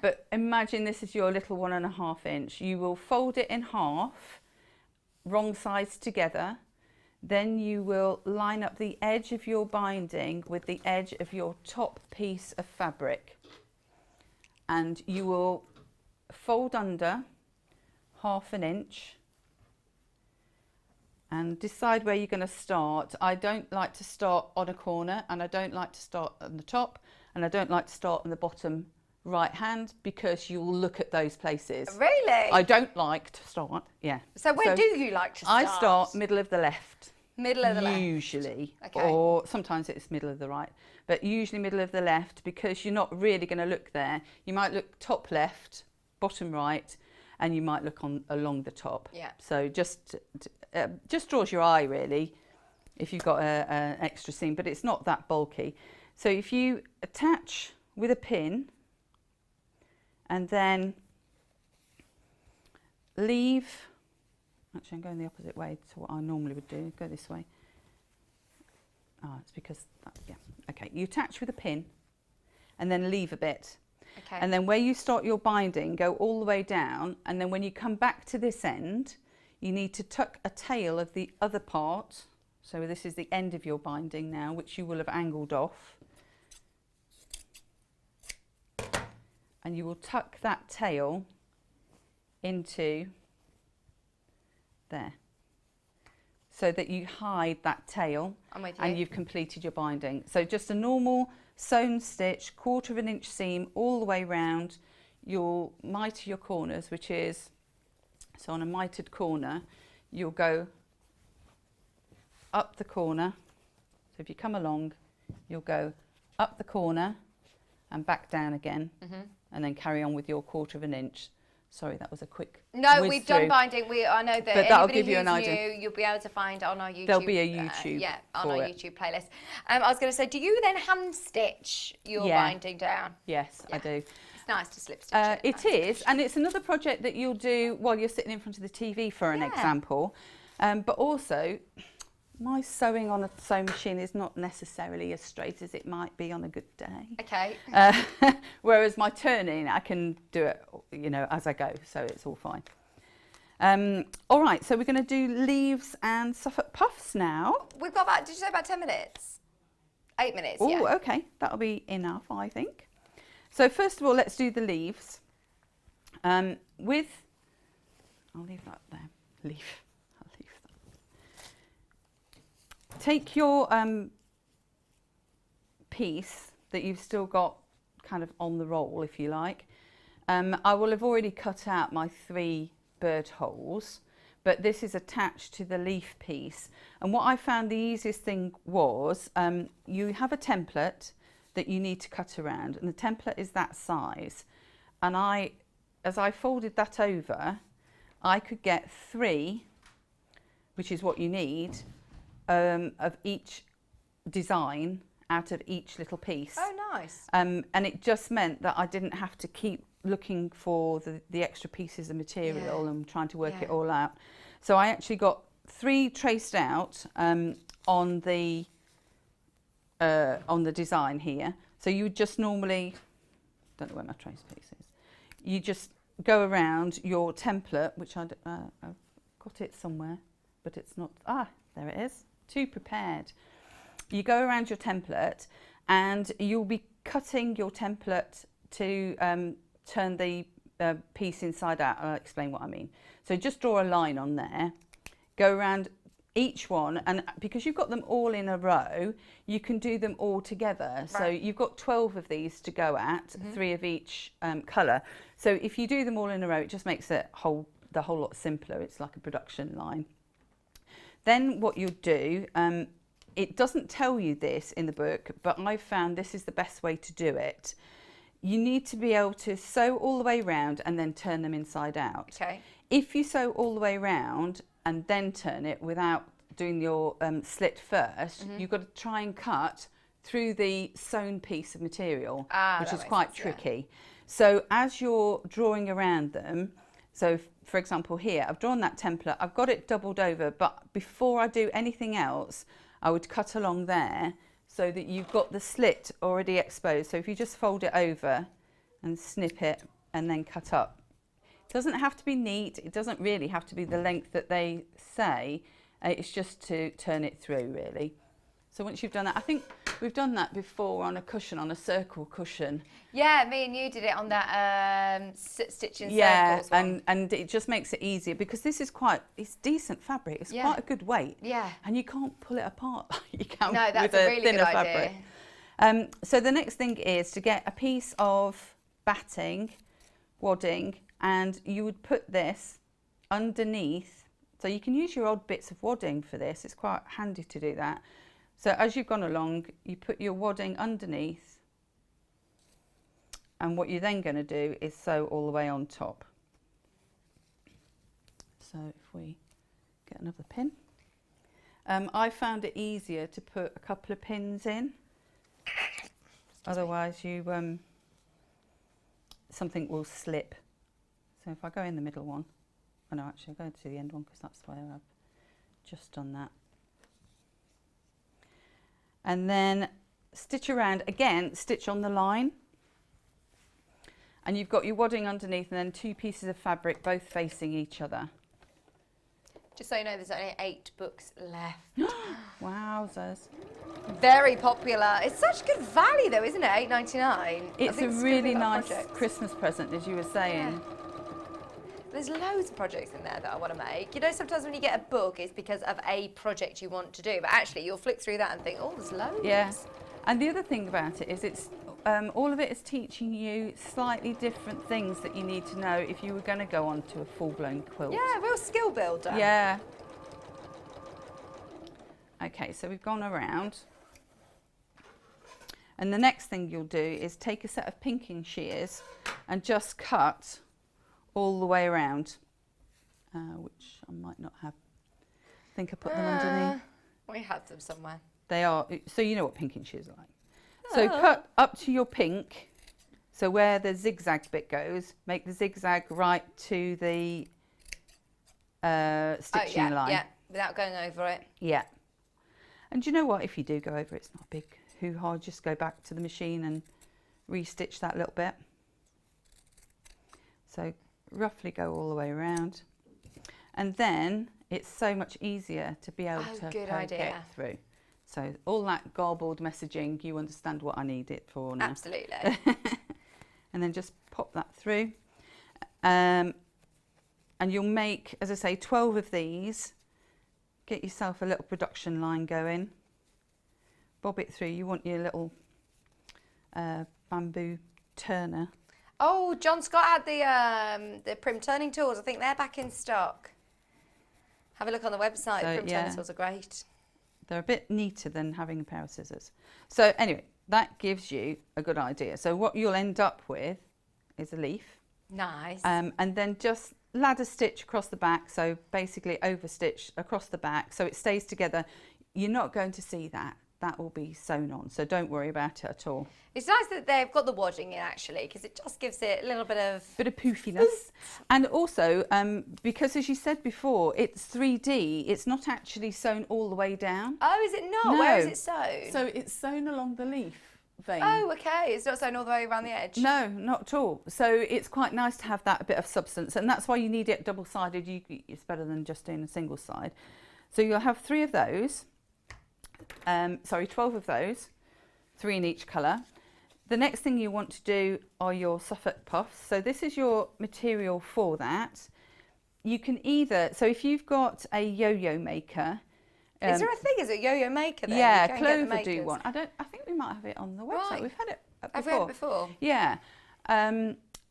But imagine this is your little 1.5 inch. You will fold it in half, wrong sides together. Then you will line up the edge of your binding with the edge of your top piece of fabric. And you will fold under 1/2 inch and decide where you're going to start. I don't like to start on a corner, and I don't like to start on the top, and I don't like to start on the bottom right hand, because you'll look at those places. Really? I don't like to start, So where do you like to start? I start middle of the left. Middle of the left. Usually. Okay. Or sometimes it's middle of the right. But usually middle of the left, because you're not really going to look there. You might look top left, bottom right, and you might look along the top. Yeah. So just draws your eye really, if you've got an extra seam, but it's not that bulky. So if you attach with a pin and then leave, actually I'm going the opposite way to what I normally would do, go this way. It's because, okay, you attach with a pin and then leave a bit. Okay. And then where you start your binding, go all the way down, and then when you come back to this end, you need to tuck a tail of the other part. So this is the end of your binding now, which you will have angled off. And you will tuck that tail into there, so that you hide that tail. I'm with you. And you've completed your binding. So just a normal sewn stitch, 1/4 inch seam all the way round. You'll miter your corners, which is, so on a mitered corner, you'll go up the corner. So if you come along, you'll go up the corner and back down again, and then carry on with your 1/4 inch. Sorry, that was a quick No, whiz we've done through. binding. I know that But that'll anybody give you an who's idea. new, you'll be able to find on our YouTube. There'll be a YouTube on for our it. YouTube playlist. I was going to say, do you then hand stitch your binding down? Yes, I do. It's nice to slip stitch It is, and it's another project that you'll do while you're sitting in front of the TV, for an example. But also, my sewing on a sewing machine is not necessarily as straight as it might be on a good day. Okay. Whereas my turning, I can do it, as I go, so it's all fine. All right, so we're going to do leaves and Suffolk puffs now. We've got about, did you say about 10 minutes? 8 minutes, Oh, yeah. okay, that'll be enough, I think. So first of all, let's do the leaves. I'll leave that there. I'll leave that. Take your piece that you've still got kind of on the roll, if you like. I will have already cut out my 3 bird holes, but this is attached to the leaf piece. And what I found the easiest thing was, you have a template that you need to cut around, and the template is that size. And as I folded that over, I could get 3, which is what you need, of each design out of each little piece. Oh, nice. And it just meant that I didn't have to keep looking for the extra pieces of material and trying to work it all out. So I actually got 3 traced out on the design here. So you would just normally, don't know where my trace piece is, you just go around your template, which I've got it somewhere, but it's not, there it is, too prepared. You go around your template and you'll be cutting your template to turn the piece inside out. I'll explain what I mean. So just draw a line on there, go around each one, and because you've got them all in a row, you can do them all together. Right. So you've got 12 of these to go at, 3 of each colour. So if you do them all in a row, it just makes the whole lot simpler. It's like a production line. Then what you'll do, it doesn't tell you this in the book, but I've found this is the best way to do it. You need to be able to sew all the way around and then turn them inside out. Okay. If you sew all the way around and then turn it without doing your slit first, you've got to try and cut through the sewn piece of material, which is quite tricky. Yeah. So as you're drawing around them, so for example here, I've drawn that template, I've got it doubled over, but before I do anything else, I would cut along there so that you've got the slit already exposed. So if you just fold it over and snip it and then cut up. It doesn't have to be neat, it doesn't really have to be the length that they say, it's just to turn it through really. So once you've done that, I think we've done that before on a cushion, on a circle cushion. Yeah, me and you did it on that stitching circles one. And it just makes it easier because this is it's decent fabric, it's quite a good weight. Yeah. And you can't pull it apart like you can with a really thinner fabric. So the next thing is to get a piece of batting, wadding, and you would put this underneath. So you can use your odd bits of wadding for this, it's quite handy to do that. So as you've gone along, you put your wadding underneath, and what you're then going to do is sew all the way on top. So if we get another pin, I found it easier to put a couple of pins in, otherwise you something will slip. So if I go in the middle one, oh no, actually I'll go to the end one because that's where I've just done that. And then stitch around, again, stitch on the line. And you've got your wadding underneath and then 2 pieces of fabric both facing each other. Just so you know, there's only 8 books left. Wowzers. Very popular. It's such good value though, isn't it? $8.99. It's a really nice Christmas present, as you were saying. Yeah. There's loads of projects in there that I want to make. You know, sometimes when you get a book, it's because of a project you want to do, but actually you'll flick through that and think, oh, there's loads. Yeah. And the other thing about it is it's all of it is teaching you slightly different things that you need to know if you were going to go on to a full-blown quilt. Yeah, real skill builder. Yeah. Okay, so we've gone around. And the next thing you'll do is take a set of pinking shears and just cut all the way around, which I might not have. I think I put them underneath. We have them somewhere. They are, so you know what pinking shears are like. So cut up to your pink, so where the zigzag bit goes, make the zigzag right to the stitching line. Yeah, without going over it. Yeah. And do you know what, if you do go over it, it's not a big hoo-ha, just go back to the machine and re-stitch that little bit. So roughly go all the way around, and then it's so much easier to be able to poke it through. So all that garbled messaging, you understand what I need it for now. Absolutely. And then just pop that through, and you'll make, as I say, 12 of these. Get yourself a little production line going, bob it through. You want your little bamboo turner. Oh, John Scott had the prim turning tools. I think they're back in stock. Have a look on the website. So, the prim turning tools are great. They're a bit neater than having a pair of scissors. So anyway, that gives you a good idea. So what you'll end up with is a leaf. Nice. And then just ladder stitch across the back. So basically over stitch across the back so it stays together. You're not going to see that that will be sewn on. So don't worry about it at all. It's nice that they've got the wadding in actually, because it just gives it a little bit of poofiness. And also, because as you said before, it's 3D, it's not actually sewn all the way down. Oh, is it not? No. Where is it sewn? So it's sewn along the leaf vein. Oh, okay. It's not sewn all the way around the edge. No, not at all. So it's quite nice to have that bit of substance, and that's why you need it double-sided. It's better than just doing a single side. So you'll have 3 of those, 12 of those, 3 in each colour. The next thing you want to do are your Suffolk puffs. So this is your material for that. You can either, so if you've got a yo-yo maker. Is there a thing? Is it yo-yo maker then? Yeah, You go and get the Clover do makers. one. I think we might have it on the website. Right. We've had it before. Have we had it before? Yeah.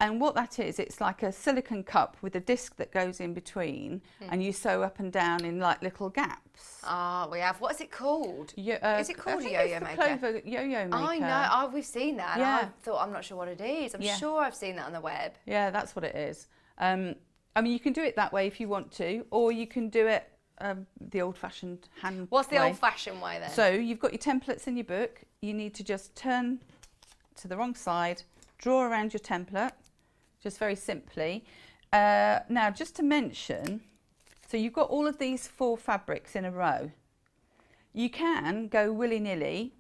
And what that is, it's like a silicone cup with a disc that goes in between, and you sew up and down in like little gaps. Ah, we have. What is it called? Is it called I a think yo-yo it's the maker? Clover yo-yo maker. I know. Oh, we've seen that. Yeah. And I thought, I'm not sure what it is. I'm Yeah. sure I've seen that on the web. Yeah, that's what it is. I mean, you can do it that way if you want to, or you can do it the old-fashioned hand What's the way. old-fashioned way then? So you've got your templates in your book. You need to just turn to the wrong side, draw around your template, just very simply. Now, just to mention, so you've got all of these 4 fabrics in a row. You can go willy-nilly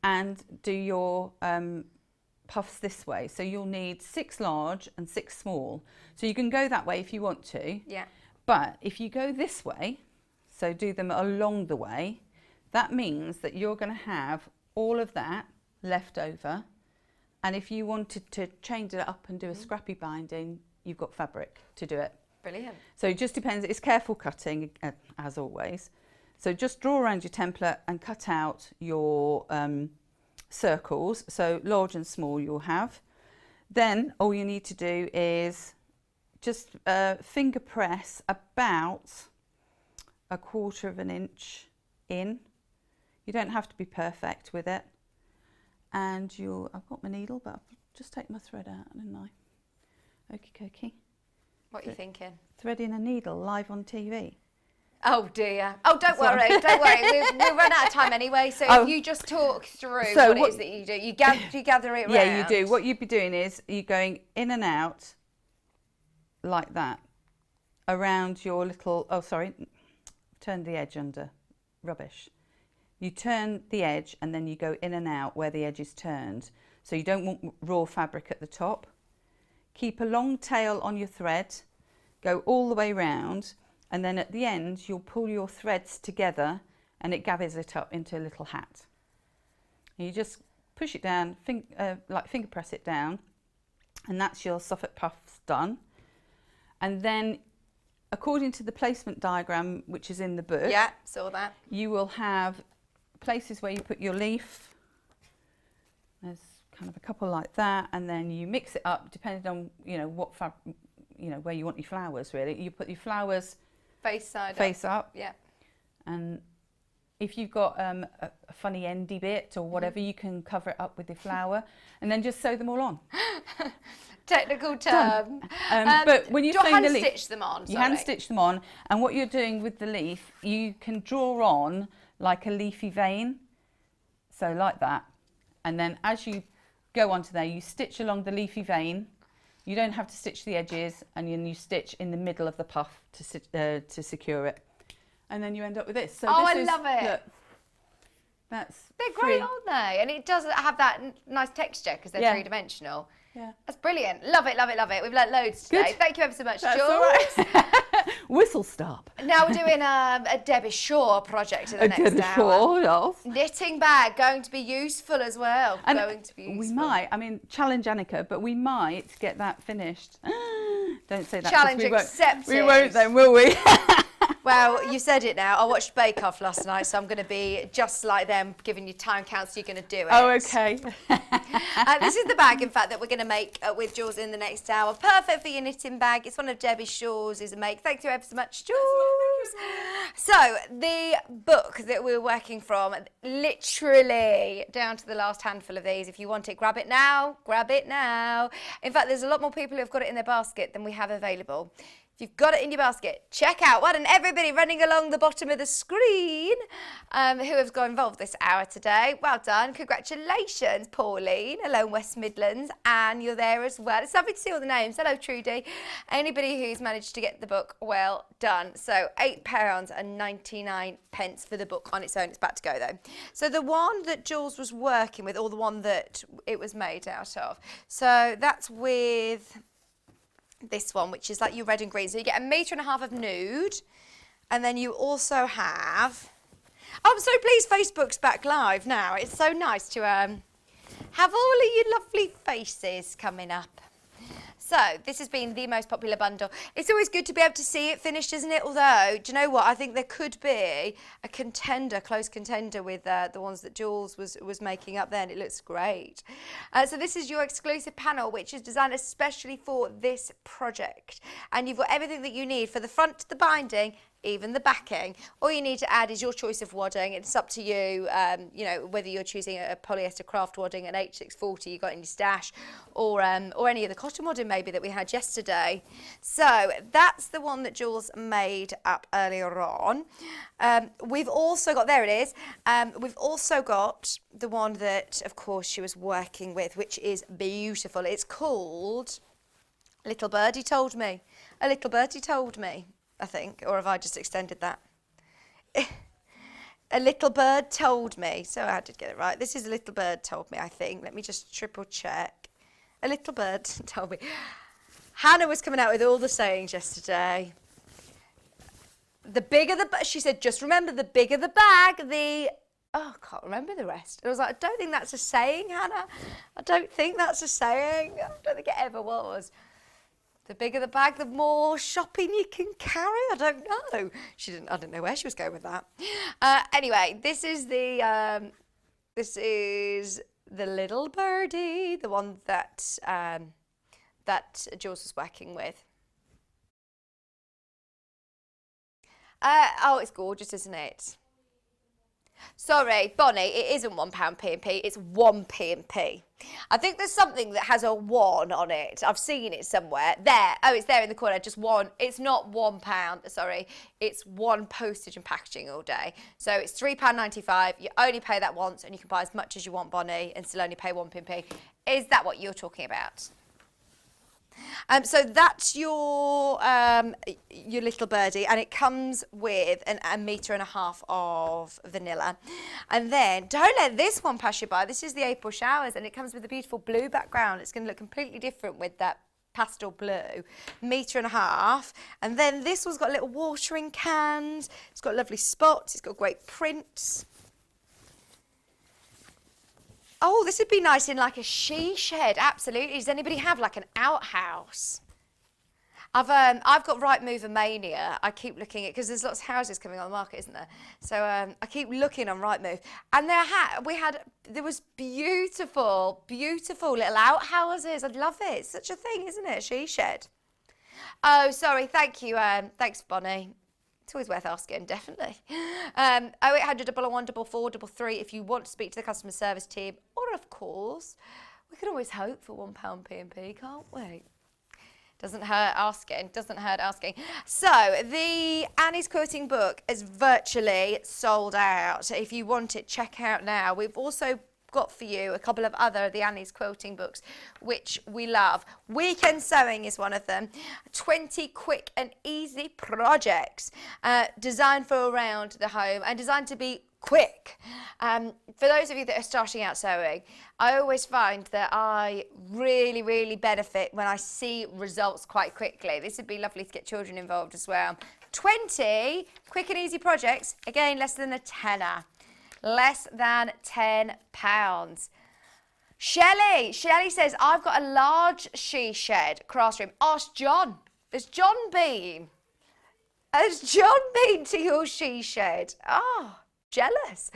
and do your puffs this way. So you'll need 6 large and 6 small. So you can go that way if you want to. Yeah. But if you go this way, so do them along the way, that means that you're going to have all of that left over. And if you wanted to change it up and do a scrappy binding, you've got fabric to do it. Brilliant. So it just depends. It's careful cutting, as always. So just draw around your template and cut out your circles. So large and small you'll have. Then all you need to do is just finger press about 1/4 inch in. You don't have to be perfect with it. And I've got my needle, but I've just taken my thread out, haven't I? Okie dokie. What are you thinking? Threading a needle live on TV. Oh dear. Oh, don't worry. We'll run out of time anyway. So if you just talk through So what it what- is that you do. You gather it round. Yeah, you do. What you'd be doing is you're going in and out like that around your little, turn the edge under, rubbish. You turn the edge and then you go in and out where the edge is turned. So you don't want raw fabric at the top. Keep a long tail on your thread, go all the way round, and then at the end you'll pull your threads together and it gathers it up into a little hat. And you just push it down, finger press it down, and that's your Suffolk puffs done. And then, according to the placement diagram, which is in the book, Yeah, saw that. you will have places where you put your leaf. There's kind of a couple like that, and then you mix it up depending on what where you want your flowers. Really, you put your flowers Face side face up, Yeah. and if you've got a funny endy bit or whatever, you can cover it up with your flower, and then just sew them all on. Technical term. But when you're do you sewing hand the leaf, stitch them on? you hand stitch them on, and what you're doing with the leaf, you can draw on like a leafy vein, so like that, and then as you go onto there, you stitch along the leafy vein. You don't have to stitch the edges, and then you stitch in the middle of the puff to secure it, and then you end up with this. So I love it. Look, that's They're great, free. aren't they? And it does have that nice texture because they're Yeah. 3-dimensional. Yeah. That's brilliant. Love it, love it, love it. We've learnt loads today. Good. Thank you ever so much, That's Jules. all right. Whistle stop. Now we're doing a Debbie Shaw project in the next hour. Sure, yes. Knitting bag, going to be useful as well. And going to be useful. we might, challenge Annika, but we might get that finished. Don't say that. 'cause Challenge we won't. accepted. We won't then, will we? Well, you said it now. I watched Bake Off last night, so I'm going to be just like them, giving you time counts. So you're going to do it. Oh, okay. This is the bag, in fact, that we're going to make with Jules in the next hour. Perfect for your knitting bag. It's one of Debbie Shaw's is a make. Thank you ever so much, Jules. So the book that we're working from, literally down to the last handful of these. If you want it, grab it now. Grab it now. In fact, there's a lot more people who have got it in their basket than we have available. If you've got it in your basket, check out. Well done, everybody running along the bottom of the screen who have got involved this hour today. Well done. Congratulations, Pauline. Hello, West Midlands. Anne, you're there as well. It's lovely to see all the names. Hello, Trudy. Anybody who's managed to get the book, well done. So £8.99 for the book on its own. It's about to go, though. So the one that Jules was working with, or the one that it was made out of. So that's with this one, which is like your red and green. So you get 1.5 meters of nude, and then you also have, oh, I'm so pleased Facebook's back live now. It's so nice to have all of your lovely faces coming up. So this has been the most popular bundle. It's always good to be able to see it finished, isn't it? Although, do you know what? I think there could be a contender, close contender with the ones that Jules was making up then. It looks great. So this is your exclusive panel, which is designed especially for this project. And you've got everything that you need for the front, the binding, even the backing. All you need to add is your choice of wadding. It's up to you, you know, whether you're choosing a polyester craft wadding, an H640 you got in your stash, or any of the cotton wadding maybe that we had yesterday. So that's the one that Jules made up earlier on. We've also got, there it is, we've also got the one that, of course, she was working with, which is beautiful. It's called Little Birdie Told Me. A Little Birdie Told Me, I think, or have I just extended that? A Little Bird Told Me. So I did get it right. This is A Little Bird Told Me, I think. Let me just triple check. A Little Bird Told Me. Hannah was coming out with all the sayings yesterday. The bigger the bag, she said, just remember, the bigger the bag, oh, I can't remember the rest. And I was like, I don't think that's a saying, Hannah. I don't think that's a saying. I don't think it ever was. The bigger the bag, the more shopping you can carry. I don't know. I don't know where she was going with that. Anyway, this is the Little Birdie, the one that that Jules was working with. Oh, it's gorgeous, isn't it? Sorry, Bonnie, it isn't £1 P&P, it's 1p&P. I think there's something that has a 1 on it. I've seen it somewhere. There. Oh, it's there in the corner, just 1. It's not £1, sorry. It's 1 postage and packaging all day. So it's £3.95. You only pay that once and you can buy as much as you want, Bonnie, and still only pay 1 P&P. Is that what you're talking about? So that's your Little Birdie, and it comes with 1.5 meters of vanilla. And then don't let this one pass you by. This is the April Showers, and it comes with a beautiful blue background. It's going to look completely different with that pastel blue. 1.5 meters. And then this one's got little watering cans. It's got lovely spots. It's got great prints. Oh, this would be nice in like a she shed. Absolutely. Does anybody have like an outhouse? I've got Rightmove Mania. I keep looking at, because there's lots of houses coming on the market, isn't there? So I keep looking on Rightmove, and there was beautiful little outhouses. I'd love it. It's such a thing, isn't it? A she shed. Oh, sorry. Thank you. Thanks, Bonnie. It's always worth asking, definitely. 0800 111 4433 if you want to speak to the customer service team. Or, of course, we can always hope for £1 P&P, can't we? Doesn't hurt asking, doesn't hurt asking. So, the Annie's Quilting book is virtually sold out. If you want it, check out now. We've also got for you a couple of other the Annie's Quilting books, which we love. Weekend Sewing is one of them. 20 quick and easy projects designed for around the home and designed to be quick. For those of you that are starting out sewing, I always find that I really benefit when I see results quite quickly. This would be lovely to get children involved as well. 20 quick and easy projects, again, less than a tenner. Less than £10. Shelley says, I've got a large she shed classroom. Ask John. Has John been? Has John been to your she shed? Oh, jealous.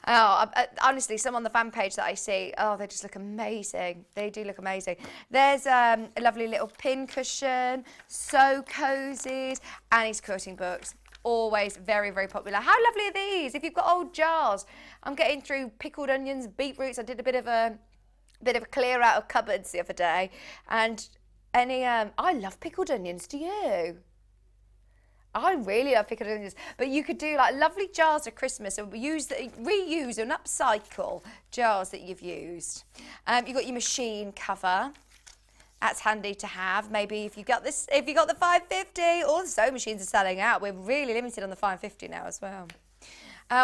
Oh, honestly, some on the fan page that I see, oh, they just look amazing. They do look amazing. There's a lovely little pin cushion, sew cozies, Annie's Quilting books. Always very popular. How lovely are these? If you've got old jars, I'm getting through pickled onions, beetroots. I did a bit of a clear out of cupboards the other day, and I love pickled onions. Do you? I really love picadillos, but you could do like lovely jars of Christmas and reuse and upcycle jars that you've used. You've got your machine cover. That's handy to have. Maybe if you got the 550, all the sewing machines are selling out. We're really limited on the 550 now as well.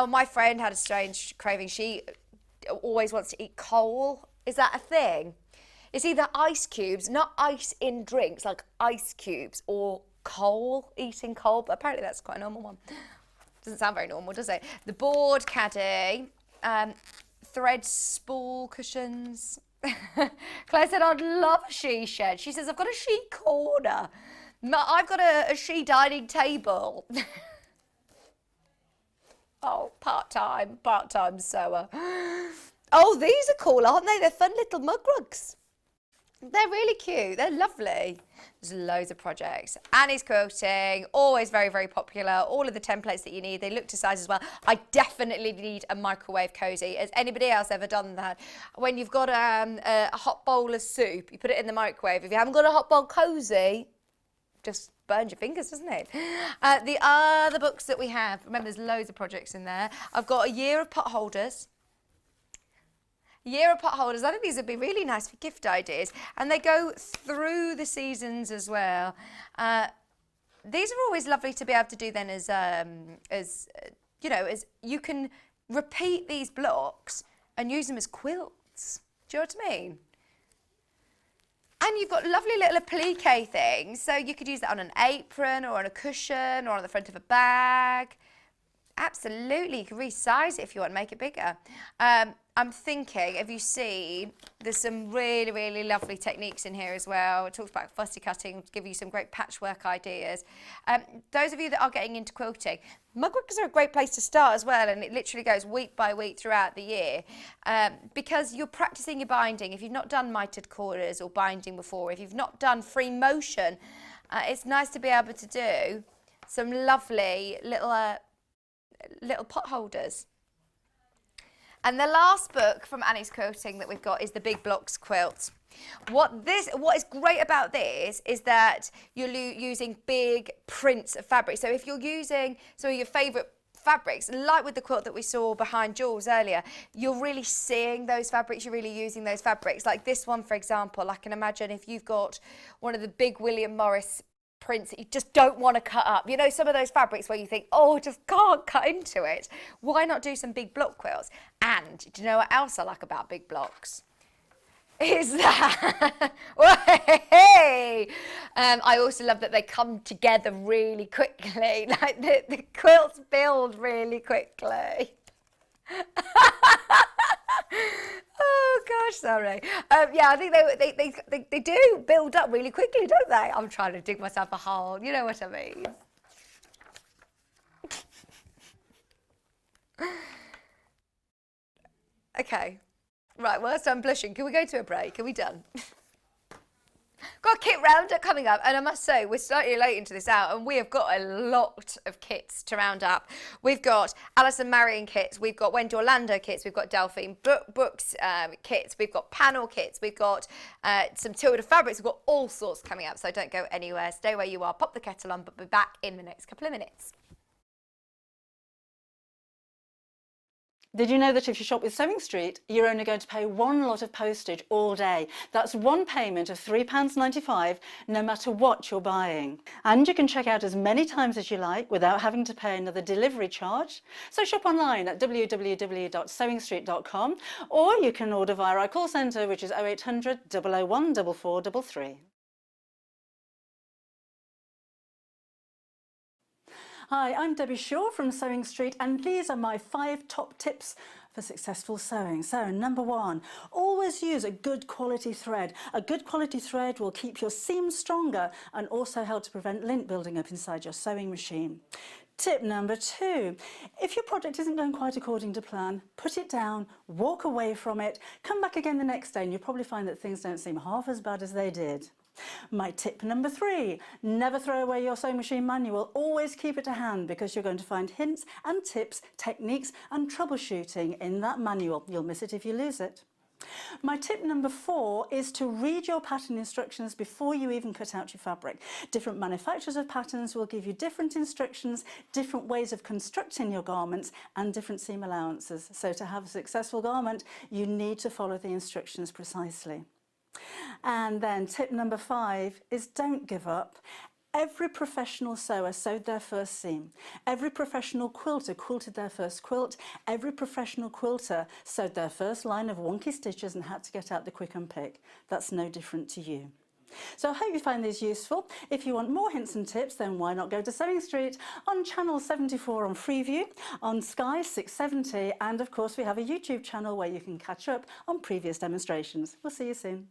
My friend had a strange craving. She always wants to eat coal. Is that a thing? It's either ice cubes, not ice in drinks, like ice cubes, or coal, eating coal, but apparently that's quite a normal one. Doesn't sound very normal, does it? The board caddy, thread spool cushions. Claire said, I'd love a she shed. She says, I've got a she corner. I've got a she dining table. Oh, part-time sewer. Oh, these are cool, aren't they? They're fun little mug rugs. They're really cute. They're lovely. There's loads of projects. Annie's quilting, always very, very popular. All of the templates that you need, they look to size as well. I definitely need a microwave cozy. Has anybody else ever done that? When you've got a hot bowl of soup, you put it in the microwave. If you haven't got a hot bowl cozy, just burns your fingers, doesn't it? The other books that we have, remember there's loads of projects in there. I've got a year of pot holders. I think these would be really nice for gift ideas, and they go through the seasons as well. These are always lovely to be able to do then as you can repeat these blocks and use them as quilts. Do you know what I mean? And you've got lovely little applique things, so you could use that on an apron or on a cushion or on the front of a bag. Absolutely, you can resize it if you want to make it bigger. I'm thinking, have you seen, there's some really, really lovely techniques in here as well. It talks about fussy cutting to give you some great patchwork ideas. Those of you that are getting into quilting, mug rugs are a great place to start as well, and it literally goes week by week throughout the year because you're practicing your binding. If you've not done mitered corners or binding before, if you've not done free motion, it's nice to be able to do some lovely little pot holders. And the last book from Annie's Quilting that we've got is the Big Blocks Quilt. What is great about this is that you're using big prints of fabric. So if you're using some of your favourite fabrics, like with the quilt that we saw behind Jules earlier, you're really seeing those fabrics, you're really using those fabrics. Like this one, for example, I can imagine if you've got one of the big William Morris prints that you just don't want to cut up. You know, some of those fabrics where you think, oh, I just can't cut into it. Why not do some big block quilts? And do you know what else I like about big blocks? Is that, I also love that they come together really quickly. Like the quilts build really quickly. Oh gosh, sorry. Yeah, I think they do build up really quickly, don't they? I'm trying to dig myself a hole. You know what I mean? Okay. Right, whilst I'm blushing, can we go to a break? Are we done? Got a kit roundup coming up, and I must say we're slightly late into this out, and we have got a lot of kits to round up. We've got Alison Marion kits, we've got Wendy Orlando kits, we've got Delphine Brooks kits, we've got panel kits, we've got some Tilda fabrics, we've got all sorts coming up, so don't go anywhere, stay where you are, pop the kettle on, but be back in the next couple of minutes. Did you know that if you shop with Sewing Street, you're only going to pay one lot of postage all day? That's one payment of £3.95, no matter what you're buying. And you can check out as many times as you like without having to pay another delivery charge. So shop online at www.sewingstreet.com, or you can order via our call centre, which is 0800 001 4433. Hi, I'm Debbie Shaw from Sewing Street, and these are my 5 top tips for successful sewing. So, number 1, always use a good quality thread. A good quality thread will keep your seams stronger and also help to prevent lint building up inside your sewing machine. Tip number 2, if your project isn't going quite according to plan, put it down, walk away from it, come back again the next day, and you'll probably find that things don't seem half as bad as they did. My tip number 3, never throw away your sewing machine manual, always keep it to hand, because you're going to find hints and tips, techniques and troubleshooting in that manual. You'll miss it if you lose it. My tip number 4 is to read your pattern instructions before you even cut out your fabric. Different manufacturers of patterns will give you different instructions, different ways of constructing your garments and different seam allowances. So to have a successful garment, you need to follow the instructions precisely. And then tip number 5 is don't give up. Every professional sewer sewed their first seam. Every professional quilter quilted their first quilt. Every professional quilter sewed their first line of wonky stitches and had to get out the quick and pick. That's no different to you. So I hope you find these useful. If you want more hints and tips, then why not go to Sewing Street on channel 74 on Freeview, on Sky 670, and of course we have a YouTube channel where you can catch up on previous demonstrations. We'll see you soon.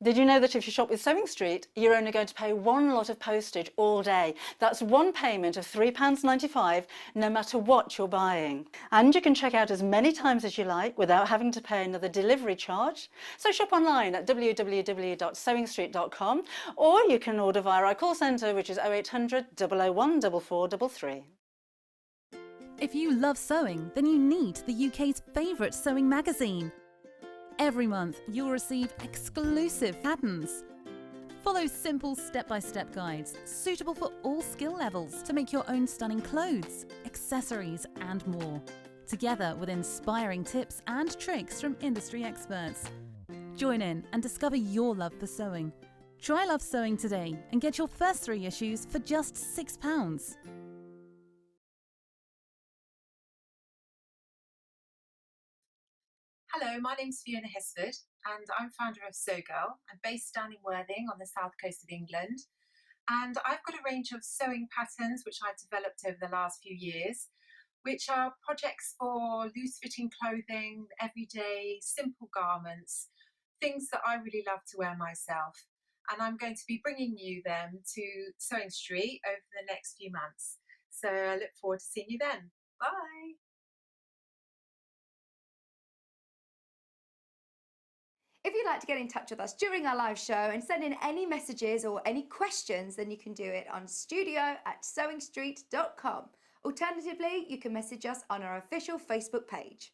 Did you know that if you shop with Sewing Street, you're only going to pay one lot of postage all day? That's one payment of £3.95, no matter what you're buying. And you can check out as many times as you like without having to pay another delivery charge. So shop online at www.sewingstreet.com, or you can order via our call centre, which is 0800 001 4433. If you love sewing, then you need the UK's favourite sewing magazine. Every month, you'll receive exclusive patterns. Follow simple step-by-step guides suitable for all skill levels to make your own stunning clothes, accessories and more, together with inspiring tips and tricks from industry experts. Join in and discover your love for sewing. Try Love Sewing today and get your first 3 issues for just £6. Hello, my name's Fiona Hesford and I'm founder of Sew Girl. I'm based down in Worthing on the south coast of England, and I've got a range of sewing patterns which I've developed over the last few years, which are projects for loose fitting clothing, everyday simple garments, things that I really love to wear myself. And I'm going to be bringing you them to Sewing Street over the next few months. So I look forward to seeing you then. Bye. If you'd like to get in touch with us during our live show and send in any messages or any questions, then you can do it on studio@sewingstreet.com. Alternatively, you can message us on our official Facebook page.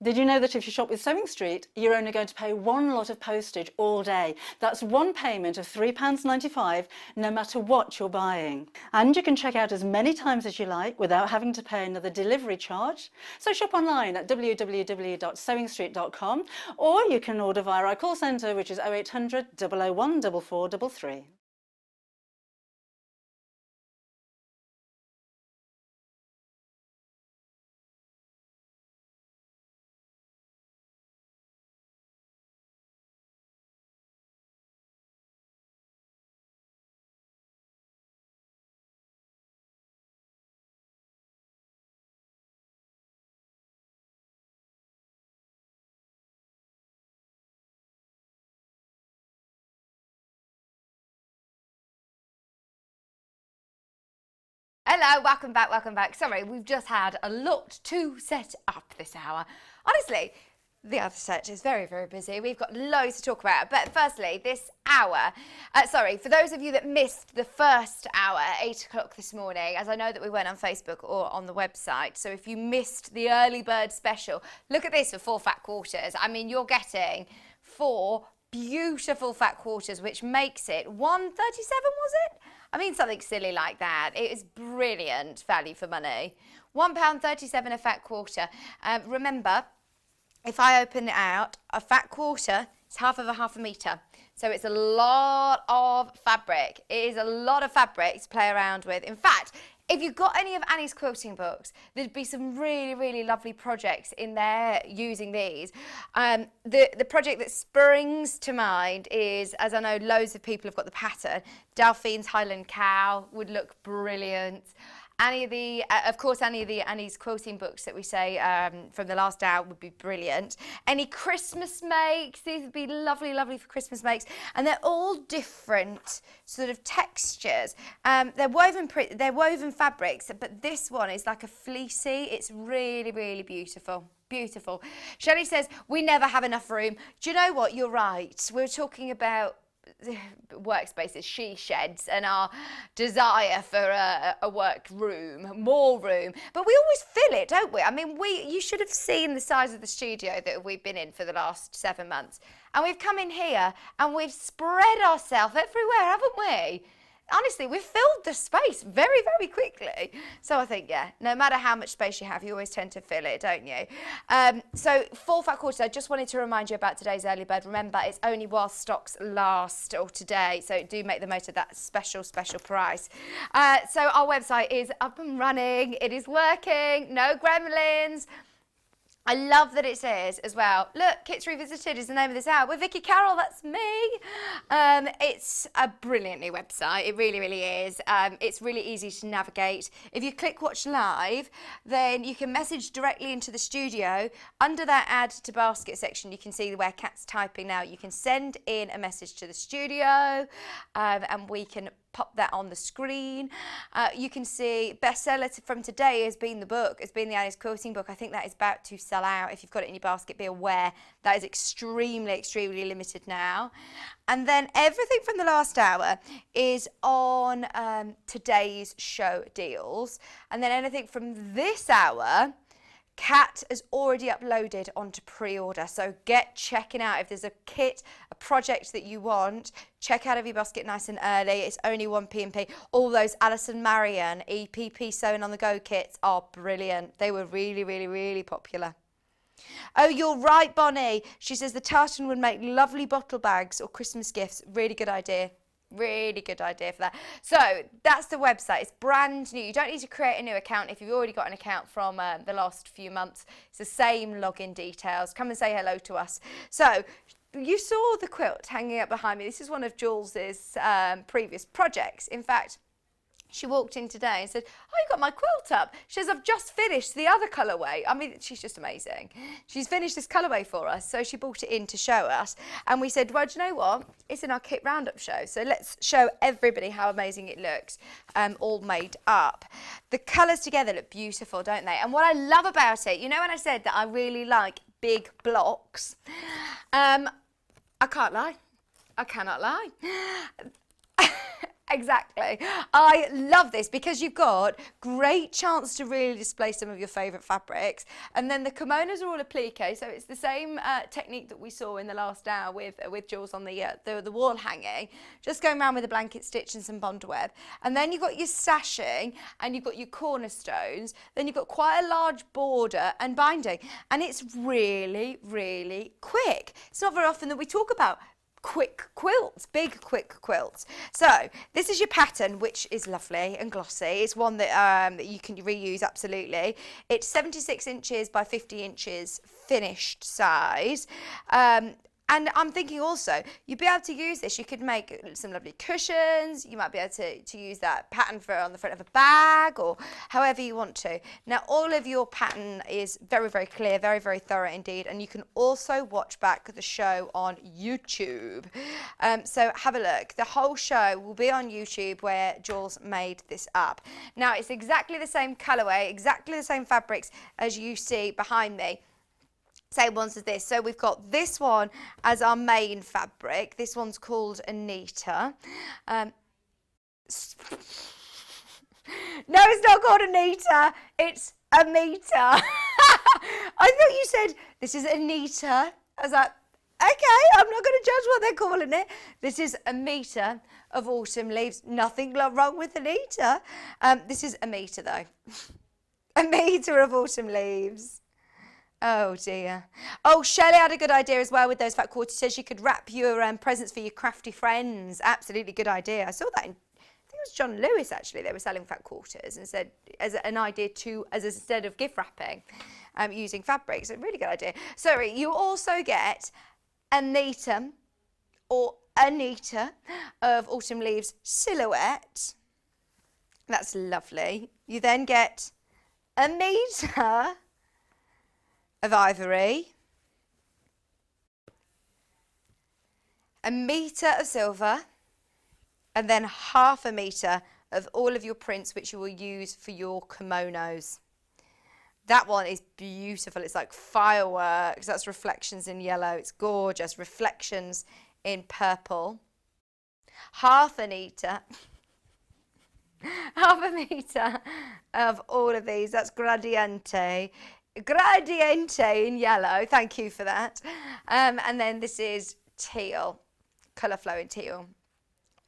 Did you know that if you shop with Sewing Street, you're only going to pay one lot of postage all day? That's one payment of £3.95, no matter what you're buying. And you can check out as many times as you like without having to pay another delivery charge. So shop online at www.sewingstreet.com, or you can order via our call centre, which is 0800 001 4433. Hello, welcome back. Sorry, we've just had a lot to set up this hour. Honestly, the other set is very, very busy. We've got loads to talk about. But firstly, this hour, for those of you that missed the first hour at 8 o'clock this morning, as I know that we went on Facebook or on the website, so if you missed the early bird special, look at this for 4 fat quarters. I mean, you're getting 4 beautiful fat quarters, which makes it 137, was it? I mean, something silly like that. It is brilliant value for money. £1.37 a fat quarter. Remember, if I open it out, a fat quarter is half a metre. So it's a lot of fabric. It is a lot of fabric to play around with. In fact, if you've got any of Annie's quilting books, there'd be some really, really lovely projects in there using these. The project that springs to mind is, as I know loads of people have got the pattern, Delphine's Highland Cow would look brilliant. any of the, of course, any of the Annie's quilting books that we say from the last hour would be brilliant. Any Christmas makes, these would be lovely, lovely for Christmas makes. And they're all different sort of textures. They're woven fabrics, but this one is like a fleecy. It's really, really beautiful. Beautiful. Shelley says, we never have enough room. Do you know what? You're right. We're talking about workspaces, she sheds, and our desire for a work room, more room, but we always fill it, don't we? I mean, you should have seen the size of the studio that we've been in for the last 7 months, and we've come in here and we've spread ourselves everywhere, haven't we? Honestly, we've filled the space very, very quickly. So I think, yeah, no matter how much space you have, you always tend to fill it, don't you? So 4 fat quarters, I just wanted to remind you about today's early bird. Remember, it's only while stocks last, or today, so do make the most of that special, special price. So our website is up and running. It is working. No gremlins. I love that it says as well, look, Kits Revisited is the name of this hour. With Vicky Carroll, that's me. It's a brilliant new website. It really, really is. It's really easy to navigate. If you click watch live, then you can message directly into the studio. Under that add to basket section, you can see where Kat's typing now. You can send in a message to the studio and we can pop that on the screen. You can see bestseller from today has been the book. It's been the Annie's Quilting book. I think that is about to sell out. If you've got it in your basket, be aware that is extremely, extremely limited now. And then everything from the last hour is on today's show deals. And then anything from this hour, Kat has already uploaded onto pre-order, so get checking out. If there's a kit, a project that you want, check out Every Basket nice and early. It's only 1 p&p. All those Alison Marion EPP Sewing on the Go kits are brilliant. They were really, really, really popular. Oh, you're right, Bonnie. She says the tartan would make lovely bottle bags or Christmas gifts. Really good idea. Really good idea for that. So that's the website. It's brand new. You don't need to create a new account if you've already got an account from the last few months. It's the same login details. Come and say hello to us. So you saw the quilt hanging up behind me. This is one of Jules's previous projects. In fact, she walked in today and said, oh, you got my quilt up. She says, I've just finished the other colourway. I mean, she's just amazing. She's finished this colourway for us, so she brought it in to show us. And we said, well, do you know what? It's in our kit roundup show, so let's show everybody how amazing it looks, all made up. The colours together look beautiful, don't they? And what I love about it, you know when I said that I really like big blocks? I can't lie. I cannot lie. Exactly. I love this because you've got great chance to really display some of your favourite fabrics. And then the kimonos are all applique, so it's the same technique that we saw in the last hour with Jules on the wall hanging. Just going around with a blanket stitch and some bond web. And then you've got your sashing and you've got your cornerstones. Then you've got quite a large border and binding. And it's really, really quick. It's not very often that we talk about quick quilts, big quick quilts. So this is your pattern, which is lovely and glossy. It's one that you can reuse absolutely. It's 76 inches by 50 inches finished size. And I'm thinking also, you'd be able to use this. You could make some lovely cushions. You might be able to use that pattern for on the front of a bag or however you want to. Now, all of your pattern is very, very clear, very, very thorough indeed. And you can also watch back the show on YouTube. So have a look. The whole show will be on YouTube where Jules made this up. Now, it's exactly the same colourway, exactly the same fabrics as you see behind me. Same ones as this. So we've got this one as our main fabric. This one's called Anita. No, it's not called Anita. It's Amita. I thought you said this is Anita. I was like, okay, I'm not going to judge what they're calling it. This is Amita of Autumn Leaves. Nothing wrong with Anita. This is Amita though. Amita of Autumn Leaves. Oh dear. Oh, Shelley had a good idea as well with those fat quarters. She says you could wrap your presents for your crafty friends. Absolutely good idea. I saw that in, I think it was John Lewis actually. They were selling fat quarters and said as an idea to, as instead of gift wrapping, using fabrics. A really good idea. Sorry, you also get Anita or Anita of Autumn Leaves Silhouette. That's lovely. You then get 1 metre of ivory, 1 metre of silver, and then 1/2 metre of all of your prints which you will use for your kimonos. That one is beautiful. It's like fireworks. That's reflections in yellow. It's gorgeous. Reflections in purple. 1/2 metre. 1/2 metre of all of these. That's gradiente. Gradiente in yellow. Thank you for that. And then this is teal. Colour flow in teal.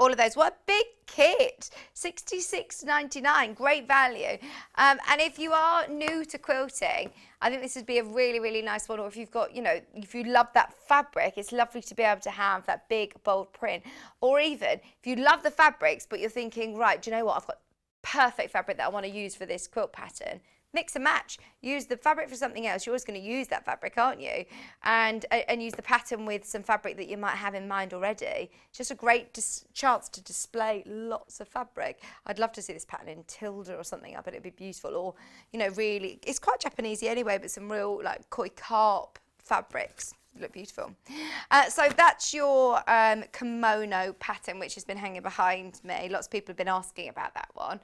All of those. What a big kit. $66.99. Great value. And if you are new to quilting, I think this would be a really, really nice one. Or if you've got, you know, if you love that fabric, it's lovely to be able to have that big, bold print. Or even if you love the fabrics, but you're thinking, right, do you know what? I've got perfect fabric that I want to use for this quilt pattern. Mix and match. Use the fabric for something else. You're always going to use that fabric, aren't you? And use the pattern with some fabric that you might have in mind already. It's just a great chance to display lots of fabric. I'd love to see this pattern in Tilda or something. I bet it'd be beautiful. Or, you know, really, it's quite Japanesey anyway, but some real like koi carp fabrics. Look beautiful. So that's your kimono pattern, which has been hanging behind me. Lots of people have been asking about that one.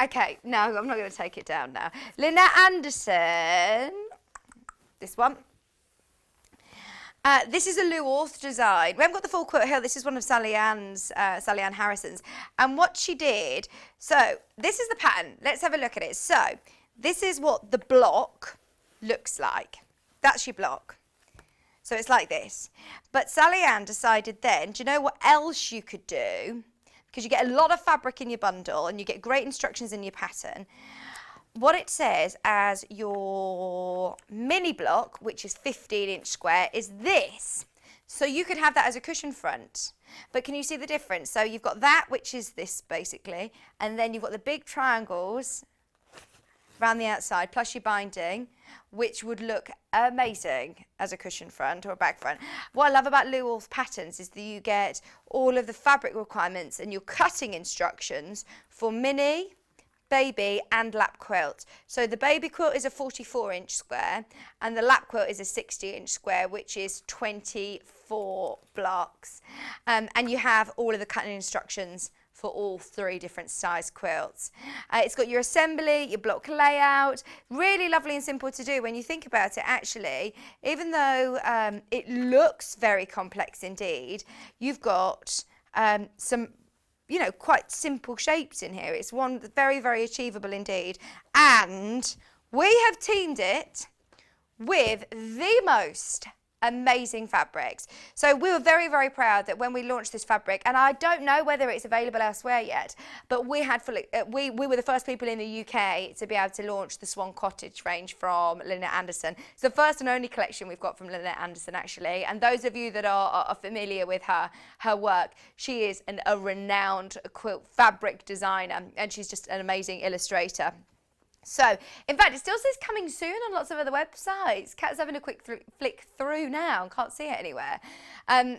Okay, no, I'm not going to take it down now. Lynette Anderson, this one. This is a Lou Orth design. We haven't got the full quilt here. This is one of Sally Ann Harrison's. And what she did, so this is the pattern. Let's have a look at it. So this is what the block looks like. That's your block. So it's like this. But Sally Ann decided then, do you know what else you could do? Because you get a lot of fabric in your bundle and you get great instructions in your pattern. What it says as your mini block, which is 15-inch square, is this. So you could have that as a cushion front. But can you see the difference? So you've got that, which is this basically, and then you've got the big triangles around the outside, plus your binding, which would look amazing as a cushion front or a back front. What I love about Lou Orth patterns is that you get all of the fabric requirements and your cutting instructions for mini, baby and lap quilt. So the baby quilt is a 44-inch square and the lap quilt is a 60-inch square, which is 24 blocks. And you have all of the cutting instructions for all 3 different size quilts. It's got your assembly, your block layout, really lovely and simple to do. When you think about it, actually, even though it looks very complex indeed, you've got some, you know, quite simple shapes in here. It's one very, very achievable indeed. And we have teamed it with the most amazing fabrics. So we were very, very proud that when we launched this fabric, and I don't know whether it's available elsewhere yet, but we had we were the first people in the UK to be able to launch the Swan Cottage range from Lynette Anderson. It's the first and only collection we've got from Lynette Anderson, actually. And those of you that are familiar with her work, she is a renowned quilt fabric designer, and she's just an amazing illustrator. So, in fact, it still says coming soon on lots of other websites. Kat's having a quick flick through now and can't see it anywhere.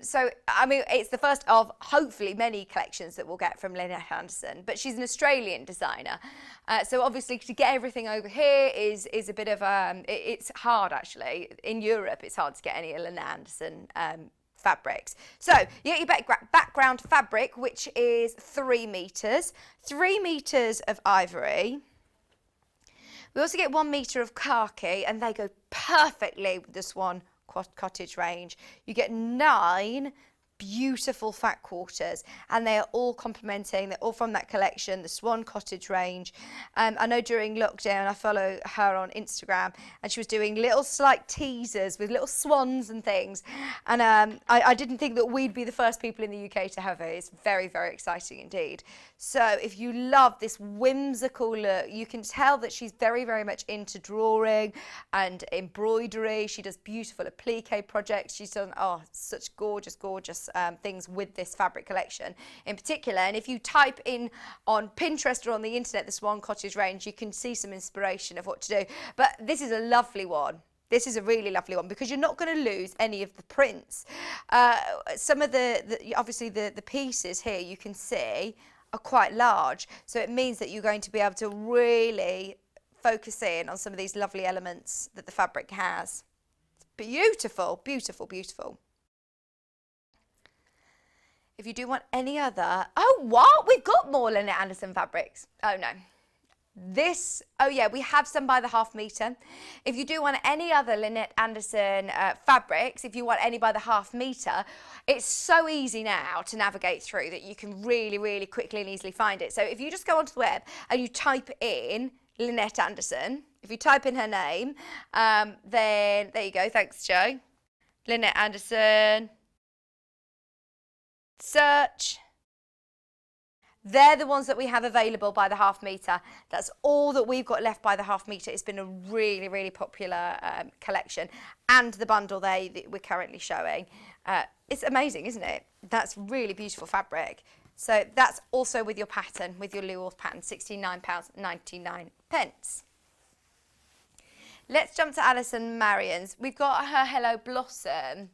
So, I mean, it's the first of hopefully many collections that we'll get from Lynette Anderson, but she's an Australian designer. So obviously to get everything over here is a bit of, it's hard actually. In Europe, it's hard to get any Lynette Anderson fabrics. So you get your background fabric, which is 3 meters, 3 meters of ivory. We also get 1 metre of khaki, and they go perfectly with the Swan Cottage range. You get 9 beautiful fat quarters, and they are all complementing, they're all from that collection, the Swan Cottage range. I know during lockdown I follow her on Instagram, and she was doing little slight teasers with little swans and things, and I didn't think that we'd be the first people in the UK to have it. It's very, very exciting indeed. So if you love this whimsical look, you can tell that she's very, very much into drawing and embroidery. She does beautiful applique projects. She's done such gorgeous things with this fabric collection in particular. And if you type in on Pinterest or on the internet the Swan Cottage range, you can see some inspiration of what to do. But this is a lovely one. This is a really lovely one because you're not going to lose any of the prints. Some of obviously the pieces here you can see are quite large, so it means that you're going to be able to really focus in on some of these lovely elements that the fabric has. It's beautiful, beautiful, beautiful. If you do want any other, oh what? We've got more Lynette Anderson fabrics. Oh no. This, oh yeah, we have some by the half metre. If you do want any other Lynette Anderson fabrics, if you want any by the half metre, it's so easy now to navigate through that you can really, really quickly and easily find it. So if you just go onto the web and you type in Lynette Anderson, if you type in her name, then there you go, thanks Joe. Lynette Anderson, search. They're the ones that we have available by the half metre. That's all that we've got left by the half metre. It's been a really, really popular collection. And the bundle there that we're currently showing. It's amazing, isn't it? That's really beautiful fabric. So that's also with your pattern, with your Leavenworth pattern, £69.99. Let's jump to Alison Marion's. We've got her Hello Blossom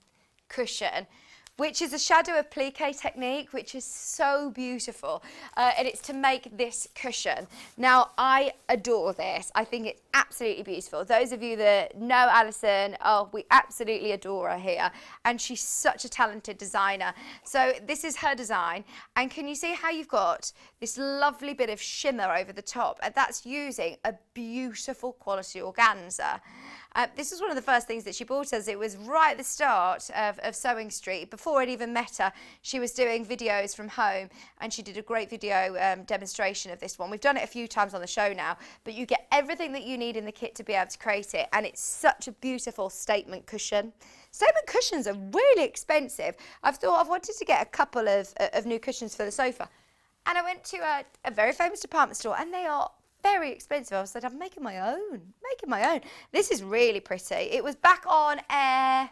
cushion, which is a shadow of plique technique, which is so beautiful. And it's to make this cushion. Now, I adore this. I think it's absolutely beautiful. Those of you that know Alison, oh, we absolutely adore her here. And she's such a talented designer. So this is her design. And can you see how you've got this lovely bit of shimmer over the top? And that's using a beautiful quality organza. This was one of the first things that she bought us. It was right at the start of Sewing Street. Before I'd even met her, she was doing videos from home, and she did a great video demonstration of this one. We've done it a few times on the show now, but you get everything that you need in the kit to be able to create it, and it's such a beautiful statement cushion. Statement cushions are really expensive. I've wanted to get a couple of new cushions for the sofa, and I went to a very famous department store, and they are very expensive. I said, I'm making my own. This is really pretty. It was back on air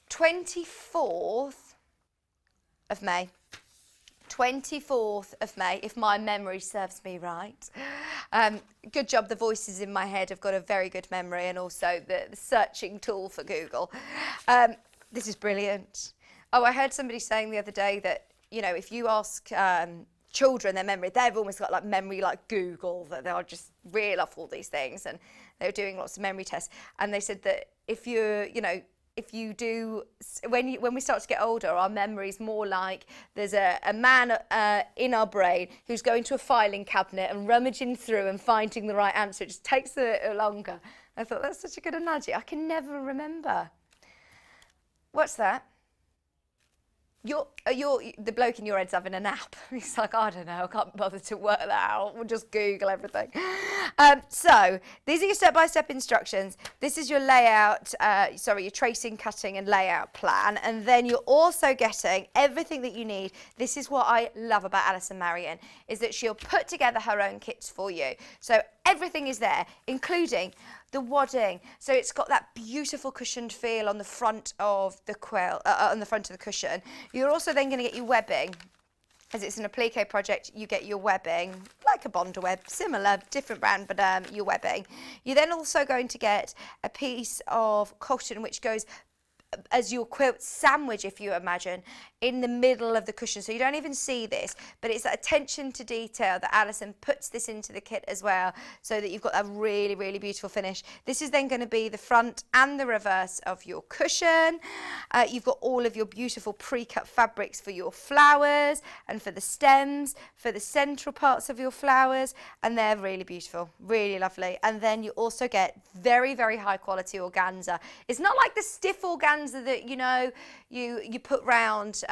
24th of May. 24th of May, if my memory serves me right. Good job, the voices in my head have got a very good memory, and also the searching tool for Google. This is brilliant. Oh, I heard somebody saying the other day that, you know, if you ask children their memory, they've almost got like memory like Google, that they'll just reel off all these things, and they were doing lots of memory tests, and they said that if you do, when we start to get older, our memory's more like there's a man in our brain who's going to a filing cabinet and rummaging through and finding the right answer. It just takes a little longer. I thought that's such a good analogy. I can never remember. What's that? The bloke in your head's having a nap. He's like, I don't know, I can't bother to work that out. We'll just Google everything. So these are your step-by-step instructions. This is your layout, your tracing, cutting and layout plan. And then you're also getting everything that you need. This is what I love about Alison Marion, is that she'll put together her own kits for you. So everything is there, including the wadding. So it's got that beautiful cushioned feel on the front of the quilt, on the front of the cushion. You're also then going to get your webbing. As it's an applique project, you get your webbing, like a Bonder web, similar, different brand, but your webbing. You're then also going to get a piece of cotton which goes as your quilt sandwich, if you imagine, in the middle of the cushion. So you don't even see this, but it's that attention to detail that Alison puts this into the kit as well, so that you've got a really, really beautiful finish. This is then going to be the front and the reverse of your cushion. You've got all of your beautiful pre-cut fabrics for your flowers and for the stems, for the central parts of your flowers, and they're really beautiful, really lovely. And then you also get very, very high quality organza. It's not like the stiff organza that you put round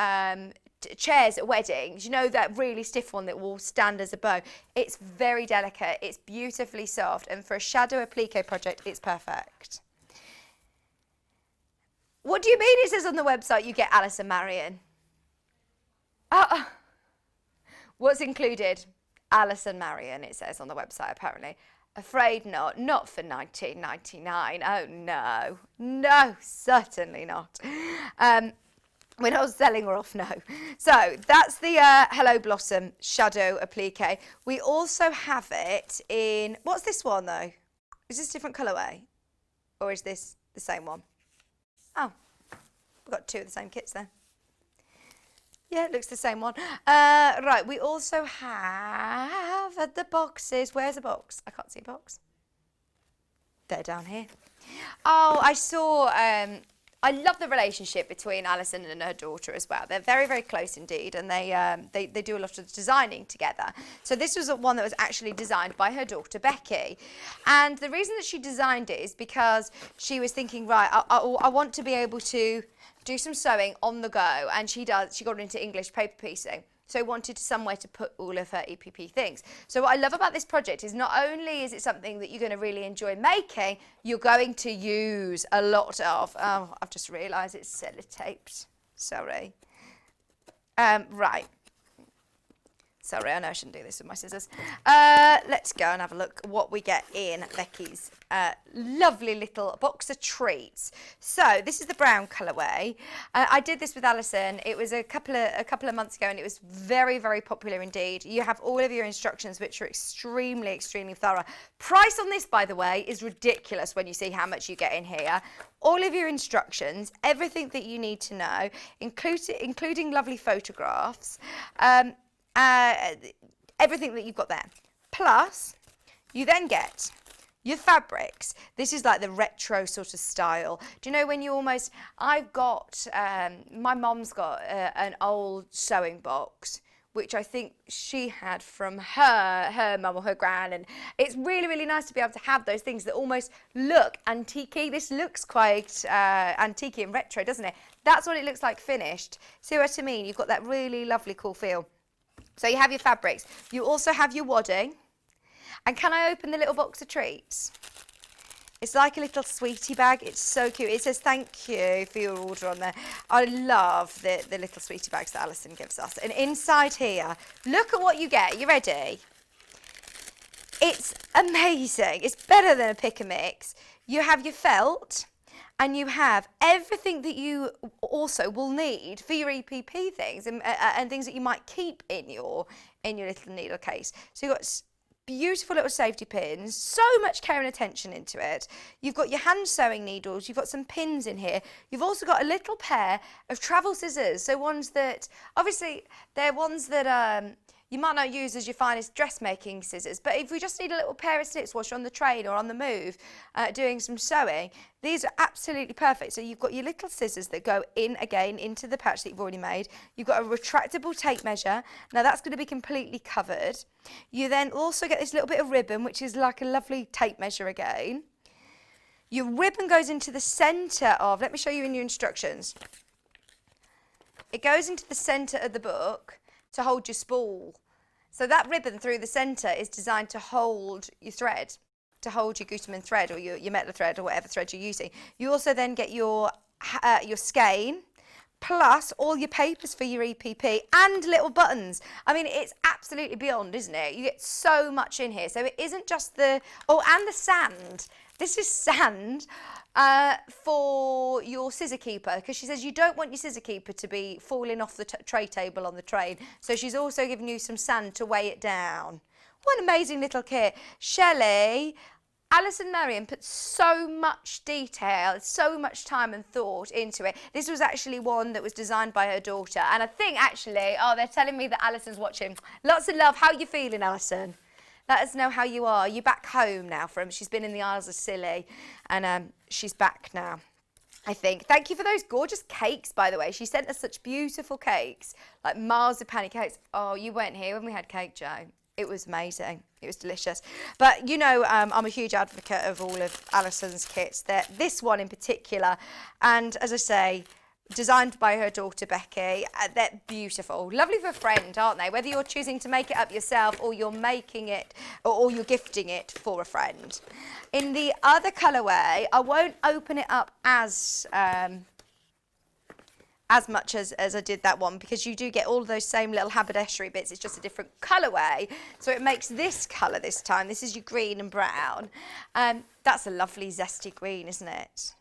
chairs at weddings, that really stiff one that will stand as a bow. It's very delicate, it's beautifully soft, and for a shadow applique project, it's perfect. What do you mean it says on the website you get Alison Marion? What's included? Alison Marion, it says on the website apparently. Afraid not for $19.99. Oh no, no, certainly not. We're not selling her off, no. So that's the Hello Blossom Shadow Applique. We also have it in, what's this one though? Is this a different colourway? Or is this the same one? Oh, we've got two of the same kits then. Yeah, it looks the same one. Right, we also have the boxes. Where's the box? I can't see a box. They're down here. Oh, I saw, I love the relationship between Alison and her daughter as well. They're very, very close indeed, and they do a lot of designing together. So this was one that was actually designed by her daughter, Becky. And the reason that she designed it is because she was thinking, right, I want to be able to do some sewing on the go, and she got into English paper piecing. So wanted somewhere to put all of her EPP things. So what I love about this project is not only is it something that you're going to really enjoy making, you're going to use a lot of, oh, I've just realised it's sellotaped. Sorry. Right. Sorry, I know I shouldn't do this with my scissors. Let's go and have a look what we get in Becky's lovely little box of treats. So this is the brown colourway. I did this with Alison. It was a couple of months ago, and it was very, very popular indeed. You have all of your instructions, which are extremely, extremely thorough. Price on this, by the way, is ridiculous when you see how much you get in here. All of your instructions, everything that you need to know, including lovely photographs. Everything that you've got there. Plus, you then get your fabrics. This is like the retro sort of style. Do you know when you almost, I've got, my mom's got an old sewing box, which I think she had from her mum or her gran, and it's really, really nice to be able to have those things that almost look antique-y. This looks quite antique and retro, doesn't it? That's what it looks like finished. See what I mean? You've got that really lovely, cool feel. So you have your fabrics. You also have your wadding. And can I open the little box of treats? It's like a little sweetie bag. It's so cute. It says thank you for your order on there. I love the little sweetie bags that Alison gives us. And inside here, look at what you get. You ready? It's amazing. It's better than a pick and mix. You have your felt. And you have everything that you also will need for your EPP things and things that you might keep in your little needle case. So you've got beautiful little safety pins, so much care and attention into it. You've got your hand sewing needles, you've got some pins in here. You've also got a little pair of travel scissors. So ones that, obviously, they're ones that you might not use as your finest dressmaking scissors, but if we just need a little pair of snips whilst you're on the train or on the move doing some sewing, these are absolutely perfect. So you've got your little scissors that go in again into the patch that you've already made. You've got a retractable tape measure. Now that's going to be completely covered. You then also get this little bit of ribbon, which is like a lovely tape measure again. Your ribbon goes into the centre of, let me show you in your instructions. It goes into the centre of the book to hold your spool. So that ribbon through the centre is designed to hold your thread, to hold your Gutermann thread or your metal thread or whatever thread you're using. You also then get your skein, plus all your papers for your EPP and little buttons. I mean, it's absolutely beyond, isn't it? You get so much in here. So it isn't just the, oh, and the sand. This is sand for your scissor keeper, because she says you don't want your scissor keeper to be falling off the tray table on the train. So she's also given you some sand to weigh it down. What an amazing little kit. Shelley, Alison Marion put so much detail, so much time and thought into it. This was actually one that was designed by her daughter. And I think actually, oh, they're telling me that Alison's watching. Lots of love. How are you feeling, Alison? Let us know how you are. You're back home now she's been in the Isles of Scilly, and she's back now, I think. Thank you for those gorgeous cakes, by the way. She sent us such beautiful cakes, like marzipan cakes. Oh, you weren't here when we had cake, Joe. It was amazing. It was delicious. But, you know, I'm a huge advocate of all of Alison's kits. This one in particular, and as I say, designed by her daughter Becky. They're beautiful. Lovely for a friend, aren't they? Whether you're choosing to make it up yourself or you're making it or you're gifting it for a friend. In the other colourway, I won't open it up as much as I did that one, because you do get all those same little haberdashery bits. It's just a different colourway. So it makes this colour this time. This is your green and brown. That's a lovely zesty green, isn't it?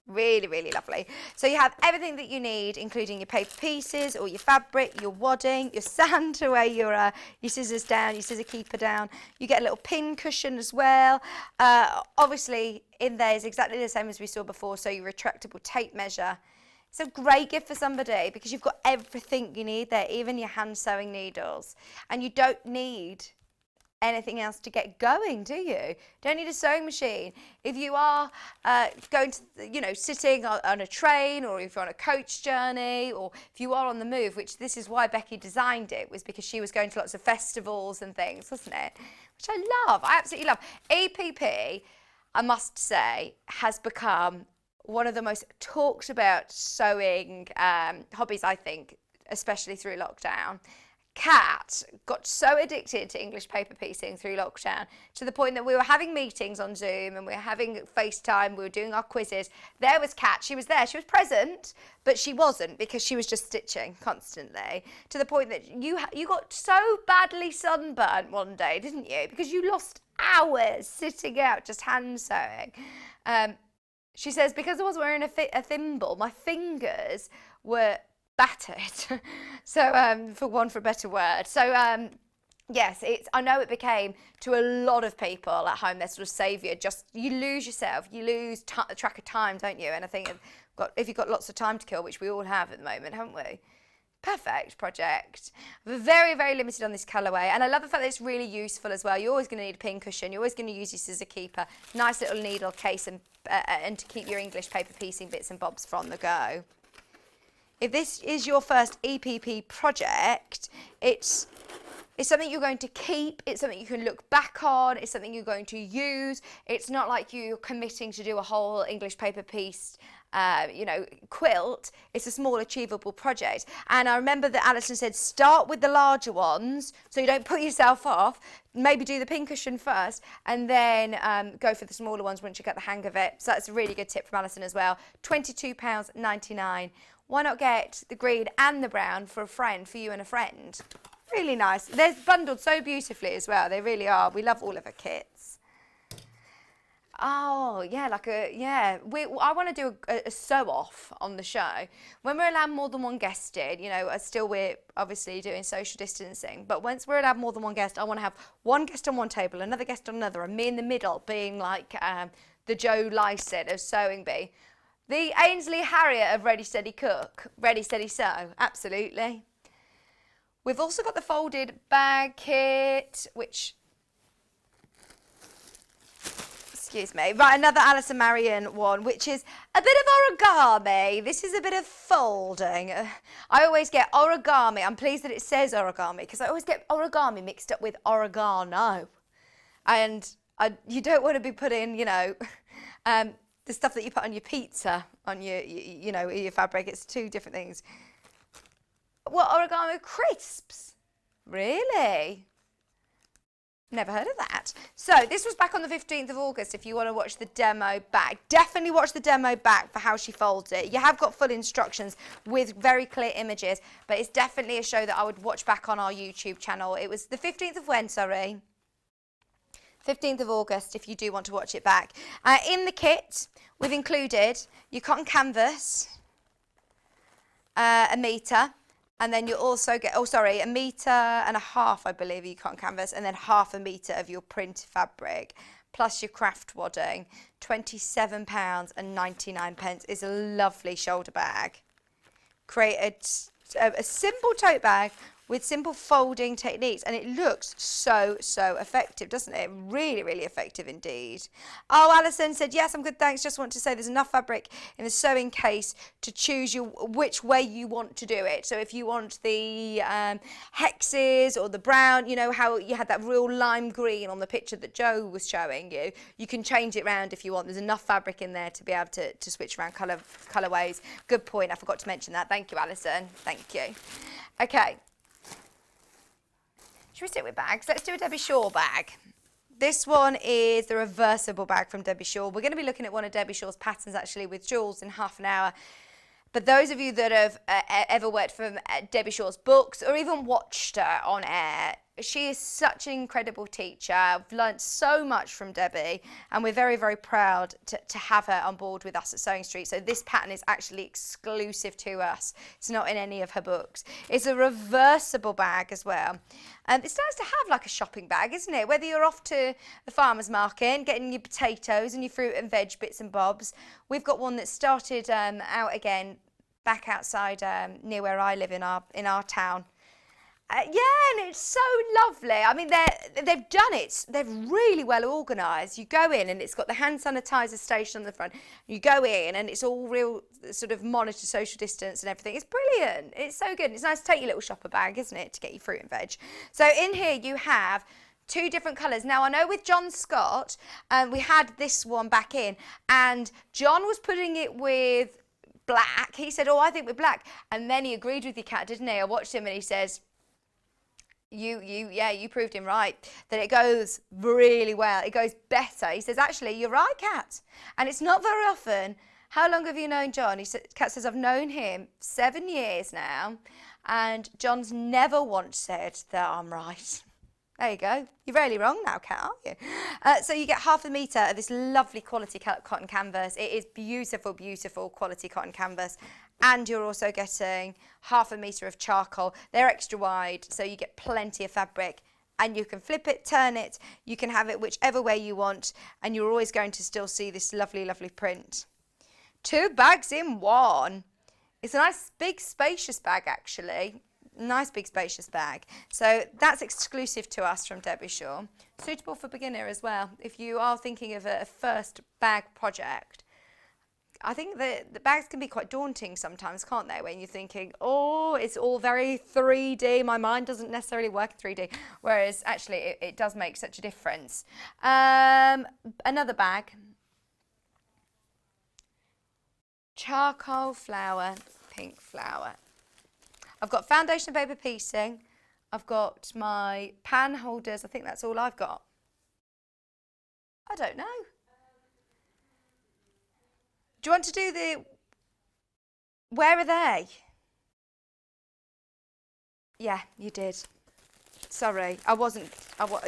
Really, really lovely. So you have everything that you need, including your paper pieces, or your fabric, your wadding, your sand to weigh your scissors down, your scissor keeper down. You get a little pin cushion as well. Obviously, in there is exactly the same as we saw before, so your retractable tape measure. It's a great gift for somebody because you've got everything you need there, even your hand sewing needles. And you don't need anything else to get going, do you? Don't need a sewing machine. If you are going to, sitting on a train, or if you're on a coach journey, or if you are on the move, which this is why Becky designed it, was because she was going to lots of festivals and things, wasn't it? Which I love, I absolutely love. EPP, I must say, has become one of the most talked about sewing hobbies, I think, especially through lockdown. Kat got so addicted to English paper piecing through lockdown to the point that we were having meetings on Zoom and we were having FaceTime, we were doing our quizzes. There was Kat, she was there, she was present, but she wasn't because she was just stitching constantly, to the point that you got so badly sunburnt one day, didn't you? Because you lost hours sitting out just hand sewing. She says, because I was wearing a thimble, my fingers were battered. So, for a better word. So, yes, I know it became, to a lot of people at home, their sort of saviour. Just, you lose yourself, you lose track of time, don't you? And I think if you've got lots of time to kill, which we all have at the moment, haven't we? Perfect project. We're very, very limited on this colourway, and I love the fact that it's really useful as well. You're always going to need a pin cushion. You're always going to use your scissor keeper. Nice little needle case and to keep your English paper piecing bits and bobs from the go. If this is your first EPP project, it's something you're going to keep, it's something you can look back on, it's something you're going to use. It's not like you're committing to do a whole English paper piece quilt. It's a small achievable project. And I remember that Alison said start with the larger ones so you don't put yourself off. Maybe do the pincushion first and then go for the smaller ones once you get the hang of it. So that's a really good tip from Alison as well. £22.99. Why not get the green and the brown for you and a friend? Really nice. They're bundled so beautifully as well. They really are. We love all of our kits. Oh, yeah, I want to do a sew-off on the show. When we're allowed more than one guest in, still we're obviously doing social distancing, but once we're allowed more than one guest, I want to have one guest on one table, another guest on another, and me in the middle being like the Joe Lycett of Sewing Bee. The Ainsley Harriet of Ready Steady Cook, Ready Steady Sew, absolutely. We've also got the folded bag kit, which, excuse me, right, another Alison Marion one, which is a bit of origami. This is a bit of folding. I always get origami. I'm pleased that it says origami because I always get origami mixed up with oregano. And you don't want to be putting, the stuff that you put on your pizza, on your fabric. It's two different things. What, origami crisps? Really? Never heard of that. So this was back on the 15th of August if you want to watch the demo back. Definitely watch the demo back for how she folds it. You have got full instructions with very clear images, but it's definitely a show that I would watch back on our YouTube channel. It was the 15th of when, sorry? 15th of August if you do want to watch it back. In the kit, we've included your cotton canvas, a metre, and then you'll also get, a metre and a half, I believe, of your cotton canvas, and then half a metre of your print fabric, plus your craft wadding. £27.99 is a lovely shoulder bag. Create a simple tote bag with simple folding techniques, and it looks so effective, doesn't it? Really, really effective indeed. Oh, Alison said, yes, I'm good, thanks. Just want to say there's enough fabric in the sewing case to choose which way you want to do it. So if you want the hexes or the brown, how you had that real lime green on the picture that Joe was showing you, you can change it around if you want. There's enough fabric in there to be able to switch around colourways. Good point, I forgot to mention that. Thank you, Alison. Thank you. Okay. Should we stick with bags? Let's do a Debbie Shaw bag. This one is the reversible bag from Debbie Shaw. We're going to be looking at one of Debbie Shaw's patterns actually with Jules in half an hour. But those of you that have ever worked from Debbie Shaw's books or even watched her on air, She is such an incredible teacher. I've learnt so much from Debbie, and we're very, very proud to have her on board with us at Sewing Street. So this pattern is actually exclusive to us. It's not in any of her books. It's a reversible bag as well. And it's nice to have like a shopping bag, isn't it? Whether you're off to the farmer's market, getting your potatoes and your fruit and veg bits and bobs. We've got one that started out again back outside near where I live in our town. Yeah, and it's so lovely. I mean, they've done it. They're really well organised. You go in and it's got the hand sanitizer station on the front. You go in and it's all real sort of monitor social distance and everything. It's brilliant. It's so good. It's nice to take your little shopper bag, isn't it, to get your fruit and veg. So in here you have 2 different colours. Now, I know with John Scott, we had this one back in, and John was putting it with black. He said, oh, I think with black. And then he agreed with you, Kat, didn't he? I watched him and he says, you proved him right, that it goes really well. It goes better. He says, actually, you're right, Kat. And it's not very often. How long have you known John? Kat says, I've known him 7 years now. And John's never once said that I'm right. There you go. You're rarely wrong now, Kat, aren't you? So you get 1/2 metre of this lovely quality cotton canvas. It is beautiful, beautiful quality cotton canvas. And you're also getting 1/2 metre of charcoal. They're extra wide, so you get plenty of fabric. And you can flip it, turn it. You can have it whichever way you want. And you're always going to still see this lovely, lovely print. 2 bags in one. It's a nice, big, spacious bag, actually. Nice big spacious bag. So that's exclusive to us from Debbie Shaw. Suitable for beginner as well. If you are thinking of a first bag project, I think the bags can be quite daunting sometimes, can't they? When you're thinking, oh, it's all very 3D. My mind doesn't necessarily work in 3D. Whereas actually it does make such a difference. Another bag. Charcoal flower, pink flower. I've got foundation paper piecing. I've got my pan holders. I think that's all I've got. I don't know. Do you want to do the... Where are they? Yeah, you did. Sorry, I wasn't...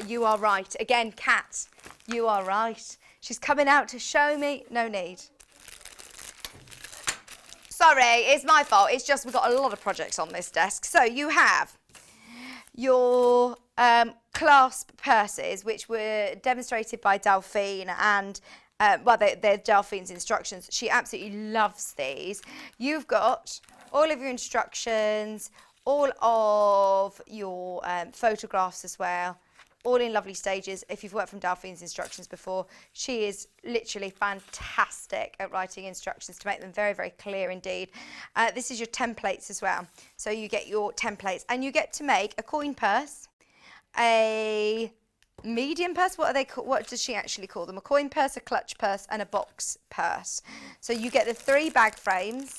You are right. Again, Kat, you are right. She's coming out to show me. No need. Sorry, it's my fault. It's just we've got a lot of projects on this desk. So you have your clasp purses, which were demonstrated by Delphine, and they're Delphine's instructions. She absolutely loves these. You've got all of your instructions, all of your photographs as well, all in lovely stages. If you've worked from Delphine's instructions before, she is literally fantastic at writing instructions to make them very, very clear indeed. This is your templates as well. So you get your templates and you get to make a coin purse, a medium purse. What does she actually call them? A coin purse, a clutch purse, and a box purse. So you get the 3 bag frames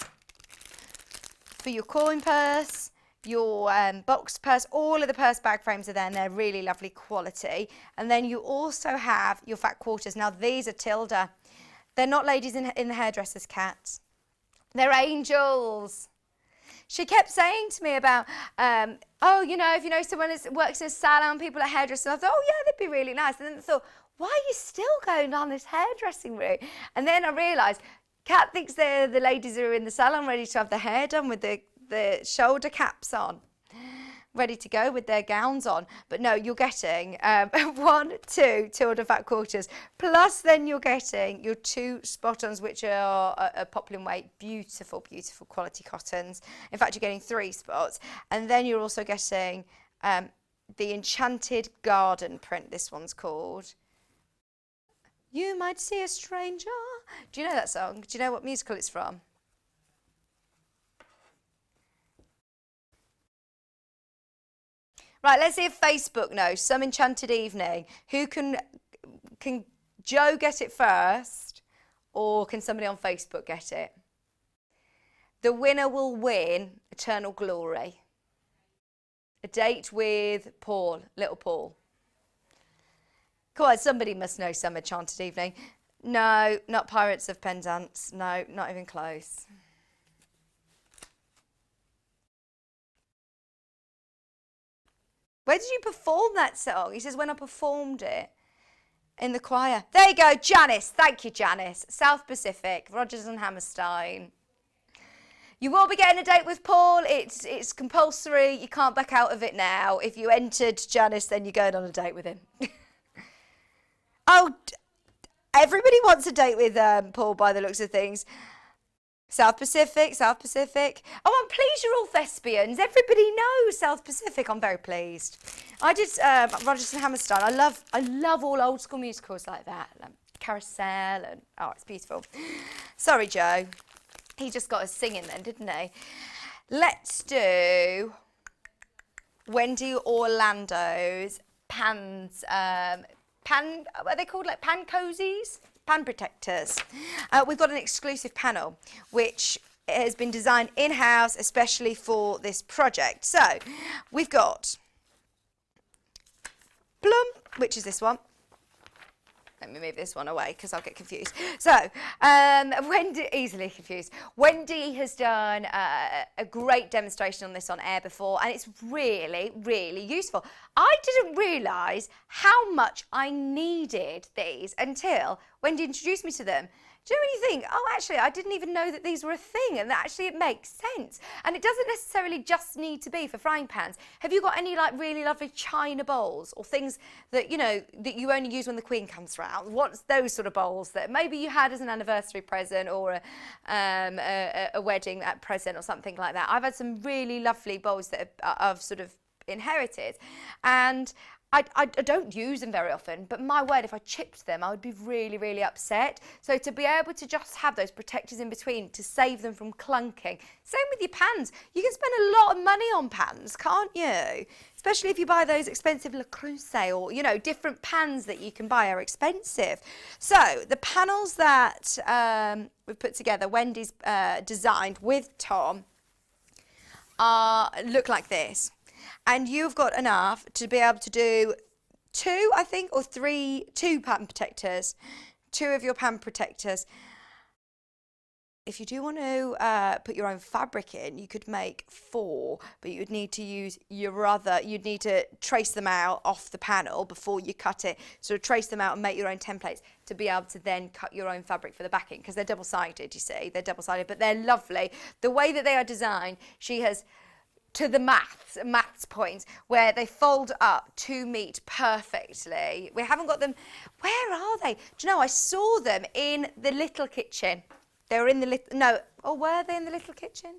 for your coin purse, your box purse. All of the purse bag frames are there and they're really lovely quality. And then you also have your fat quarters. Now these are Tilda. They're not ladies in the hairdresser's cat. They're angels. She kept saying to me about, oh, you know, if you know someone who works in a salon, people are hairdressers. I thought, oh yeah, they'd be really nice. And then I thought, why are you still going down this hairdressing route? And then I realised, Kat thinks they're the ladies who are in the salon ready to have their hair done with the shoulder caps on, ready to go with their gowns on. But no, you're getting 1, 2 Tilda fat quarters, plus then you're getting your 2 spot-ons, which are a poplin weight, beautiful, beautiful quality cottons. In fact, you're getting 3 spots. And then you're also getting the Enchanted Garden print, this one's called. You might see a stranger. Do you know that song? Do you know what musical it's from? Right, let's see if Facebook knows. Some Enchanted Evening. Who can Joe get it first, or can somebody on Facebook get it? The winner will win Eternal Glory. A date with Paul, little Paul. Come on, somebody must know Some Enchanted Evening. No, not Pirates of Penzance. No, not even close. Where did you perform that song? He says, when I performed it in the choir. There you go, Janice. Thank you, Janice. South Pacific, Rodgers and Hammerstein. You will be getting a date with Paul. It's compulsory. You can't back out of it now. If you entered Janice, then you're going on a date with him. Oh, everybody wants a date with Paul by the looks of things. South Pacific, South Pacific. Oh, I'm pleased you're all thespians. Everybody knows South Pacific. I'm very pleased. I did Rodgers and Hammerstein. I love all old school musicals like that. Like Carousel and, oh, it's beautiful. Sorry, Joe. He just got us singing then, didn't he? Let's do Wendy Orlando's pans, what are they called? Like pan cozies? Pan protectors. We've got an exclusive panel which has been designed in-house especially for this project. So we've got Plum, which is this one. Let me move this one away because I'll get confused. So, Wendy, easily confused. Wendy has done a great demonstration on this on air before, and it's really, really useful. I didn't realise how much I needed these until Wendy introduced me to them. Do you know when you think, oh, actually, I didn't even know that these were a thing, and that actually it makes sense. And it doesn't necessarily just need to be for frying pans. Have you got any like really lovely china bowls or things that, you know, that you only use when the Queen comes round? What's those sort of bowls that maybe you had as an anniversary present or a wedding present or something like that? I've had some really lovely bowls that I've sort of inherited, and I don't use them very often, but my word, if I chipped them, I would be really, really upset. So to be able to just have those protectors in between to save them from clunking. Same with your pans. You can spend a lot of money on pans, can't you? Especially if you buy those expensive Le Creuset or, you know, different pans that you can buy are expensive. So the panels that we've put together, Wendy's designed with Tom, look like this. And you've got enough to be able to do two, I think, or three, two pan protectors, two of your pan protectors. If you do want to put your own fabric in, you could make four, but you'd need to use you'd need to trace them out off the panel before you cut it. So trace them out and make your own templates to be able to then cut your own fabric for the backing, because they're double-sided, you see. They're double-sided, but they're lovely. The way that they are designed, she has to the maths points, where they fold up to meet perfectly. We haven't got them. Where are they? Do you know, I saw them in the little kitchen. They were in the little, no, or were they in the little kitchen?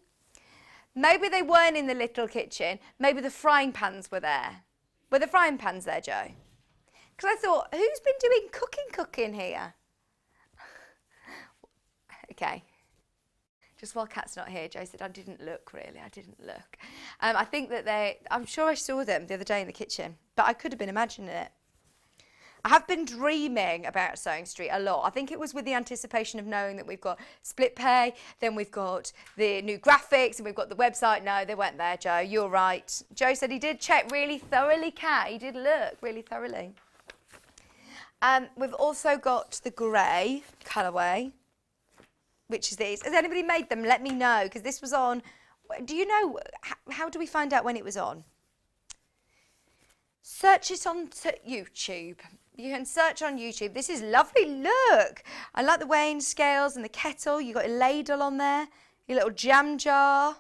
Maybe they weren't in the little kitchen. Maybe the frying pans were there. Were the frying pans there, Joe? Because I thought, who's been doing cooking here? Okay. Just while Kat's not here, Joe said, I didn't look, really. I didn't look. I think that I'm sure I saw them the other day in the kitchen, but I could have been imagining it. I have been dreaming about Sewing Street a lot. I think it was with the anticipation of knowing that we've got split pay, then we've got the new graphics, and we've got the website. No, they weren't there, Joe. You're right. Joe said he did check really thoroughly, Kat. He did look really thoroughly. We've also got the grey colourway, which is these. Has anybody made them? Let me know, because this was on. Do you know, how do we find out when it was on? Search it on YouTube. You can search on YouTube. This is lovely, look. I like the weighing scales and the kettle. You got a ladle on there, your little jam jar.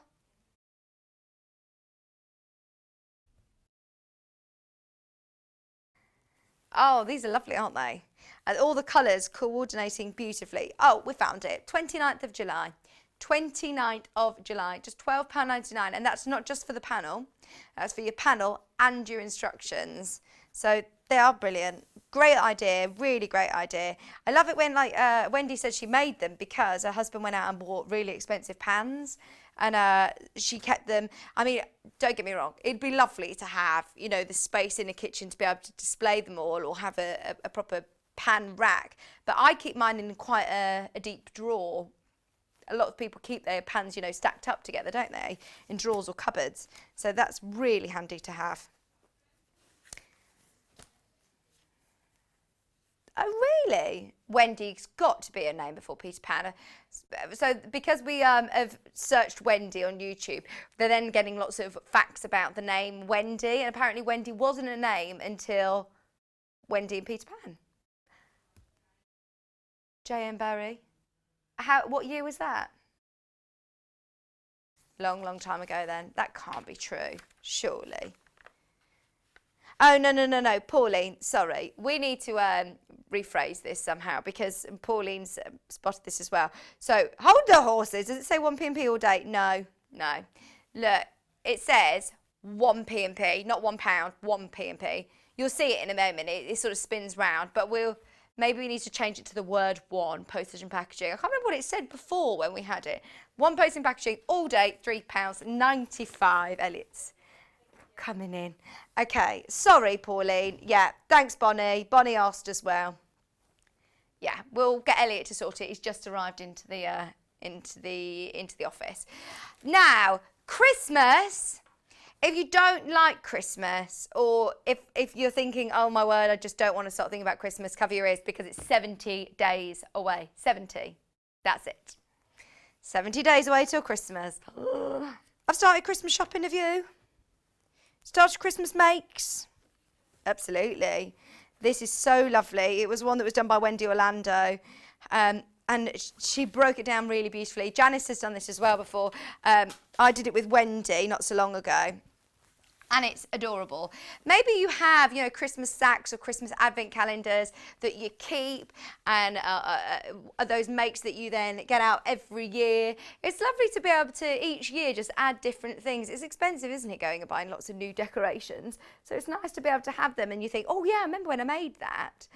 Oh, these are lovely, aren't they? And all the colours coordinating beautifully. Oh, we found it. 29th of July. 29th of July. Just £12.99. And that's not just for the panel. That's for your panel and your instructions. So they are brilliant. Great idea. Really great idea. I love it when, like, Wendy said she made them because her husband went out and bought really expensive pans. And she kept them. I mean, don't get me wrong. It'd be lovely to have, you know, the space in the kitchen to be able to display them all or have a proper pan rack, but I keep mine in quite a deep drawer. A lot of people keep their pans, you know, stacked up together, don't they, in drawers or cupboards, so that's really handy to have. Oh really? Wendy's got to be a name before Peter Pan. So because we have searched Wendy on YouTube, they're then getting lots of facts about the name Wendy, and apparently Wendy wasn't a name until Wendy and Peter Pan. J.M. Barrie. What year was that? Long time ago then. That can't be true, surely. Oh, no, Pauline, sorry. We need to rephrase this somehow because Pauline's spotted this as well. So, hold the horses. Does it say 1p&p all day? No. Look, it says 1p&p, not £1, 1p&p. You'll see it in a moment. It sort of spins round, but maybe we need to change it to the word one, postage and packaging. I can't remember what it said before when we had it. One postage and packaging all day, £3.95. Elliot's coming in. Okay, sorry, Pauline. Yeah, thanks, Bonnie. Bonnie asked as well. Yeah, we'll get Elliot to sort it. He's just arrived into the office. Now, Christmas. If you don't like Christmas, or if you're thinking, oh my word, I just don't want to start thinking about Christmas, cover your ears because it's 70 days away. 70. That's it. 70 days away till Christmas. I've started Christmas shopping, have you? Started Christmas makes? Absolutely. This is so lovely. It was one that was done by Wendy Orlando. And she broke it down really beautifully. Janice has done this as well before. I did it with Wendy not so long ago. And it's adorable. Maybe you have, Christmas sacks or Christmas advent calendars that you keep, and those makes that you then get out every year. It's lovely to be able to each year just add different things. It's expensive, isn't it, going and buying lots of new decorations? So it's nice to be able to have them and you think, oh yeah, I remember when I made that.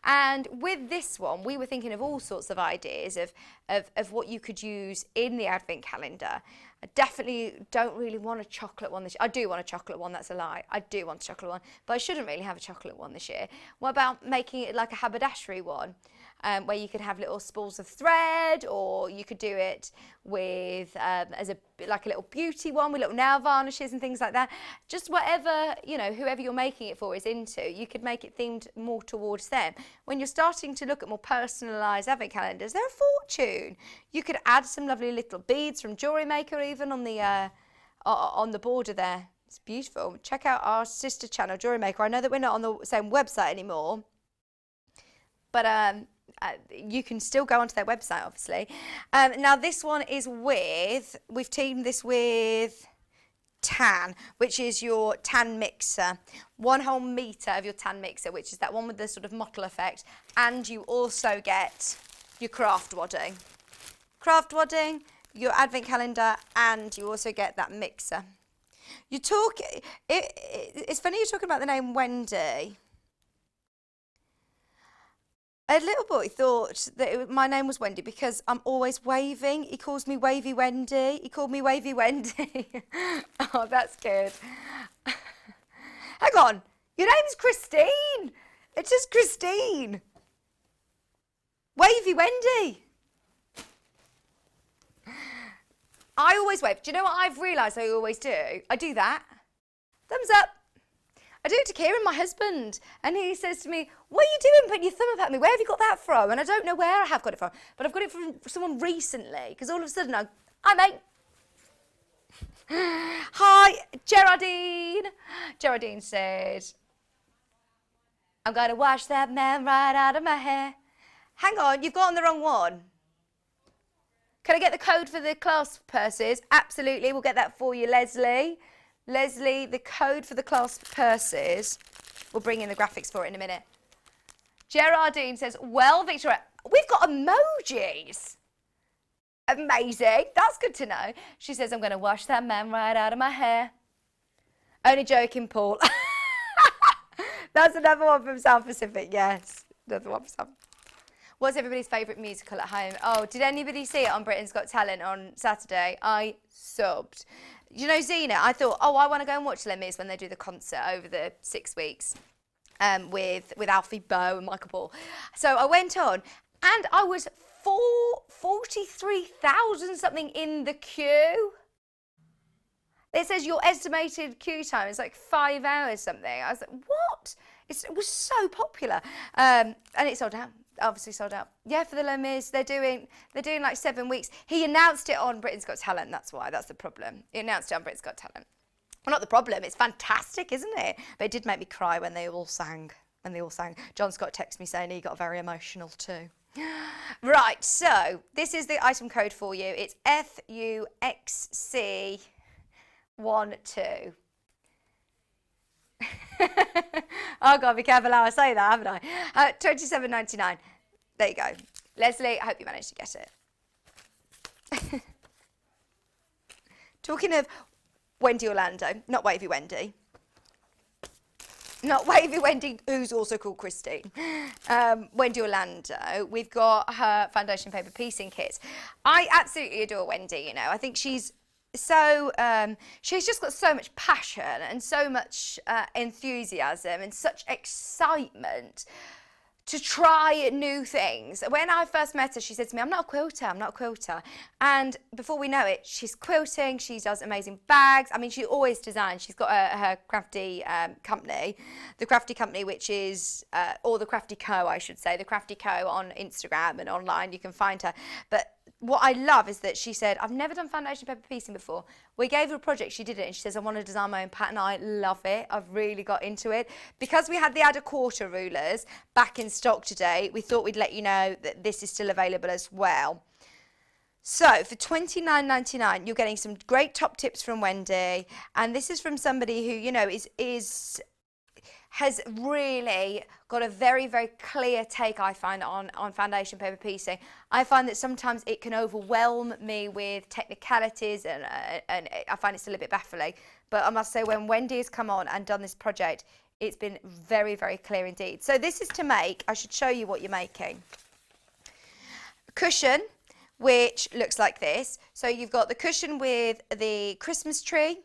And with this one, we were thinking of all sorts of ideas of what you could use in the advent calendar. I definitely don't really want a chocolate one this year. I do want a chocolate one, that's a lie. I do want a chocolate one, but I shouldn't really have a chocolate one this year. What about making it like a haberdashery one, where you could have little spools of thread, or you could do it with like a little beauty one with little nail varnishes and things like that. Just whatever, whoever you're making it for is into, you could make it themed more towards them. When you're starting to look at more personalised advent calendars, they're a fortune. You could add some lovely little beads from Jewellery Maker even on the border there. It's beautiful. Check out our sister channel, Jewellery Maker. I know that we're not on the same website anymore, but you can still go onto their website, obviously. Now, this one is we've teamed this with tan, which is your tan mixer. 1 whole metre of your tan mixer, which is that one with the sort of mottle effect. And you also get your craft wadding. Your advent calendar, and you also get that mixer. It's funny you're talking about the name Wendy. A little boy thought that my name was Wendy because I'm always waving. He calls me Wavy Wendy. He called me Wavy Wendy. Oh, that's good. Hang on. Your name's Christine. It's just Christine. Wavy Wendy. I always wave. Do you know what I've realised I always do? I do that. Thumbs up. I do it to Kieran, my husband, and he says to me, what are you doing putting your thumb up at me? Where have you got that from? And I don't know where I have got it from, but I've got it from someone recently, because all of a sudden hi mate. Hi, Geraldine. Geraldine said, I'm going to wash that man right out of my hair. Hang on, you've got on the wrong one. Can I get the code for the clasp purses? Absolutely, we'll get that for you, Leslie. Leslie, the code for the clasp purses. We'll bring in the graphics for it in a minute. Geraldine says, well, Victoria, we've got emojis. Amazing. That's good to know. She says, I'm going to wash that man right out of my hair. Only joking, Paul. That's another one from South Pacific. Yes, another one from South. What's everybody's favourite musical at home? Oh, did anybody see it on Britain's Got Talent on Saturday? I sobbed. You know, Zena, I thought, I want to go and watch Les Mis when they do the concert over the 6 weeks with Alfie Boe and Michael Paul. So I went on and I was 43,000 something in the queue. It says your estimated queue time is like 5 hours something. I was like, what? It was so popular. And it sold out obviously sold out. Yeah, for the Les Mis, they're doing like 7 weeks. He announced it on Britain's Got Talent. That's why. That's the problem. He announced it on Britain's Got Talent. Well, not the problem. It's fantastic, isn't it? But it did make me cry when they all sang. John Scott texted me saying he got very emotional too. Right, so this is the item code for you. It's FUXC12. Oh God, be careful how I say that, haven't I? £27.99. There you go. Leslie, I hope you managed to get it. Talking of Wendy Orlando, not Wavy Wendy. Not Wavy Wendy, who's also called Christine. Wendy Orlando, we've got her foundation paper piecing kits. I absolutely adore Wendy, you know. I think she's so, she's just got so much passion and so much enthusiasm and such excitement to try new things. When I first met her, she said to me, I'm not a quilter. And before we know it, she's quilting, she does amazing bags. I mean, she always designs. She's got her crafty company, the Crafty Company, which is, or the Crafty Co, I should say, the Crafty Co on Instagram and online, you can find her. But what I love is that she said, I've never done foundation paper piecing before. We gave her a project, she did it, and she says, I want to design my own pattern. I love it. I've really got into it. Because we had the Add a Quarter rulers back in stock today, we thought we'd let you know that this is still available as well. So for £29.99, you're getting some great top tips from Wendy. And this is from somebody who, you know, has really got a very, very clear take, I find, on foundation paper piecing. I find that sometimes it can overwhelm me with technicalities and I find it's a little bit baffling. But I must say, when Wendy has come on and done this project, it's been very, very clear indeed. So this is to make, I should show you what you're making. A cushion, which looks like this. So you've got the cushion with the Christmas tree.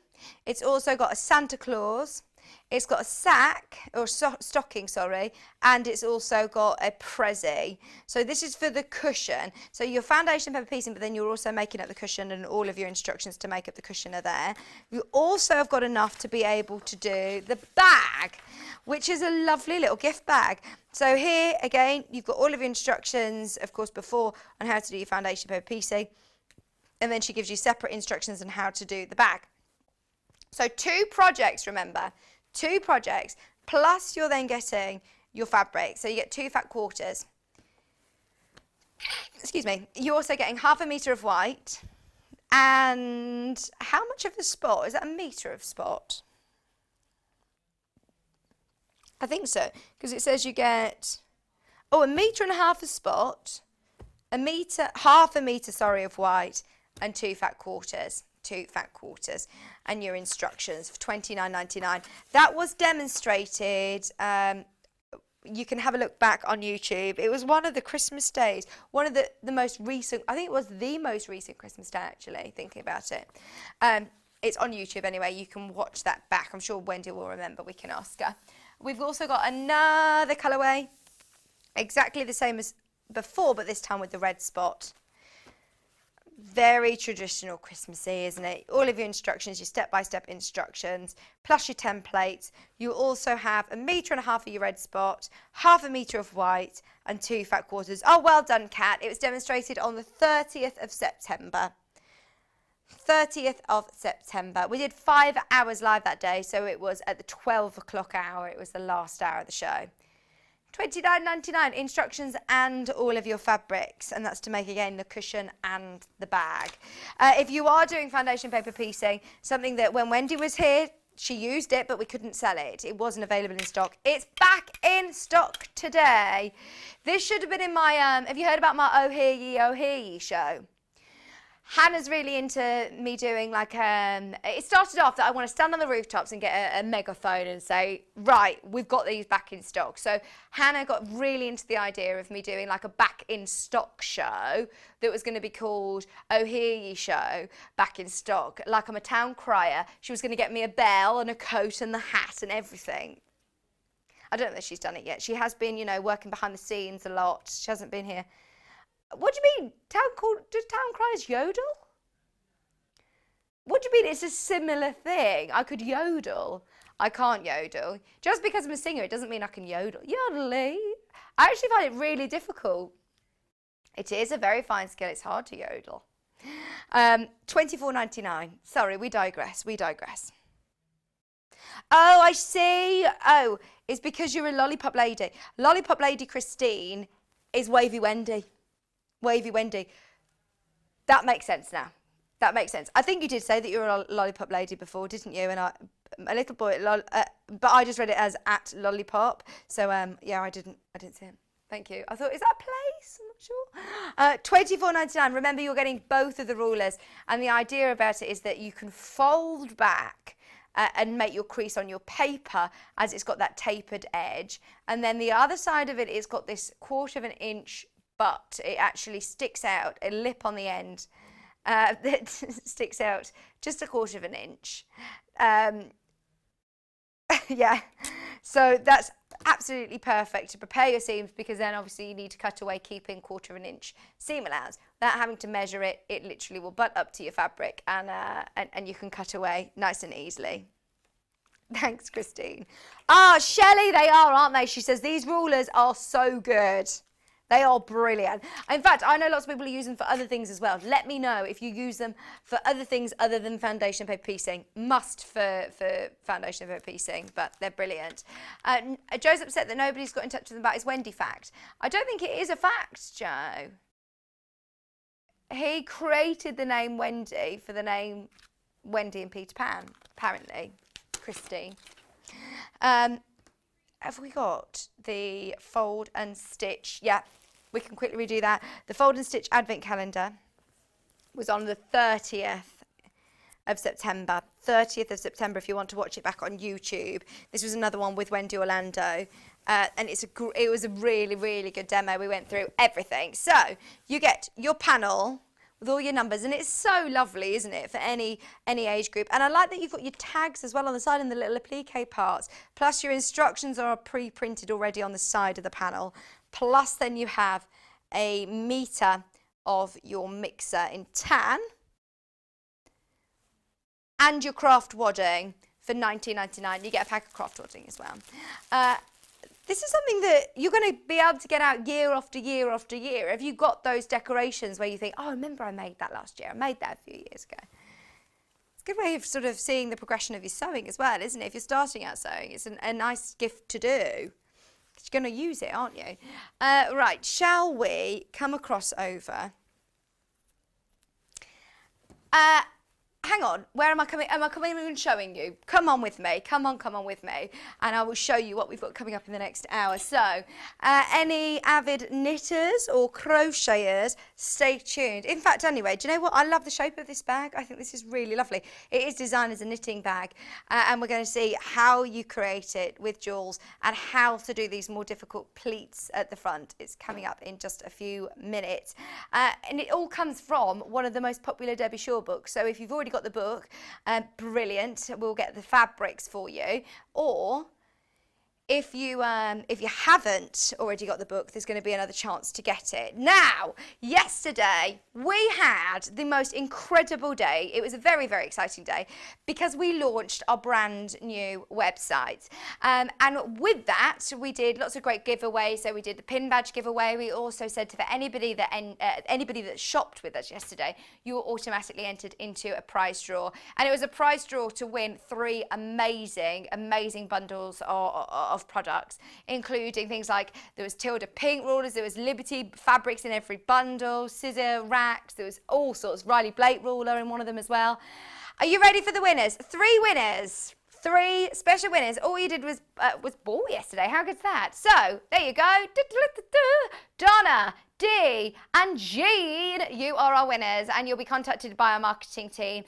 It's also got a Santa Claus. It's got a sack, or stocking, sorry, and it's also got a prezi. So this is for the cushion. So your foundation paper piecing, but then you're also making up the cushion, and all of your instructions to make up the cushion are there. You also have got enough to be able to do the bag, which is a lovely little gift bag. So here, again, you've got all of your instructions, of course, before on how to do your foundation paper piecing. And then she gives you separate instructions on how to do the bag. So 2 projects, remember. 2 projects, plus you're then getting your fabric. So you get 2 fat quarters. Excuse me. You're also getting ½ metre of white. And how much of the spot? Is that 1 metre of spot? I think so, because it says you get, £1.5 metres of spot, ½ a metre, sorry, of white, and 2 fat quarters. 2 fat quarters, and your instructions for £29.99. That was demonstrated. You can have a look back on YouTube. It was one of the Christmas days, one of the most recent, I think it was the most recent Christmas day, actually, thinking about it. It's on YouTube anyway. You can watch that back. I'm sure Wendy will remember. We can ask her. We've also got another colourway, exactly the same as before, but this time with the red spot. Very traditional Christmassy, isn't it? All of your instructions, your step-by-step instructions, plus your templates. You also have 1.5 metres of your red spot, ½ metre of white, and 2 fat quarters. Oh, well done, Kat. It was demonstrated on the 30th of September. 30th of September. We did 5 hours live that day, so it was at the 12 o'clock hour. It was the last hour of the show. £29.99, instructions and all of your fabrics, and that's to make, again, the cushion and the bag. If you are doing foundation paper piecing, something that when Wendy was here, she used it, but we couldn't sell it. It wasn't available in stock. It's back in stock today. This should have been in my, have you heard about my Oh Hear Ye show? Hannah's really into me doing like, it started off that I want to stand on the rooftops and get a megaphone and say, right, we've got these back in stock. So Hannah got really into the idea of me doing like a back in stock show that was going to be called Oh Hear Ye Show, back in stock. Like I'm a town crier. She was going to get me a bell and a coat and the hat and everything. I don't know if she's done it yet. She has been, you know, working behind the scenes a lot. She hasn't been here. What do you mean? Do town criers yodel? What do you mean it's a similar thing? I could yodel. I can't yodel. Just because I'm a singer, it doesn't mean I can yodel. Yodelly. I actually find it really difficult. It is a very fine skill. It's hard to yodel. $24.99. Sorry, we digress. Oh, I see. Oh, it's because you're a lollipop lady. Lollipop lady Christine is Wavy Wendy. Wavy Wendy. That makes sense now. That makes sense. I think you did say that you were a lollipop lady before, didn't you? And a little boy, but I just read it as at lollipop. So yeah, I didn't see it. Thank you. I thought, is that a place? I'm not sure. $24.99. Remember, you're getting both of the rulers, and the idea about it is that you can fold back and make your crease on your paper as it's got that tapered edge, and then the other side of it is got this 1/4 inch butt. It actually sticks out, a lip on the end that sticks out just 1/4 inch. Yeah, so that's absolutely perfect to prepare your seams, because then obviously you need to cut away keeping 1/4 inch seam allowance without having to measure it. It literally will butt up to your fabric, and you can cut away nice and easily. Thanks, Christine. Ah, Shelley, they are, aren't they? She says these rulers are so good. They are brilliant. In fact, I know lots of people use them for other things as well. Let me know if you use them for other things other than foundation paper piecing. Must for foundation paper piecing, but they're brilliant. Joe's upset that nobody's got in touch with them about his Wendy fact. I don't think it is a fact, Joe. He created the name Wendy for the name Wendy and Peter Pan, apparently. Christine. Have we got the fold and stitch? Yeah, we can quickly redo that. The fold and stitch advent calendar was on the 30th of September. 30th of September if you want to watch it back on YouTube. This was another one with Wendy Orlando. And it was a really, really good demo. We went through everything. So you get your panel with all your numbers, and it's so lovely, isn't it, for any age group. And I like that you've got your tags as well on the side and the little applique parts, plus your instructions are pre-printed already on the side of the panel, plus then you have a meter of your mixer in tan and your craft wadding for $19.99. You get a pack of craft wadding as well. This is something that you're going to be able to get out year after year after year. Have you got those decorations where you think, oh, I remember I made that last year. I made that a few years ago. It's a good way of sort of seeing the progression of your sewing as well, isn't it? If you're starting out sewing, it's a nice gift to do. You're going to use it, aren't you? Right, shall we come across over? Hang on, where am I coming? Am I coming and showing you? Come on with me, come on with me, and I will show you what we've got coming up in the next hour. So, any avid knitters or crocheters, stay tuned. In fact, anyway, do you know what? I love the shape of this bag. I think this is really lovely. It is designed as a knitting bag, and we're going to see how you create it with Jules and how to do these more difficult pleats at the front. It's coming up in just a few minutes, and it all comes from one of the most popular Debbie Shaw books. So if you've already got the book, brilliant, we'll get the fabrics for you. Or if you haven't already got the book, there's going to be another chance to get it. Now, yesterday we had the most incredible day. It was a very, very exciting day because we launched our brand new website. And with that, we did lots of great giveaways. So we did the pin badge giveaway. We also said to anybody that shopped with us yesterday, you were automatically entered into a prize draw. And it was a prize draw to win 3 amazing, amazing bundles of products, including things like there was Tilda Pink rulers, there was Liberty fabrics in every bundle, scissor racks, there was all sorts, Riley Blake ruler in one of them as well. Are you ready for the winners? 3 winners. 3 special winners. All you did was ball yesterday. How good's that? So there you go. Donna, Dee and Jean, you are our winners, and you'll be contacted by our marketing team.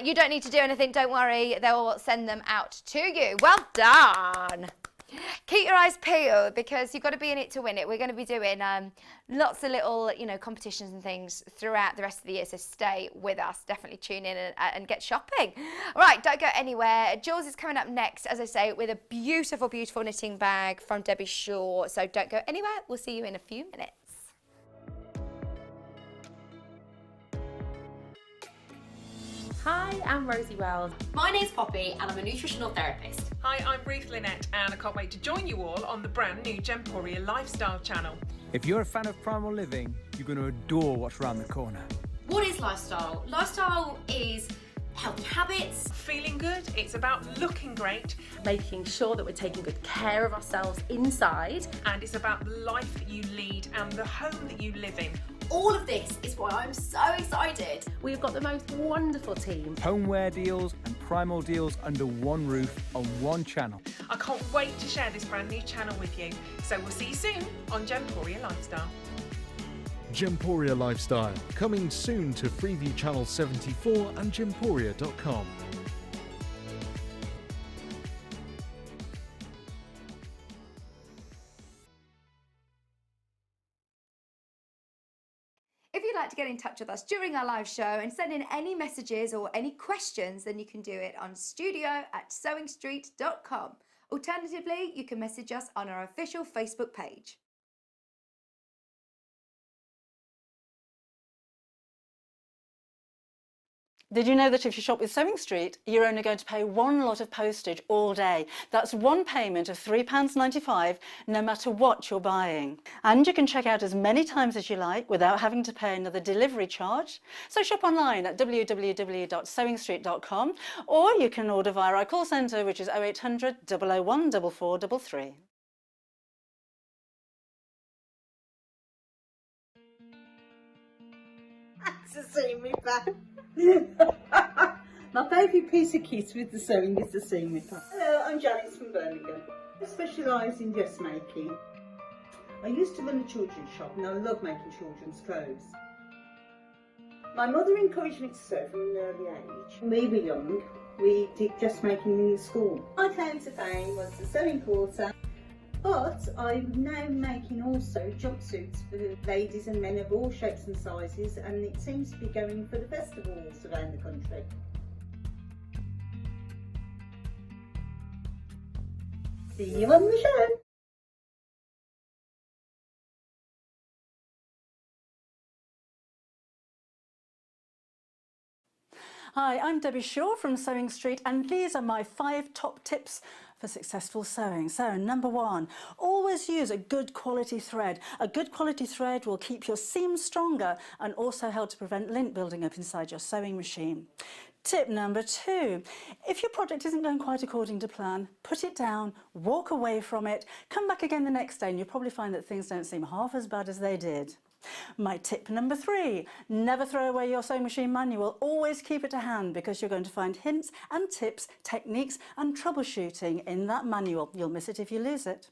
You don't need to do anything, don't worry, they'll send them out to you. Well done. Keep your eyes peeled because you've got to be in it to win it. We're going to be doing lots of little, competitions and things throughout the rest of the year, so stay with us. Definitely tune in and get shopping. All right, don't go anywhere. Jules is coming up next, as I say, with a beautiful, beautiful knitting bag from Debbie Shaw. So don't go anywhere. We'll see you in a few minutes. Hi. Hi, I'm Rosie Wells. My name's Poppy and I'm a nutritional therapist. Hi, I'm Ruth Lynette and I can't wait to join you all on the brand new Gemporia Lifestyle channel. If you're a fan of primal living, you're going to adore what's around the corner. What is lifestyle? Lifestyle is healthy habits. Feeling good, it's about looking great. Making sure that we're taking good care of ourselves inside. And it's about the life that you lead and the home that you live in. All of this is why I'm so excited. We've got the most wonderful team. Homeware deals and primal deals under one roof on one channel. I can't wait to share this brand new channel with you. So we'll see you soon on Gemporia Lifestyle. Gemporia Lifestyle, coming soon to Freeview Channel 74 and gemporia.com. If you'd like to get in touch with us during our live show and send in any messages or any questions, then you can do it on studio@sewingstreet.com. Alternatively, you can message us on our official Facebook page. Did you know that if you shop with Sewing Street, you're only going to pay one lot of postage all day? That's one payment of £3.95, no matter what you're buying. And you can check out as many times as you like without having to pay another delivery charge. So shop online at www.sewingstreet.com, or you can order via our call centre, which is 0800 001 4433. To see me back. My favourite piece of kit with the sewing is the seam ripper. Hello, I'm Janice from Birmingham. I specialise in dressmaking. I used to run a children's shop and I love making children's clothes. My mother encouraged me to sew from an early age. When we were young, we did dressmaking in the school. My claim to fame was the sewing quarter. But I'm now making also jumpsuits for ladies and men of all shapes and sizes, and it seems to be going for the festivals around the country. See you on the show! Hi, I'm Debbie Shaw from Sewing Street, and these are my 5 top tips for successful sewing. So, number 1, always use a good quality thread. A good quality thread will keep your seams stronger and also help to prevent lint building up inside your sewing machine. Tip number 2, if your project isn't going quite according to plan, put it down, walk away from it, come back again the next day and you'll probably find that things don't seem half as bad as they did. My tip number 3, never throw away your sewing machine manual, always keep it to hand because you're going to find hints and tips, techniques and troubleshooting in that manual. You'll miss it if you lose it.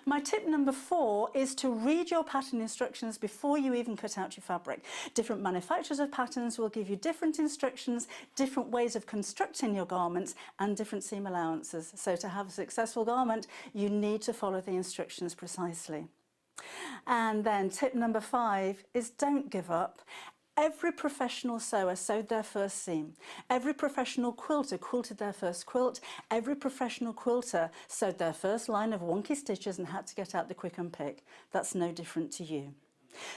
My tip number 4 is to read your pattern instructions before you even cut out your fabric. Different manufacturers of patterns will give you different instructions, different ways of constructing your garments and different seam allowances. So to have a successful garment, you need to follow the instructions precisely. And then tip number 5 is don't give up. Every professional sewer sewed their first seam. Every professional quilter quilted their first quilt. Every professional quilter sewed their first line of wonky stitches and had to get out the quick and pick. That's no different to you.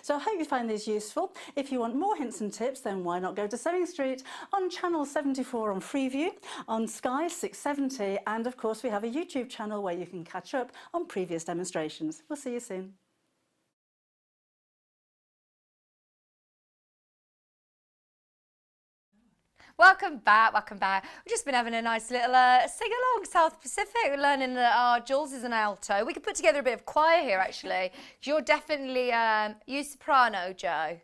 So I hope you find these useful. If you want more hints and tips, then why not go to Sewing Street on channel 74 on Freeview, on Sky 670, and of course we have a YouTube channel where you can catch up on previous demonstrations. We'll see you soon. Welcome back, welcome back. We've just been having a nice little sing-along, South Pacific. We're learning that Jules is an alto. We could put together a bit of choir here, actually. You're definitely, you soprano, Joe.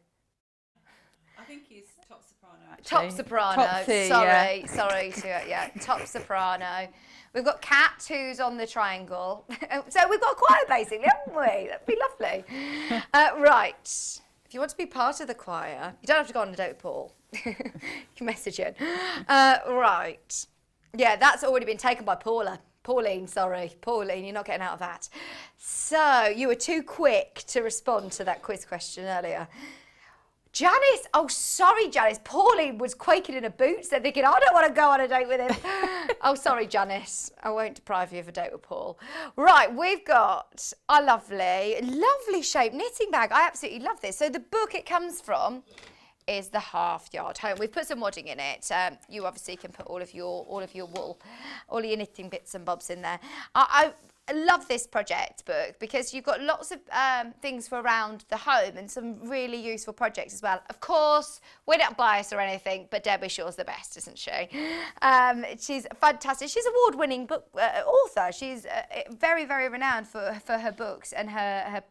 I think he's top soprano, actually. Top soprano, Top C, sorry, Stuart, yeah, top soprano. We've got Kat, who's on the triangle. So we've got a choir, basically, haven't we? That'd be lovely. Right. If you want to be part of the choir, you don't have to go on a date with Paul. You can message in. Right. Yeah, that's already been taken by Paula. Pauline, sorry. Pauline, you're not getting out of that. So, you were too quick to respond to that quiz question earlier. Janice, oh sorry Janice, Pauline was quaking in her boots. They're thinking, I don't want to go on a date with him. Oh sorry Janice, I won't deprive you of a date with Paul. Right, we've got a lovely shaped knitting bag. I absolutely love this. So the book it comes from is the half yard home. We've put some wadding in it. You obviously can put all of your wool, all your knitting bits and bobs in there. I love this project book because you've got lots of things for around the home and some really useful projects as well. Of course, we're not biased or anything, but Debbie Shaw's the best, isn't she? She's fantastic. She's an award-winning book author. She's very, very renowned for her books and her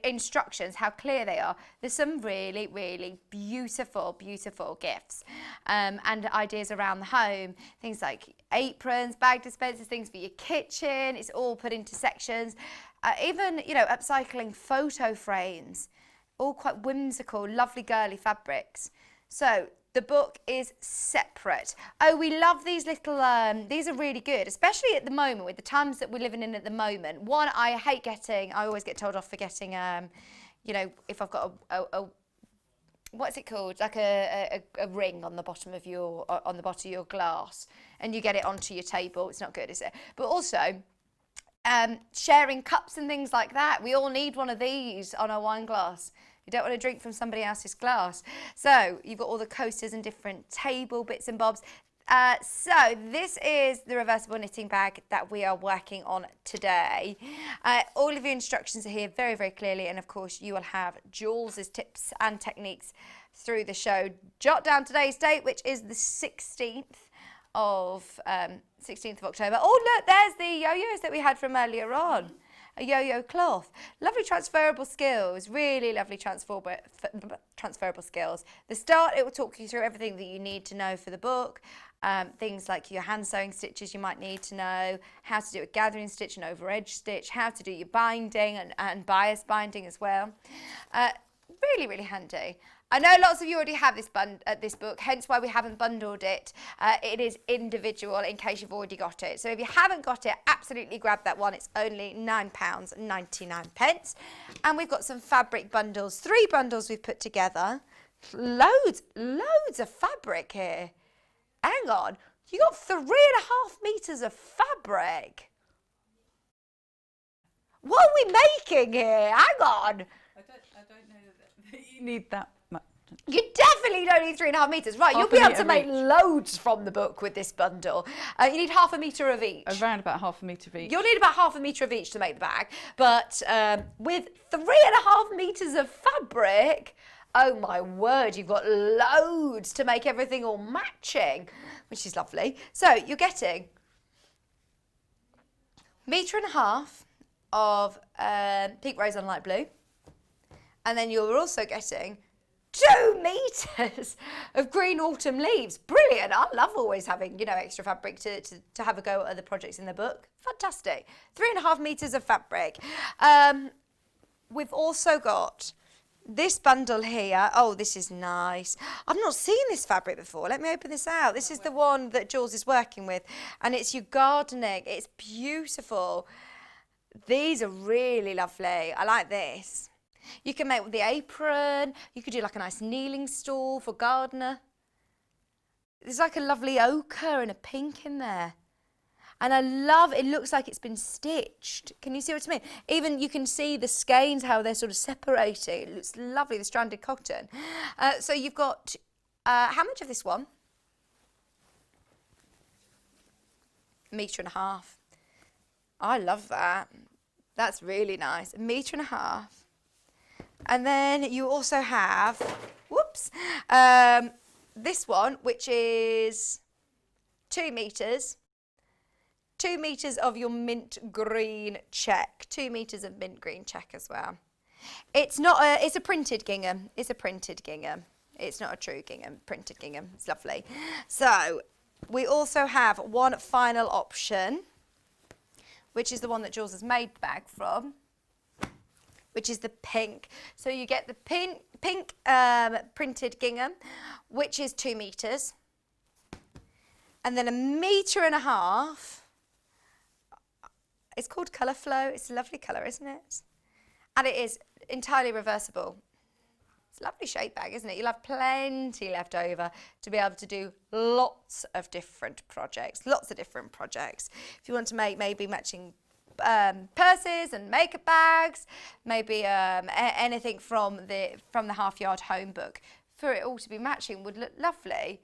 instructions, how clear they are. There's some really, really beautiful, beautiful gifts and ideas around the home. Things like aprons, bag dispensers, things for your kitchen. It's all put into sections. Even, you know, upcycling photo frames. All quite whimsical, lovely girly fabrics. So the book is separate. Oh, we love these little, these are really good, especially at the moment with the times that we're living in at the moment. One, I hate getting, I always get told off for getting, you know, if I've got a what's it called? Like a ring on the bottom of your, glass, and you get it onto your table. It's not good, is it? But also, sharing cups and things like that. We all need one of these on our wine glass. You don't want to drink from somebody else's glass. So you've got all the coasters and different table bits and bobs. So this is the reversible knitting bag that we are working on today. All of your instructions are here very, very clearly. And of course, you will have Jules' tips and techniques through the show. Jot down today's date, which is the 16th of October. Oh, look, there's the yo-yos that we had from earlier on. A yo-yo cloth. Lovely transferable skills, really lovely transferable skills. The start, it will talk you through everything that you need to know for the book. Things like your hand sewing stitches you might need to know, how to do a gathering stitch and over edge stitch, how to do your binding and bias binding as well. Really, really handy. I know lots of you already have this book, hence why we haven't bundled it. It is individual in case you've already got it. So if you haven't got it, absolutely grab that one. It's only £9.99. And we've got some fabric bundles, 3 bundles we've put together. Loads of fabric here. Hang on, you got 3.5 metres of fabric. What are we making here? Hang on. I don't know that you need that much. You definitely don't need 3.5 metres. Right, you'll be able to make loads from the book with this bundle. You need 1/2 metre of each. Around about 1/2 metre of each. You'll need about 1/2 metre of each to make the bag. But with 3.5 metres of fabric, oh my word, you've got loads to make everything all matching, which is lovely. So you're getting 1.5 metres of pink rose on light blue. And then you're also getting 2 metres of green autumn leaves. Brilliant. I love always having, you know, extra fabric to have a go at other projects in the book. Fantastic. 3.5 metres of fabric. We've also got this bundle here. Oh, this is nice. I've not seen this fabric before. Let me open this out. This is the one that Jules is working with. And it's your gardening. It's beautiful. These are really lovely. I like this. You can make with the apron. You could do like a nice kneeling stool for gardener. There's like a lovely ochre and a pink in there. And I love, it looks like it's been stitched. Can you see what I mean? Even you can see the skeins, how they're sort of separating. It looks lovely, the stranded cotton. So you've got, how much of this one? 1.5 metres. I love that. That's really nice. 1.5 metres. And then you also have, whoops, this one, which is 2 metres. 2 metres of your mint green check. 2 metres of mint green check as well. It's not it's a printed gingham. It's a printed gingham. It's not a true gingham, printed gingham. It's lovely. So we also have one final option, which is the one that Jules has made the bag from, which is the pink. So you get the pink printed gingham, which is 2 metres. And then 1.5 metres. It's called Colour Flow. It's a lovely colour, isn't it? And it is entirely reversible. It's a lovely shape bag, isn't it? You'll have plenty left over to be able to do lots of different projects. If you want to make maybe matching purses and makeup bags, maybe anything from the half yard home book. for it all to be matching would look lovely.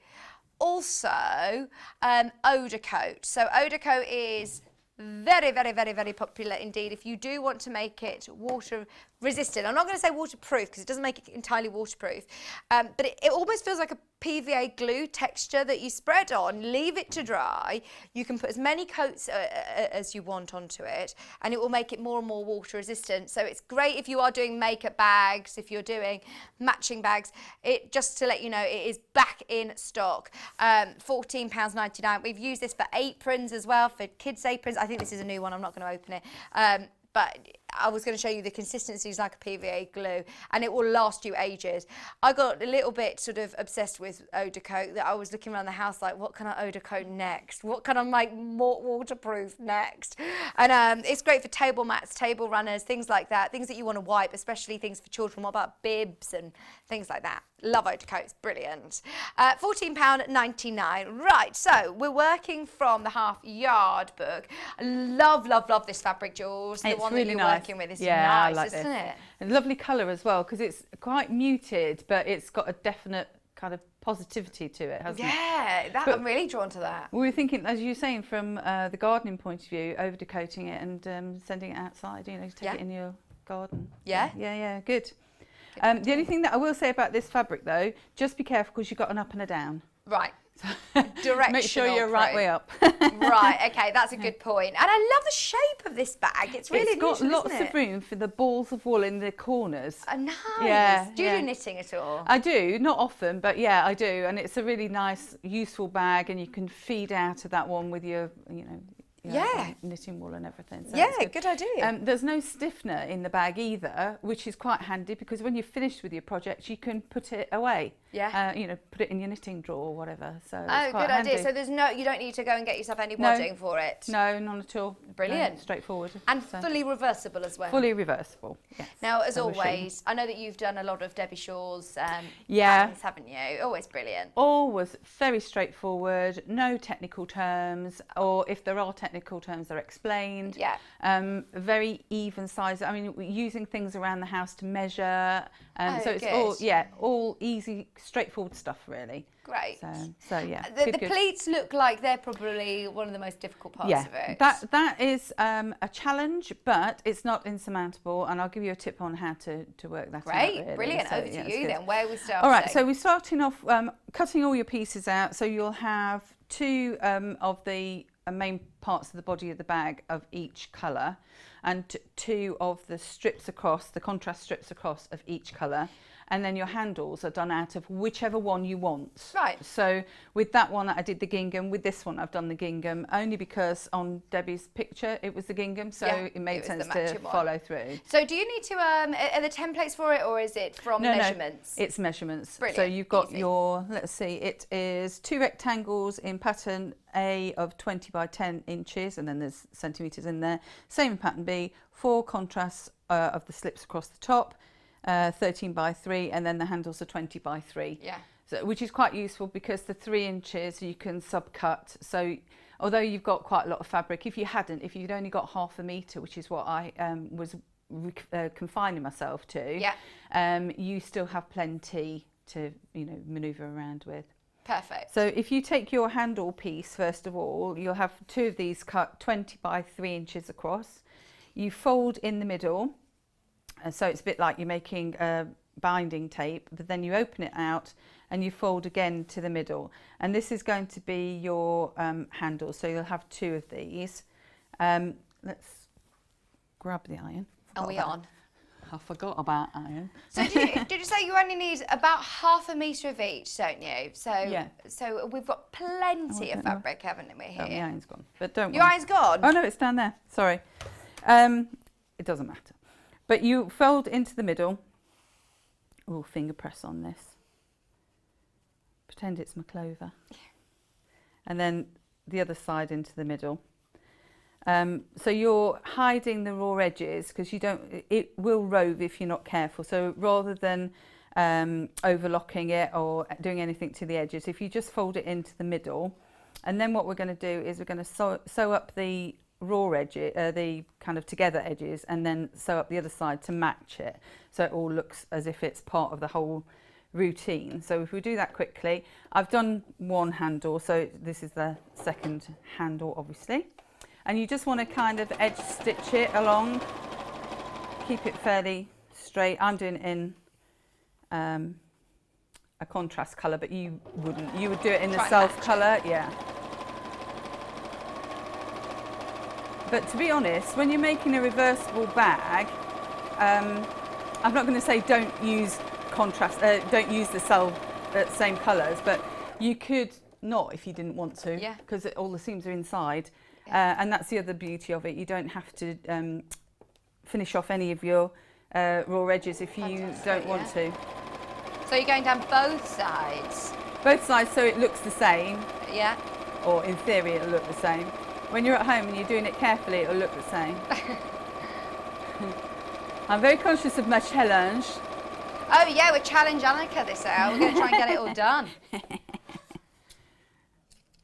Also, odour coat. So odour coat is very, very, very, very popular indeed if you do want to make it water resistant. I'm not going to say waterproof because it doesn't make it entirely waterproof, but it almost feels like a PVA glue texture that you spread on, leave it to dry. You can put as many coats as you want onto it, and it will make it more and more water resistant. So it's great if you are doing makeup bags, if you're doing matching bags. Just to let you know, it is back in stock. £14.99. We've used this for aprons as well, for kids' aprons. I think this is a new one. I'm not going to open it. But I was going to show you the consistency is like a PVA glue, and it will last you ages. I got a little bit sort of obsessed with odour coat that I was looking around the house like, what can I odour coat next? What can I make more waterproof next? And it's great for table mats, table runners, things like that, things that you want to wipe, especially things for children. What about bibs and things like that? Love odour coat, it's brilliant. £14.99. Right, so we're working from the Half Yard book. I love, love, love this fabric, Jules. The It's one really that you're nice. working with is Yeah, I nice, like isn't this. it? A lovely colour as well, because it's quite muted, but it's got a definite kind of positivity to it, hasn't it? Yeah, I'm really drawn to that. We were thinking, as you were saying, from the gardening point of view, overdecoating it and sending it outside, you know, to take it in your garden. Yeah? Yeah, good. The only thing that I will say about this fabric, though, just be careful because you've got an up and a down. Right. Directional Make sure you're right way up. Right, okay, that's a good point. And I love the shape of this bag. It's really It's got unusual, lots isn't of room for the balls of wool in the corners. Nice. Yeah, Do you do knitting at all? I do, not often, but yeah, I do. And it's a really nice, useful bag, and you can feed out of that one with your, knitting wool and everything. So yeah, good idea. There's no stiffener in the bag either, which is quite handy because when you're finished with your project, you can put it away. Yeah. Put it in your knitting drawer or whatever. So it's Oh, quite good idea. handy. So you don't need to go and get yourself any wadding for it. No, none at all. Brilliant. No, straightforward. And fully reversible as well. Fully reversible. Yes. Now, as A always, machine. I know that you've done a lot of Debbie Shaw's Yeah. patterns, haven't you? Always brilliant. Always very straightforward, no technical terms, or if there are technical terms, they're explained. Yeah. Very even size. I mean, we're using things around the house to measure. So it's good. all easy, straightforward stuff, really. Great. So yeah. The good. pleats look like they're probably one of the most difficult parts of it. That is a challenge, but it's not insurmountable, and I'll give you a tip on how to work that out. Great, Really. brilliant. So, Over yeah, to it's you good. then. Where are we starting? All right, so we're starting off cutting all your pieces out. So you'll have two of the main parts of the body of the bag of each colour, and two of the strips across, the contrast strips across of each colour. And then your handles are done out of whichever one you want. Right. So with that one I did the gingham, with this one I've done the gingham, only because on Debbie's picture it was the gingham, so it made sense to follow through. So do you need to, are there templates for it, or is it from measurements? No, it's measurements. Brilliant. So you've got Easy. your, let's see, it is 2 rectangles in pattern A of 20 by 10 inches, and then there's centimetres in there. Same in pattern B, 4 contrasts of the slips across the top, 13 by 3, and then the handles are 20 by 3. Yeah. So, which is quite useful because the 3 inches you can subcut. So although you've got quite a lot of fabric, if you'd only got half a metre, which is what I was confining myself to, you still have plenty to manoeuvre around with. Perfect. So if you take your handle piece, first of all, you'll have 2 of these cut 20 by 3 inches across. You fold in the middle, so it's a bit like you're making binding tape, but then you open it out and you fold again to the middle. And this is going to be your handle, so you'll have 2 of these. Let's grab the iron. Are we on? I forgot about iron. So did you say you only need about half a metre of each, don't you? So so we've got plenty of fabric, haven't we, here? Oh, the iron's gone, but don't Your worry. iron's gone? Oh no, it's down there. Sorry. It doesn't matter. But you fold into the middle. Oh, finger press on this. Pretend it's my clover. And then the other side into the middle. So you're hiding the raw edges because it will rove if you're not careful. So rather than overlocking it or doing anything to the edges, if you just fold it into the middle, and then what we're going to do is we're going to sew up the raw edges, the kind of together edges, and then sew up the other side to match it, so it all looks as if it's part of the whole routine. So if we do that quickly, I've done one handle, so this is the second handle obviously, and you just want to kind of edge stitch it along, keep it fairly straight. I'm doing it in a contrast colour, but you wouldn't. You would do it in the self colour, yeah. But to be honest, when you're making a reversible bag, I'm not going to say don't use contrast, don't use the same colours, but you could not if you didn't want to, because all the seams are inside, and that's the other beauty of it. You don't have to finish off any of your raw edges if you don't want to. So you're going down both sides? Both sides, so it looks the same. Yeah. Or in theory it'll look the same. When you're at home and you're doing it carefully, it'll look the same. I'm very conscious of my challenge. Oh yeah, we're challenge Annika this hour. We're going to try and get it all done.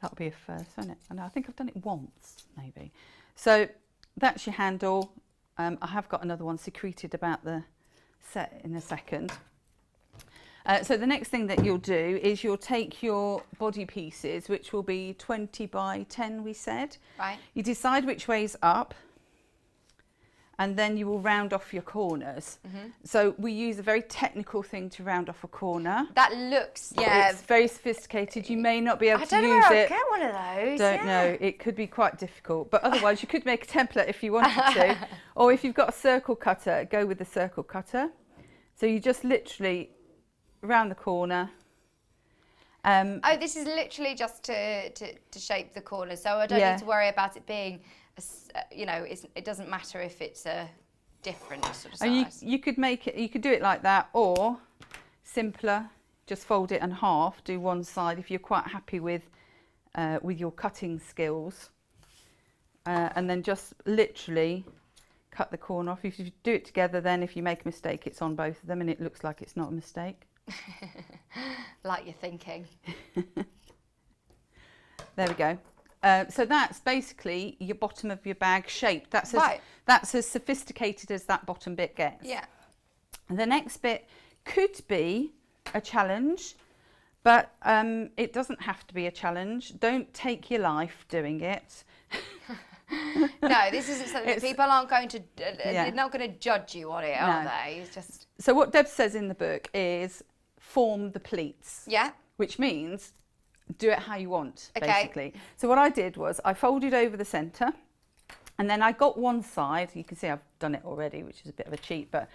That'll be a first, won't it? And I think I've done it once, maybe. So that's your handle. I have got another one secreted about the set in a second. So the next thing that you'll do is you'll take your body pieces, which will be 20 by 10, we said. Right. You decide which way's up, and then you will round off your corners. So we use a very technical thing to round off a corner. That looks, yeah. It's very sophisticated. You may not be able to use it. I don't know where I'd get one of those. Don't know. It could be quite difficult. But otherwise, you could make a template if you wanted to. Or if you've got a circle cutter, go with the circle cutter. So you just literally round the corner. Oh, this is literally just to shape the corner, so I don't need to worry about it being, you know, it doesn't matter if it's a different sort of size. And you could make it, you could do it like that, or simpler, just fold it in half, do one side if you're quite happy with your cutting skills, and then just literally cut the corner off. If you do it together, then if you make a mistake, it's on both of them and it looks like it's not a mistake. Like you're thinking. There we go. So that's basically your bottom of your bag shape. That's as sophisticated as that bottom bit gets. Yeah. And the next bit could be a challenge, but it doesn't have to be a challenge. Don't take your life doing it. No, this isn't something that people aren't going to, they're not going to judge you on it, are they? It's just... So what Deb says in the book is form the pleats. Yeah. Which means do it how you want, basically. So what I did was I folded over the centre, and then I got one side. You can see I've done it already, which is a bit of a cheat, but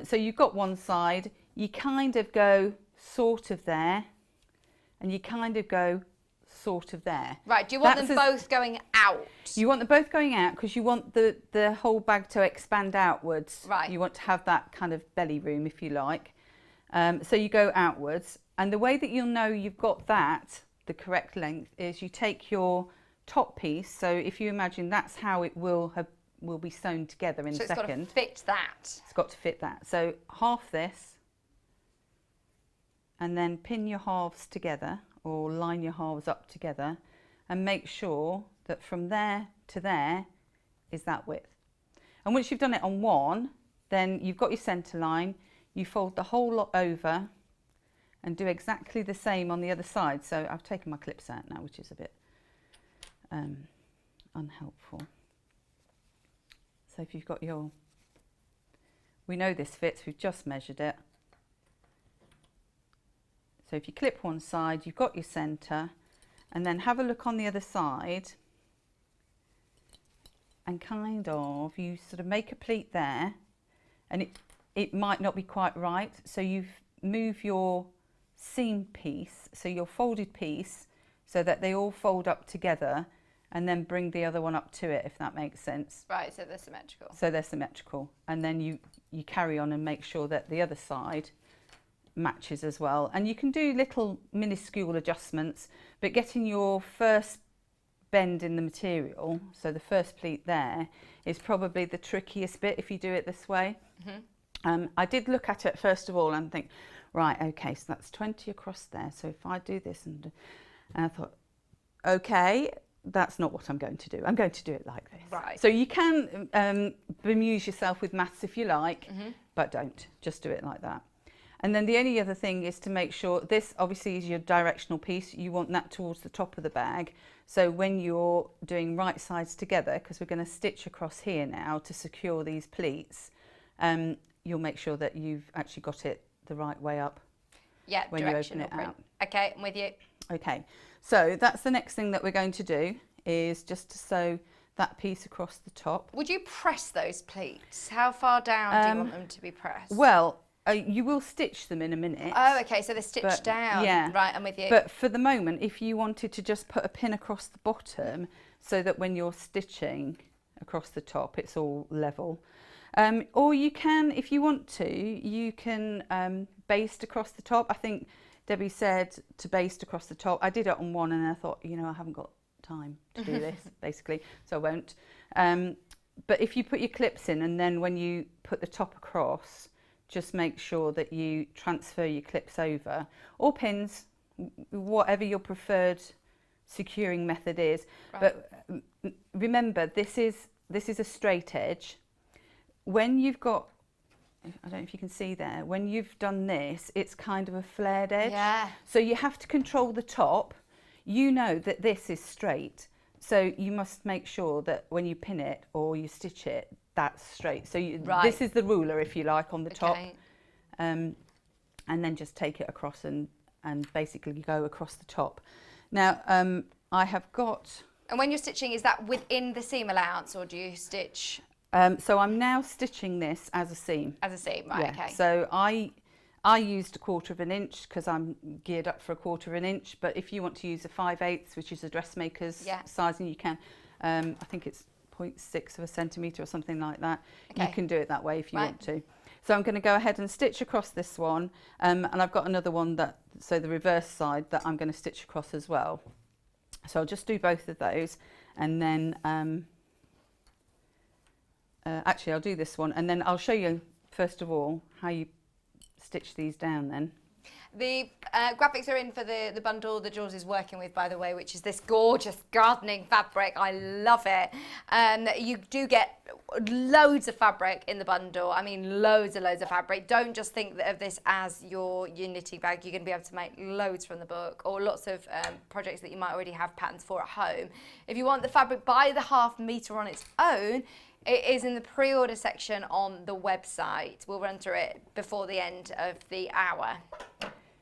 so you've got one side, you kind of go sort of there, and you kind of go sort of there. Right, do you want them both going out? You want them both going out because you want the whole bag to expand outwards. Right. You want to have that kind of belly room, if you like. So you go outwards, and the way that you'll know you've got that, the correct length, is you take your top piece. So if you imagine that's how it will be sewn together in a second. So it's got to fit that. It's got to fit that. So half this, and then pin your halves together, or line your halves up together, and make sure that from there to there is that width. And once you've done it on one, then you've got your centre line, you fold the whole lot over and do exactly the same on the other side. So I've taken my clips out now, which is a bit unhelpful. So if you've got your, we know this fits, we've just measured it. So if you clip one side, you've got your centre, and then have a look on the other side, and kind of, you sort of make a pleat there, and it might not be quite right, so you move your seam piece, so your folded piece, so that they all fold up together, and then bring the other one up to it, if that makes sense. Right, so they're symmetrical. So they're symmetrical, and then you carry on and make sure that the other side matches as well. And you can do little minuscule adjustments, but getting your first bend in the material, so the first pleat there, is probably the trickiest bit if you do it this way. I did look at it first of all and think, right, okay, so that's 20 across there, so if I do this, and I thought, okay, that's not what I'm going to do. I'm going to do it like this. Right. So you can bemuse yourself with maths if you like, but don't. Just do it like that. And then the only other thing is to make sure this obviously is your directional piece. You want that towards the top of the bag. So when you're doing right sides together, because we're going to stitch across here now to secure these pleats, you'll make sure that you've actually got it the right way up. Yeah, when you open it out. Okay, I'm with you. Okay, so that's the next thing that we're going to do, is just to sew that piece across the top. Would you press those pleats? How far down do you want them to be pressed? Well, you will stitch them in a minute. Oh, okay, so they're stitched down. Yeah. Right, I'm with you. But for the moment, if you wanted to just put a pin across the bottom so that when you're stitching across the top, it's all level. Or you can, if you want to, you can baste across the top. I think Debbie said to baste across the top. I did it on one and I thought, you know, I haven't got time to do this, basically, so I won't. But if you put your clips in and then when you put the top across, just make sure that you transfer your clips over, or pins, whatever your preferred securing method is. Right. But remember, this is a straight edge. When you've got, I don't know if you can see there, when you've done this, it's kind of a flared edge. Yeah. So you have to control the top. You know that this is straight, so you must make sure that when you pin it or you stitch it, that's straight. So this is the ruler, if you like, on the top. And then just take it across and basically go across the top. Now, I have got... And when you're stitching, is that within the seam allowance, or do you stitch... so I'm now stitching this as a seam. As a seam, right, yeah. okay. So I used 1/4 inch because I'm geared up for 1/4 inch, but if you want to use a 5/8, which is a dressmaker's sizing, you can. I think it's 0.6 centimetre or something like that. Okay. You can do it that way if you want to. So I'm going to go ahead and stitch across this one, and I've got another one so the reverse side that I'm going to stitch across as well. So I'll just do both of those, and then actually I'll do this one, and then I'll show you first of all how you stitch these down then. The graphics are in for the bundle that Jules is working with, by the way, which is this gorgeous gardening fabric. I love it. You do get loads of fabric in the bundle. I mean, loads of fabric. Don't just think of this as your knitting bag. You're going to be able to make loads from the book, or lots of projects that you might already have patterns for at home. If you want the fabric by the 1/2 metre on its own, it is in the pre-order section on the website. We'll run through it before the end of the hour.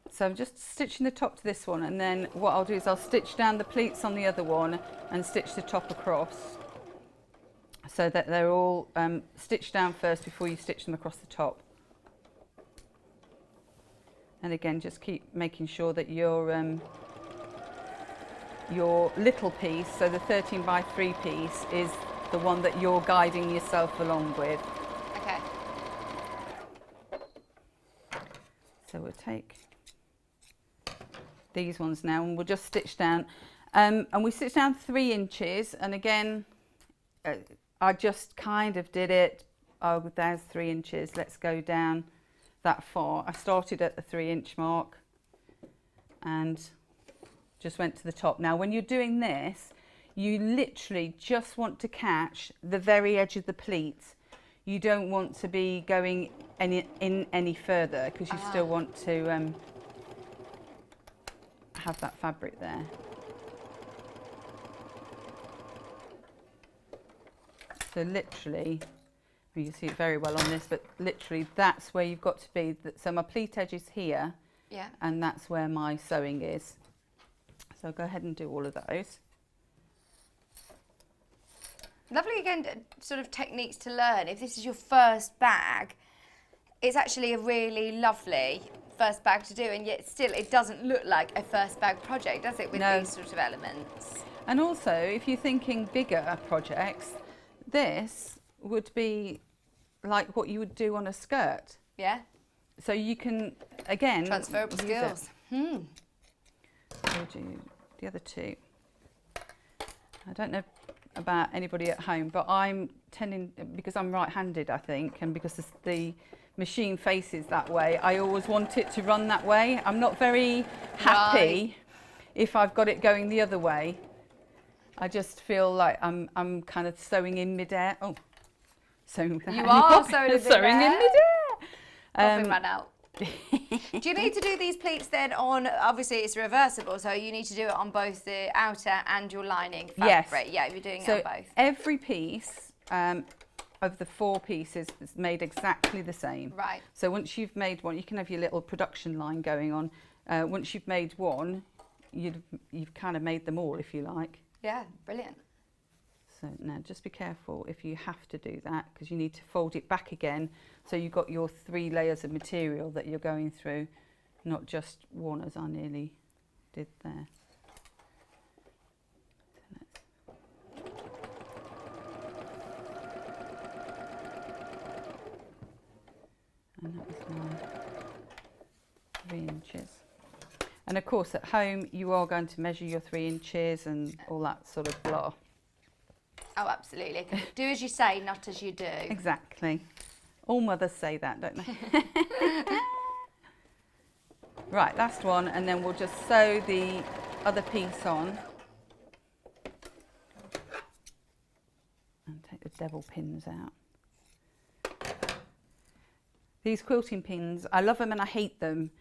So I'm just stitching the top to this one, and then what I'll do is I'll stitch down the pleats on the other one and stitch the top across, so that they're all stitched down first before you stitch them across the top. And again, just keep making sure that your little piece, so the 13x3 piece, is the one that you're guiding yourself along with. Okay. So we'll take these ones now and we'll just stitch down. And we stitch down 3 inches, and again, I just kind of did it. Oh, there's 3 inches. Let's go down that far. I started at the 3-inch mark and just went to the top. Now, when you're doing this, you literally just want to catch the very edge of the pleat. You don't want to be going any further, because you still want to have that fabric there. So literally, you can see it very well on this, but literally that's where you've got to be. So my pleat edge is here, and that's where my sewing is. So I'll go ahead and do all of those. Lovely, again, sort of techniques to learn. If this is your first bag, it's actually a really lovely first bag to do, and yet still it doesn't look like a first bag project, does it, with these sort of elements? And also, if you're thinking bigger projects, this would be like what you would do on a skirt. Yeah. So you can, again, transferable skills. We'll do the other two. I don't know about anybody at home, but I'm tending, because I'm right-handed, I think, and because the machine faces that way, I always want it to run that way. I'm not very happy if I've got it going the other way. I just feel like I'm kind of sewing in midair. Oh, sewing without you are sewing in midair. Robin ran out. Do you need to do these pleats then on, obviously it's reversible, so you need to do it on both the outer and your lining fabric? Yes. Yeah, you're doing So it on both. every piece of the 4 pieces is made exactly the same. Right. So once you've made one, you can have your little production line going on. Once you've made one, you've kind of made them all, if you like. Yeah, brilliant. So now just be careful if you have to do that, because you need to fold it back again so you've got your 3 layers of material that you're going through, not just one as I nearly did there. And that was my 3 inches. And of course at home you are going to measure your 3 inches and all that sort of blah. Oh, absolutely. Do as you say, not as you do. Exactly. All mothers say that, don't they? Right, last one, and then we'll just sew the other piece on. And take the devil pins out. These quilting pins, I love them and I hate them.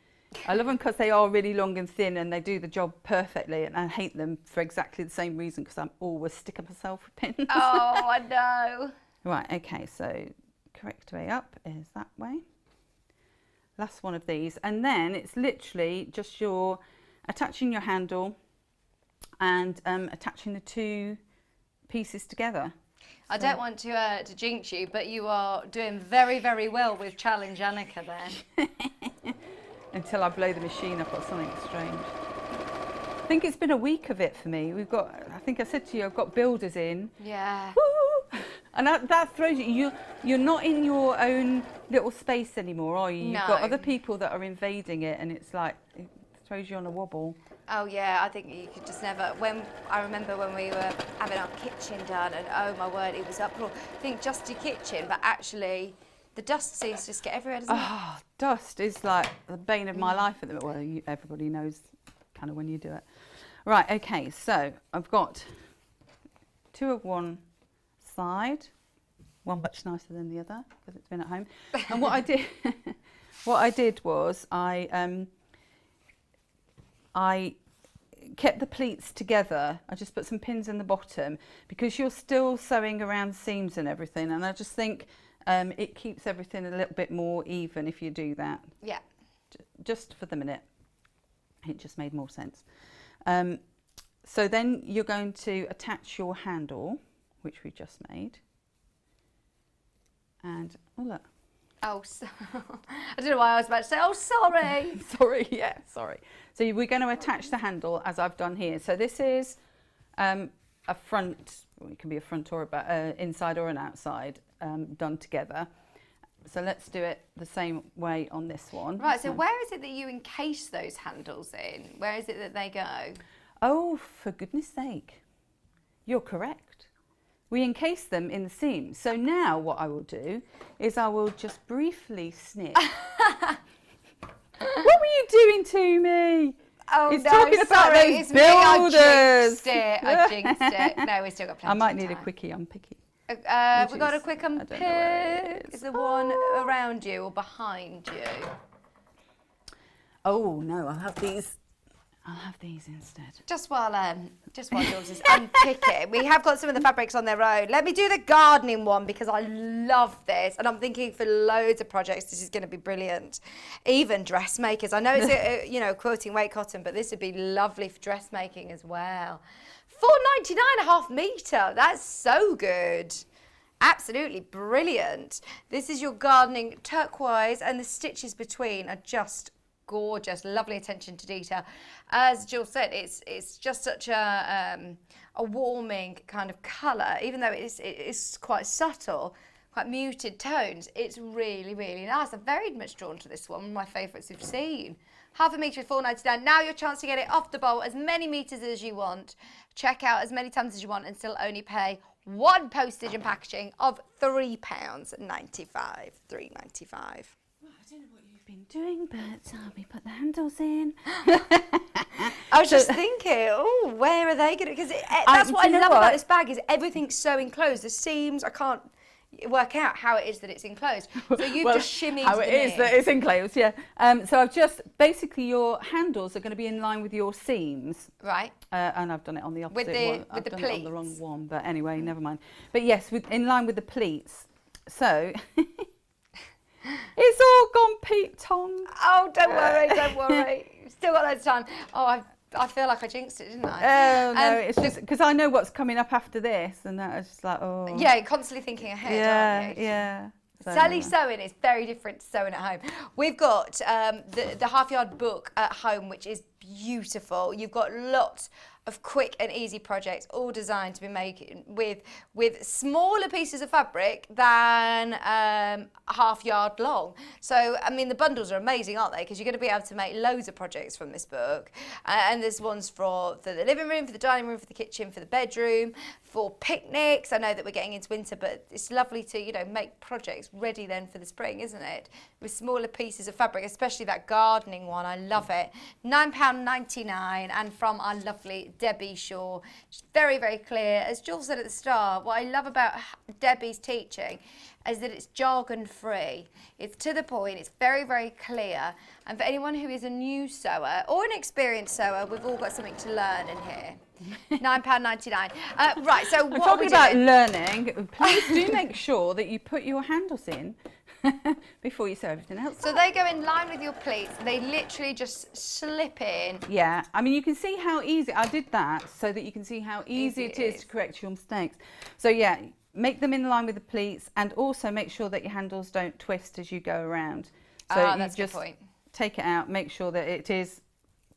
I love them because they are really long and thin and they do the job perfectly, and I hate them for exactly the same reason, because I'm always sticking myself with pins. Oh, I know. Right, okay, so correct way up is that way. Last one of these, and then it's literally just your attaching your handle and attaching the 2 pieces together. I don't want to jinx you, but you are doing very, very well with Challenge Annika then. Until I blow the machine up or something strange. I think it's been a week of it for me. We've got, I think I said to you, I've got builders in. Yeah. Woo! And that throws you. You're not in your own little space anymore, are you? You've got other people that are invading it, and it's like, it throws you on a wobble. Oh yeah, I think you could just never. I remember when we were having our kitchen done, and oh my word, it was uproar. I think just your kitchen, but actually the dust seems to just get everywhere, doesn't it? Oh, dust is like the bane of my life at the moment. Well, everybody knows kind of when you do it. Right, okay, so I've got 2 of one side, one much nicer than the other because it's been at home. And what I did was I kept the pleats together. I just put some pins in the bottom because you're still sewing around seams and everything, and I just think it keeps everything a little bit more even if you do that. Yeah. Just for the minute. It just made more sense. So then you're going to attach your handle, which we just made. And, oh look. Oh, so I don't know why I was about to say, oh, sorry. Sorry, yeah, sorry. So we're going to attach the handle as I've done here. So this is a front, well, it can be a front or a inside or an outside done together. So let's do it the same way on this one. Right, so where is it that you encase those handles in? Where is it that they go? Oh, for goodness sake. You're correct. We encase them in the seams. So now what I will do is I will just briefly snip. What were you doing to me? Oh, it's no, talking about sorry, those it's builders. Me, I jinxed it. No, we've still got plenty I might of need time. a quickie unpicky. We've got a quick unpick. Is the one around you or behind you? Oh no, I'll have these. I'll have these instead. Just while Jules is unpicking, we have got some of the fabrics on their own. Let me do the gardening one because I love this, and I'm thinking for loads of projects this is going to be brilliant. Even dressmakers. I know it's a quilting weight cotton, but this would be lovely for dressmaking as well. £4.99 a half metre. That's so good. Absolutely brilliant. This is your gardening turquoise, and the stitches between are just gorgeous. Lovely attention to detail. As Jules said, it's just such a warming kind of colour, even though it's quite subtle, quite muted tones. It's really, really nice. I'm very much drawn to this one of my favourites we've seen. Half a metre at £4.99. Now your chance to get it off the bolt as many metres as you want. Check out as many times as you want and still only pay one postage and packaging of £3.95. £3.95. I don't know what you've been doing, but we put the handles in. I was just thinking, oh, where are they going to? Because that's what I love about this bag is everything's so enclosed. The seams, I can't, work out how it is that it's enclosed. So you've just shimmied how it them is in. that it's enclosed, yeah. So I've just, basically your handles are going to be in line with your seams. Right. And I've done it on the opposite one. I've done it on the wrong one, but anyway, never mind. But yes, in line with the pleats. So it's all gone Pete Tong. Oh, don't worry, don't worry. Still got loads of time. Oh, I feel like I jinxed it, didn't I? Oh, no, it's just because I know what's coming up after this, and that was just like, oh. Yeah, you're constantly thinking ahead, aren't you? Yeah. Sally sewing is very different to sewing at home. We've got the half yard book at home, which is beautiful. You've got lots of quick and easy projects, all designed to be made with smaller pieces of fabric than a half yard long. So, I mean, the bundles are amazing, aren't they? Because you're going to be able to make loads of projects from this book. And there's ones for the living room, for the dining room, for the kitchen, for the bedroom, for picnics. I know that we're getting into winter, but it's lovely to, you know, make projects ready then for the spring, isn't it? With smaller pieces of fabric, especially that gardening one. I love it. £9.99, and from our lovely Debbie Shaw. She's very, very clear. As Jules said at the start, what I love about Debbie's teaching is that it's jargon free. It's to the point, it's very, very clear. And for anyone who is a new sewer or an experienced sewer, we've all got something to learn in here. £9.99. Right, so what talking are we about doing? learning, please do make sure that you put your handles in before you sew everything else. So they go in line with your pleats. They literally just slip in. Yeah, I mean, you can see how easy, I did that so that you can see how easy it is to correct your mistakes. So yeah, make them in line with the pleats, and also make sure that your handles don't twist as you go around. So that's you a good point. Take it out, make sure that it is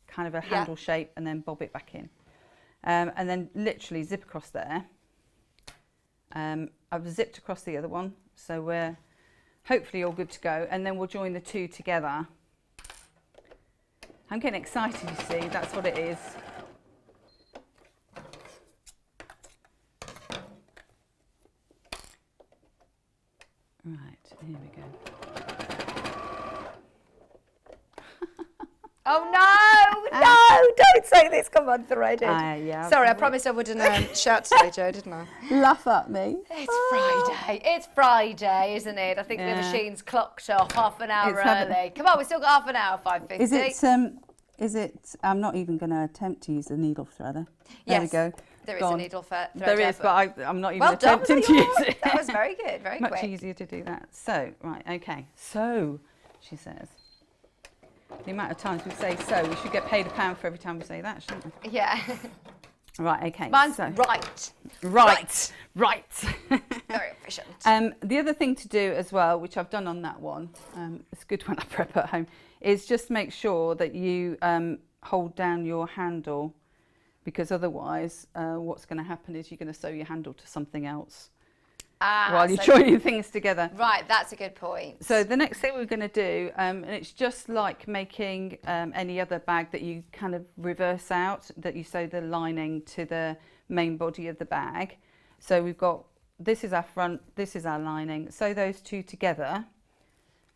kind of a handle shape, and then bob it back in. And then literally zip across there. I've zipped across the other one, so we're hopefully all good to go, and then we'll join the two together. I'm getting excited, you see, that's what it is. Right, here we go. Oh no, no, don't say this, come on, threaded. Yeah, sorry, I promised I wouldn't shout today, Joe, didn't I? Laugh at me. It's Friday, isn't it? I think the machine's clocked off half an hour early. Come on, we've still got half an hour, 5:50. Is it, I'm not even going to attempt to use the needle threader. There we go. There is a needle threader. There is, but I'm not even attempting to use it. That was very good, very Much quick. easier to do that. So, right, okay. So, she says, the amount of times we say so, we should get paid £1 for every time we say that, shouldn't we? Yeah. Right, okay. Mine's right. Very efficient. The other thing to do as well, which I've done on that one, it's good when I prep at home, is just make sure that you hold down your handle, because otherwise what's going to happen is you're going to sew your handle to something else while you're joining things together. Right, that's a good point. So the next thing we're going to do, and it's just like making any other bag that you kind of reverse out, that you sew the lining to the main body of the bag. So we've got, this is our front, this is our lining. Sew those two together.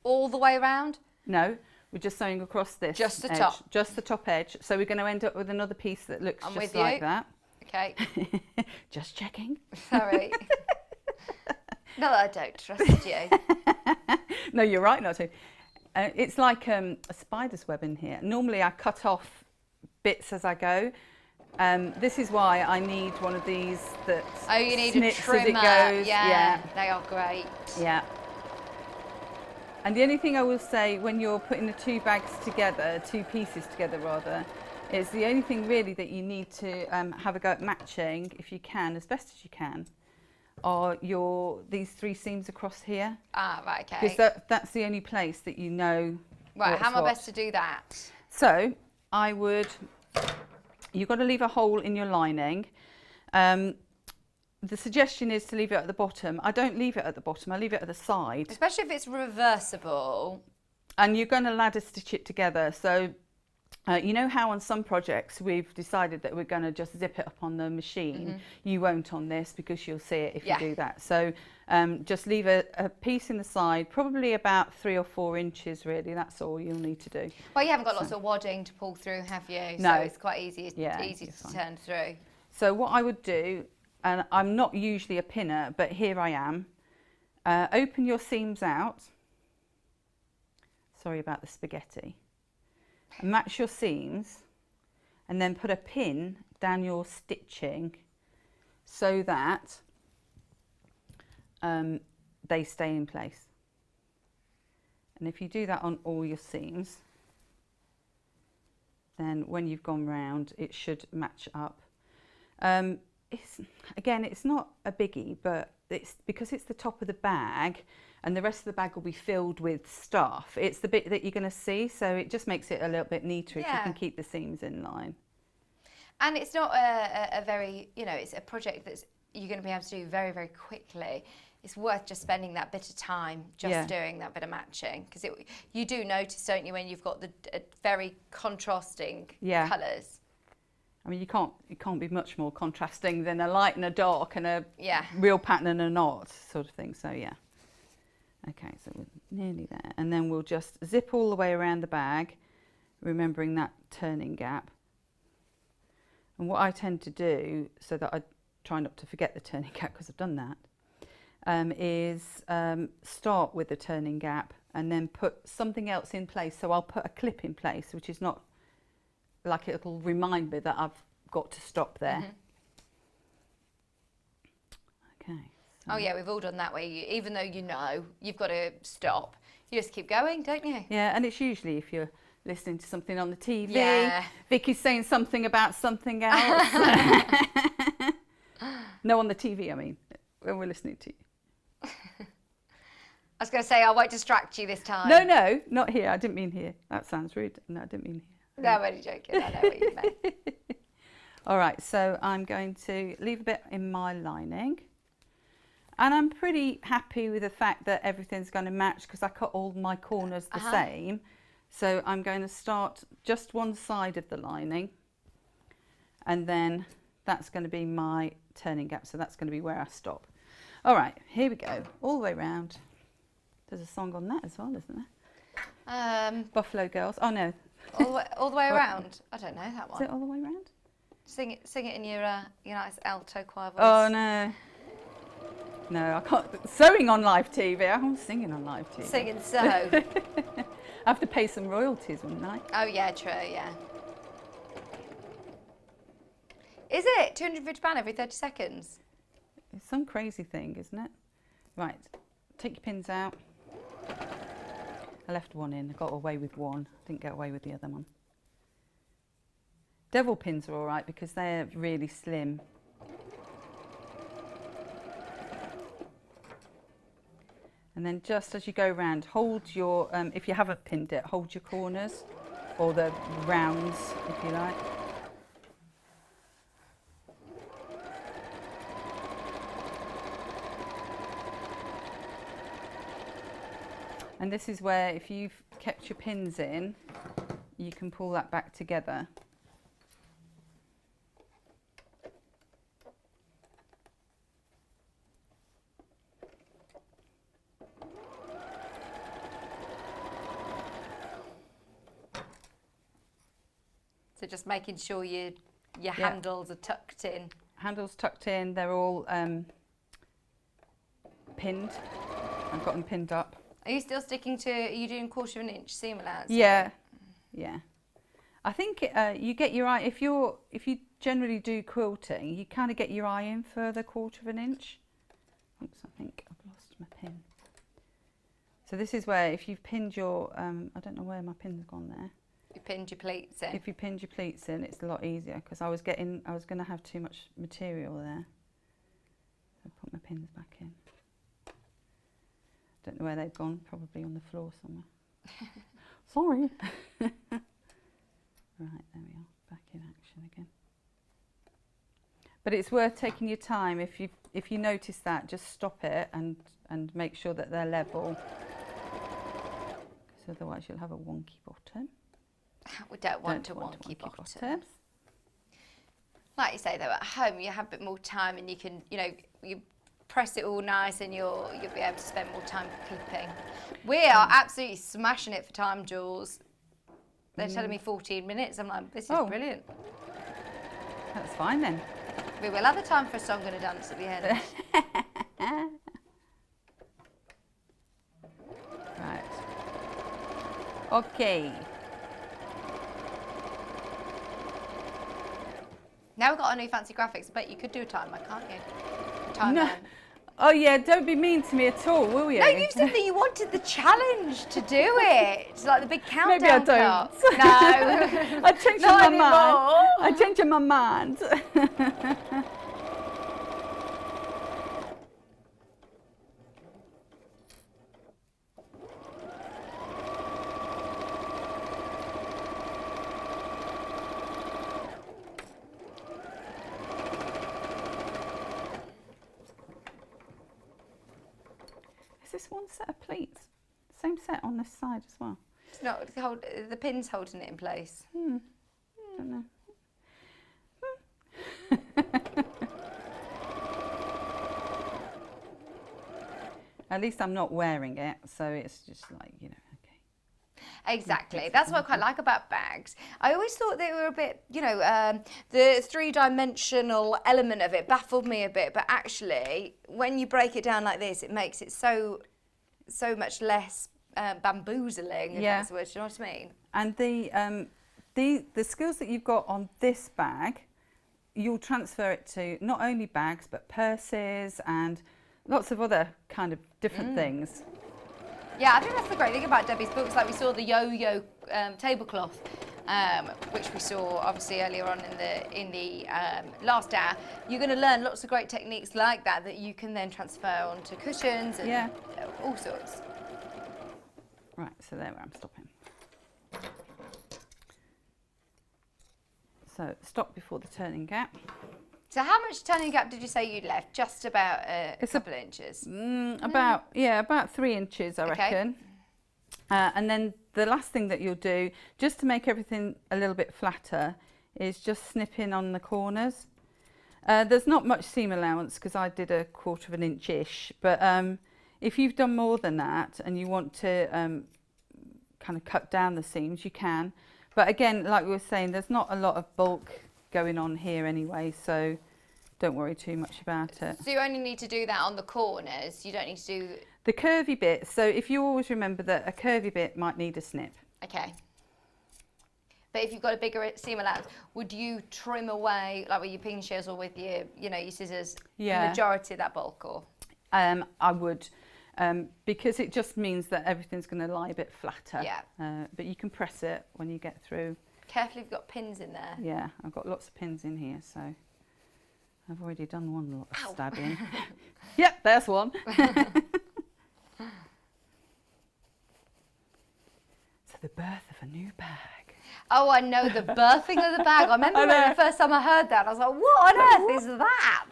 All the way around? No, we're just sewing across this Just the edge, top? Just the top edge. So we're going to end up with another piece that looks just like that. Okay. Just checking. Sorry. No, I don't trust you. No, you're right not to. It's like a spider's web in here. Normally I cut off bits as I go. This is why I need one of these that you need snips a trimmer. as it goes. Yeah, they are great. Yeah. And the only thing I will say when you're putting the two bags together, two pieces together rather, is the only thing really that you need to have a go at matching, if you can, as best as you can, are these three seams across here. Ah, right, okay. Because that's the only place that you know. Right, how am I best to do that? So you've got to leave a hole in your lining. The suggestion is to leave it at the bottom. I don't leave it at the bottom, I leave it at the side. Especially if it's reversible. And you're going to ladder stitch it together. So you know how on some projects we've decided that we're going to just zip it up on the machine. You won't on this because you'll see it if you do that. So just leave a piece in the side, probably about 3 or 4 inches really, that's all you'll need to do. Well, you haven't got lots of wadding to pull through, have you? No. So it's quite easy to turn through. So what I would do, and I'm not usually a pinner, but here I am, Open your seams out. Sorry about the spaghetti. And match your seams, and then put a pin down your stitching so that they stay in place. And if you do that on all your seams, then when you've gone round, it should match up. It's not a biggie, but it's because it's the top of the bag and the rest of the bag will be filled with stuff. It's the bit that you're going to see, so it just makes it a little bit neater if you can keep the seams in line. And it's not a very, it's a project that's you're going to be able to do very, very quickly. It's worth just spending that bit of time just doing that bit of matching, because you do notice, don't you, when you've got the very contrasting colours. I mean, you can't be much more contrasting than a light and a dark and a real pattern and a not sort of thing. So yeah. Okay, so we're nearly there, and then we'll just zip all the way around the bag, remembering that turning gap. And what I tend to do, so that I try not to forget the turning gap because I've done that, is start with the turning gap and then put something else in place. So I'll put a clip in place, which is not like, it'll remind me that I've got to stop there. Okay. Oh yeah, we've all done that way. Even though you've got to stop, you just keep going, don't you? Yeah, and it's usually if you're listening to something on the TV, Vicky's saying something about something else. No, on the TV, I mean, when we're listening to you. I was going to say, I won't distract you this time. No, not here. I didn't mean here. That sounds rude. No, I didn't mean here. No, I'm only joking. I know what you meant. All right, so I'm going to leave a bit in my lining. And I'm pretty happy with the fact that everything's going to match because I cut all my corners the same. So I'm going to start just one side of the lining. And then that's going to be my turning gap. So that's going to be where I stop. All right, here we go. All the way around. There's a song on that as well, isn't there? Buffalo Girls. Oh, no. All the way around? I don't know that one. Is it all the way around? Sing it in your nice alto choir voice. Oh, no. No, I can't. Sewing on live TV. I'm singing on live TV. Singing so. I have to pay some royalties, wouldn't I? Oh, yeah, true, yeah. Is it £250 every 30 seconds? It's some crazy thing, isn't it? Right, take your pins out. I left one in. I got away with one. Didn't get away with the other one. Devil pins are all right because they're really slim. And then just as you go round, hold your, if you haven't pinned it, hold your corners or the rounds, if you like. And this is where, if you've kept your pins in, you can pull that back together. So just making sure your handles are tucked in. Handles tucked in, they're all pinned. I've got them pinned up. Are you still sticking to, are you doing 1/4 inch seam allowance? Yeah, yeah. I think you get your eye, if you generally do quilting, you kind of get your eye in for the 1/4 inch. Oops, I think I've lost my pin. So this is where, if you've pinned your, I don't know where my pin's gone there. You pinned your pleats in. If you pinned your pleats in, it's a lot easier because I was going to have too much material there. So put my pins back in. Don't know where they've gone, probably on the floor somewhere. Sorry. Right, there we are, back in action again. But it's worth taking your time. If you notice that, just stop it and make sure that they're level. Because otherwise you'll have a wonky bottom. We don't want a wonky bottom. Like you say though, at home you have a bit more time and you can, you press it all nice and you'll be able to spend more time clipping. We are absolutely smashing it for time, Jules. They're telling me 14 minutes. I'm like, this is brilliant. That's fine then. We will have the time for a song and a dance at the end. Okay. Now we've got our new fancy graphics. I bet you could do a timer, can't you? Timer. No. Oh yeah, don't be mean to me at all, will you? No, you said that you wanted the challenge to do it. It's like the big countdown. Maybe I don't. cup. No. I changed Not my anymore. mind. I changed my mind. Is this one set of pleats? Same set on this side as well. It's not the pin's holding it in place. I don't know. At least I'm not wearing it, so it's just like, you know, okay. Exactly. That's what I quite like about bags. I always thought they were a bit, you know, the three-dimensional element of it baffled me a bit, but actually, when you break it down like this, it makes it so much less bamboozling, if that's the word, do you know what I mean? And the skills that you've got on this bag, you'll transfer it to not only bags, but purses and lots of other kind of different things. Yeah, I think that's the great thing about Debbie's books. Like we saw the yo-yo tablecloth, which we saw obviously earlier on in the last hour. You're going to learn lots of great techniques like that that you can then transfer onto cushions and all sorts. Right, so there I'm stopping. So stop before the turning gap. So how much turning gap did you say you'd left? Just about a couple of inches? About 3 inches, I reckon. And then the last thing that you'll do, just to make everything a little bit flatter, is just snip in on the corners. There's not much seam allowance because I did 1/4 of an inch-ish, but if you've done more than that and you want to kind of cut down the seams, you can. But again, like we were saying, there's not a lot of bulk going on here anyway, so don't worry too much about it. So you only need to do that on the corners, you don't need to do... The curvy bit, so if you always remember that a curvy bit might need a snip. Okay. But if you've got a bigger seam allowance, would you trim away, like with your pin shears or with your, your scissors, the majority of that bulk, or? I would, because it just means that everything's going to lie a bit flatter. Yeah. But you can press it when you get through. Carefully, you've got pins in there. Yeah, I've got lots of pins in here, so I've already done one lot of stabbing. Yep, there's one. So the birth of a new bag. Oh, I know, the birthing of the bag. I remember when the first time I heard that, I was like, what on earth is that?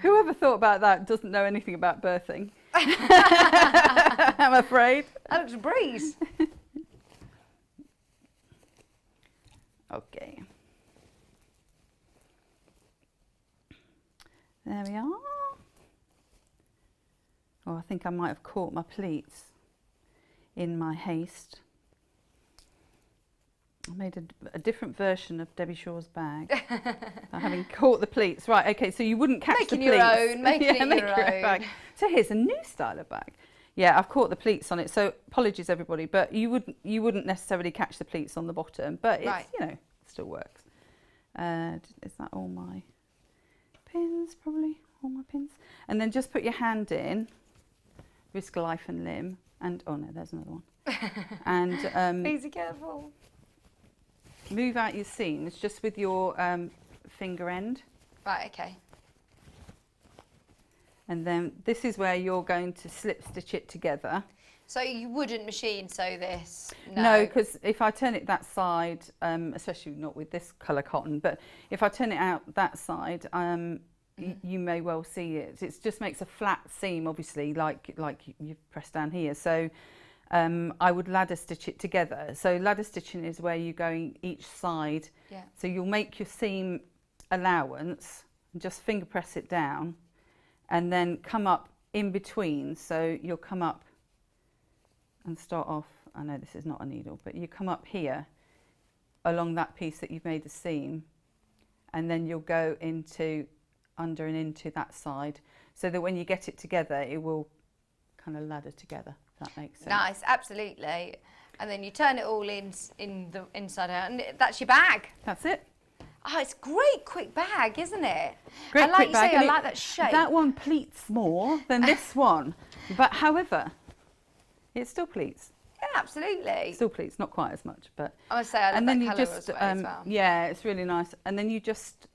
Whoever thought about that doesn't know anything about birthing. I'm afraid. That looks a breeze. Okay. There we are. Oh, I think I might have caught my pleats in my haste. I made a different version of Debbie Shaw's bag by having caught the pleats. Right, okay, so you wouldn't catch the pleats. Making it your own. Bag. So here's a new style of bag. Yeah, I've caught the pleats on it, so apologies everybody, but you wouldn't necessarily catch the pleats on the bottom, but it's, it still works. Is that all my pins? Probably all my pins. And then just put your hand in, risk life and limb, and oh no, there's another one. And please be careful. Move out your seams just with your finger end. Right, okay. And then this is where you're going to slip stitch it together. So you wouldn't machine sew this? No, because if I turn it that side, especially not with this colour cotton, but if I turn it out that side, you may well see it. It just makes a flat seam, obviously, like you've pressed down here. So I would ladder stitch it together. So ladder stitching is where you're going each side. Yeah. So you'll make your seam allowance and just finger press it down and then come up in between. So you'll come up and start off, I know this is not a needle, but you come up here along that piece that you've made the seam, and then you'll go into under and into that side, so that when you get it together, it will kind of ladder together, if that makes sense. Nice, absolutely. And then you turn it all in the inside out, and that's your bag. That's it. Oh, it's a great quick bag, isn't it? Great and like quick you bag, say, and I like that shape. That one pleats more than this one, but however, it still pleats. Yeah, absolutely. Still pleats, not quite as much, but. I would say I love and then that you colour just, as well. yeah, it's really nice. And then you just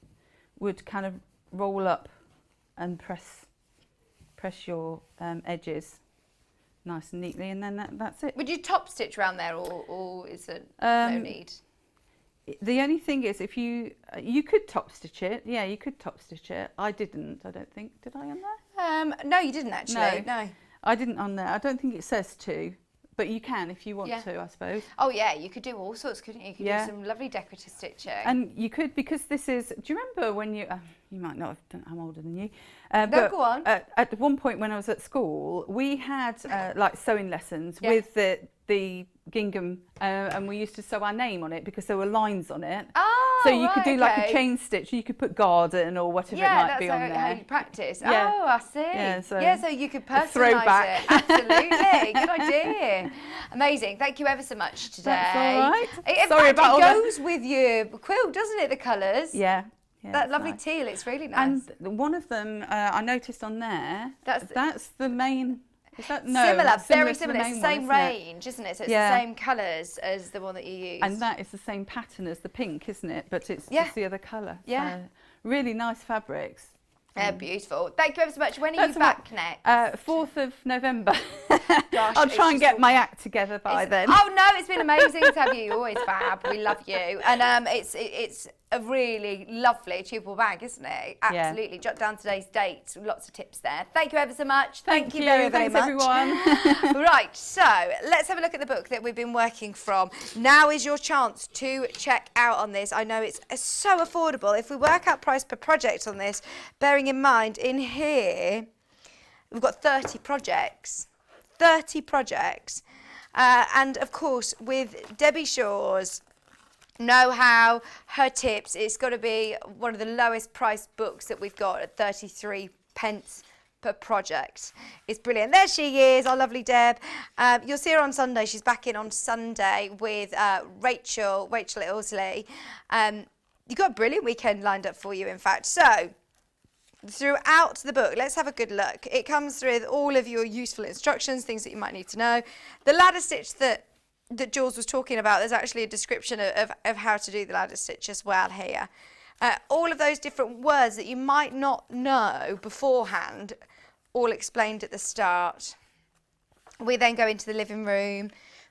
would kind of roll up and press your edges nice and neatly, and then that's it. Would you top stitch around there, or is it no need? The only thing is, if you could top stitch it. Yeah, you could top stitch it. I didn't. I don't think. Did I on there? No, you didn't actually. No. I didn't on there. I don't think it says to, but you can if you want to, I suppose. Oh yeah, you could do all sorts, couldn't you? You could do some lovely decorative stitching. And you could, because this is. Do you remember when you? You might not have done. I'm older than you. No, but go on. At one point when I was at school, we had like sewing lessons with the gingham, and we used to sew our name on it because there were lines on it. Oh, so you could do like a chain stitch. You could put garden or whatever it might be on there. Yeah, that's how you practice. Yeah. Oh, I see. Yeah, so you could personalise it. Absolutely, good idea. Amazing. Thank you ever so much today. That's all right. In Sorry fact, about it all goes with your quilt, doesn't it? The colours. Yeah. That lovely teal, it's really nice. And one of them I noticed on there. That's the main. Is that no? Similar, very to similar. the It's the main same one, range, isn't it? So it's the same colours as the one that you use. And that is the same pattern as the pink, isn't it? But it's just the other colour. Yeah. So really nice fabrics. They're beautiful. Thank you ever so much. When are you back next? 4th of November. Gosh, I'll try and get my act together by then. Oh no, it's been amazing to have you. You're always fab. We love you. And it's a really lovely achievable bag, isn't it? Absolutely. Jot down today's date. Lots of tips there. Thank you ever so much. Thank you very, very much. Thanks everyone. Right, so let's have a look at the book that we've been working from. Now is your chance to check out on this. I know it's so affordable. If we work out price per project on this, bearing in mind in here, we've got 30 projects. 30 projects. And of course, with Debbie Shaw's know-how, her tips, it's got to be one of the lowest priced books that we've got at 33 pence per project. It's brilliant. There she is, our lovely Deb. You'll see her on Sunday. She's back in on Sunday with Rachel Ilsley. You've got a brilliant weekend lined up for you, in fact. So, throughout the book, let's have a good look. It comes with all of your useful instructions, things that you might need to know. The ladder stitch that Jules was talking about, there's actually a description of how to do the ladder stitch as well here. All of those different words that you might not know beforehand, all explained at the start. We then go into the living room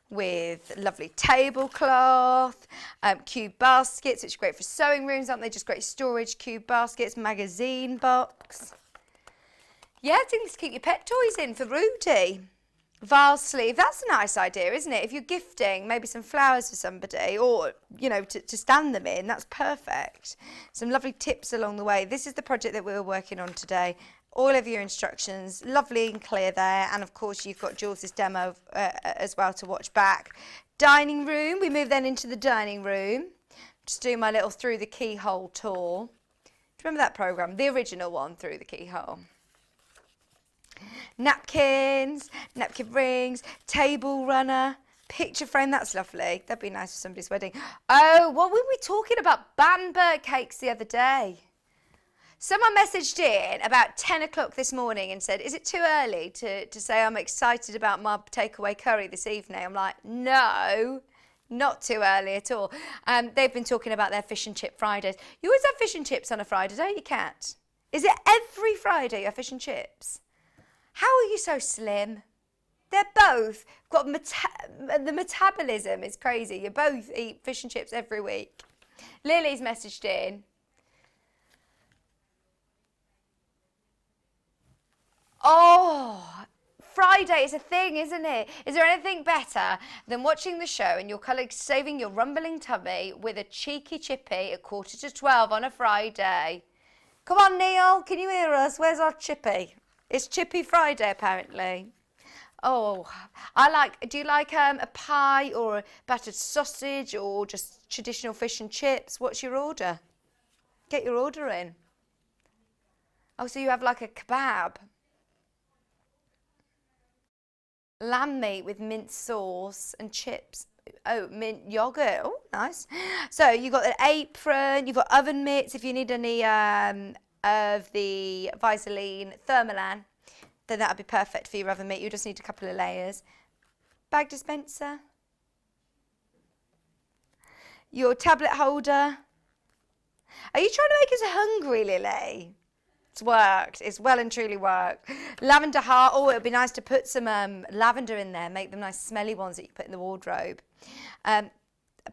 with lovely tablecloth, cube baskets, which are great for sewing rooms, aren't they? Just great storage cube baskets, magazine box. Yeah, things to keep your pet toys in for Rudy. Vase sleeve, that's a nice idea, isn't it? If you're gifting maybe some flowers for somebody, or, you know, to stand them in, that's perfect. Some lovely tips along the way. This is the project that we were working on today. All of your instructions, lovely and clear there. And of course, you've got Jules' demo as well to watch back. Dining room, we move then into the dining room. Just do my little Through the Keyhole tour. Do you remember that programme? The original one, Through the Keyhole. Napkins, napkin rings, table runner, picture frame, that's lovely. That'd be nice for somebody's wedding. Oh, what were we talking about? Banbird cakes the other day. Someone messaged in about 10 o'clock this morning and said, is it too early to say I'm excited about my takeaway curry this evening? I'm like, no, not too early at all. They've been talking about their fish and chip Fridays. You always have fish and chips on a Friday, don't you, Kat? Is it every Friday you have fish and chips? How are you so slim? They're both got the metabolism is crazy. You both eat fish and chips every week. Lily's messaged in. Oh, Friday is a thing, isn't it? Is there anything better than watching the show and your colleagues saving your rumbling tummy with a cheeky chippy at 11:45 on a Friday? Come on, Neil, can you hear us? Where's our chippy? It's Chippy Friday, apparently. Oh, do you like a pie or a battered sausage or just traditional fish and chips? What's your order? Get your order in. Oh, so you have like a kebab. lamb meat with mint sauce and chips. Oh, mint yogurt. Oh, nice. So you've got an apron, you've got oven mitts if you need any of the Vaseline Thermolan, then that would be perfect for your oven mitt. You just need a couple of layers. Bag dispenser. Your tablet holder. Are you trying to make us hungry, Lily? It's worked. It's well and truly worked. Lavender heart. Oh, it would be nice to put some lavender in there. Make them nice smelly ones that you put in the wardrobe. A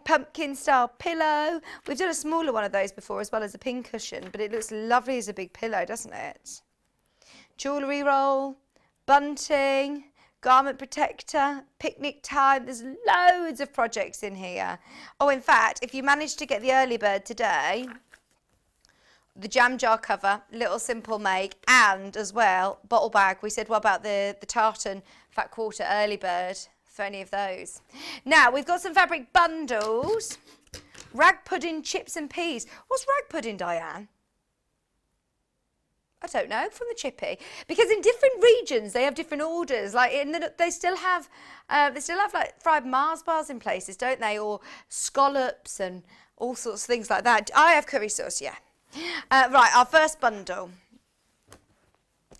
pumpkin style pillow. We've done a smaller one of those before as well as a pin cushion, but it looks lovely as a big pillow, doesn't it? Jewellery roll, bunting, garment protector, picnic time. There's loads of projects in here. Oh, in fact, if you manage to get the early bird today, the jam jar cover, little simple make, and as well, bottle bag. We said, what about the tartan fat quarter early bird for any of those? Now, we've got some fabric bundles. Rag pudding, chips and peas. What's rag pudding, Diane? I don't know, from the chippy. Because in different regions, they have different orders. Like they still have like fried Mars bars in places, don't they? Or scallops and all sorts of things like that. I have curry sauce, yeah. Right, our first bundle.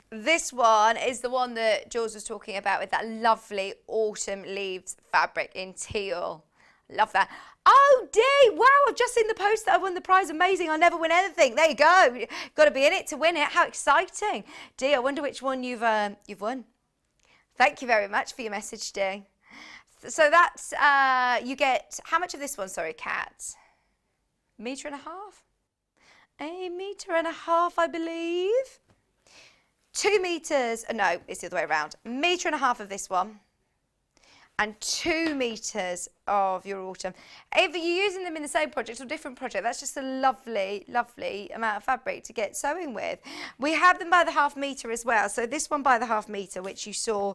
This one is the one that Jules was talking about with that lovely autumn leaves fabric in teal. Love that. Oh, Dee, wow, I've just seen the post that I won the prize. Amazing, I never win anything. There you go. Got to be in it to win it. How exciting. Dee, I wonder which one you've won. Thank you very much for your message, Dee. So that's, you get, how much of this one, sorry, Kat? Metre and a half? A metre and a half, I believe. 2 meters, no, it's the other way around. Metre and a half of this one. And 2 meters of your autumn. If you're using them in the same project or different project, that's just a lovely, lovely amount of fabric to get sewing with. We have them by the half metre as well. So this one by the half metre, which you saw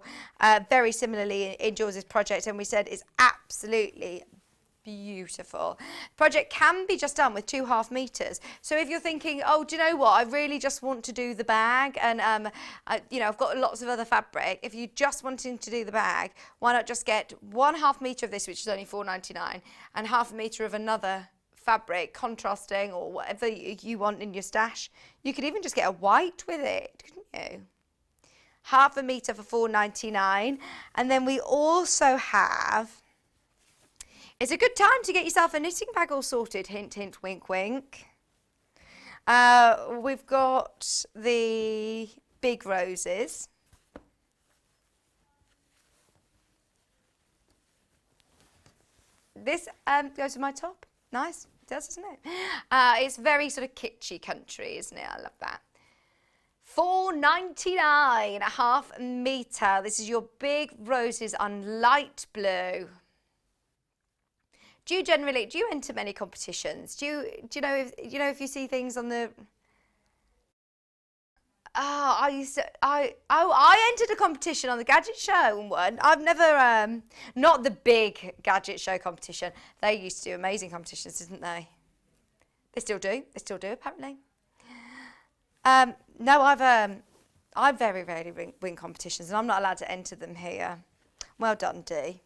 very similarly in Jules's project, and we said is absolutely beautiful. Project can be just done with 2 half meters. So if you're thinking, oh, do you know what? I really just want to do the bag, and you know, I've got lots of other fabric. If you're just wanting to do the bag, why not just get 1 half meter of this, which is only £4.99, and half a meter of another fabric, contrasting or whatever you want in your stash. You could even just get a white with it, couldn't you? Half a meter for £4.99, and then we also have. It's a good time to get yourself a knitting bag all sorted. Hint, hint, wink, wink. We've got the big roses. This goes with my top. Nice. It does, doesn't it? It's very sort of kitschy country, isn't it? I love that. £4.99, a half metre. This is your big roses on light blue. Do you enter many competitions? Do you know if you see things on the? Oh, I entered a competition on the gadget show and won. I've never not the big gadget show competition. They used to do amazing competitions, didn't they? They still do. They still do apparently. No, I very rarely win competitions, and I'm not allowed to enter them here. Well done, Dee.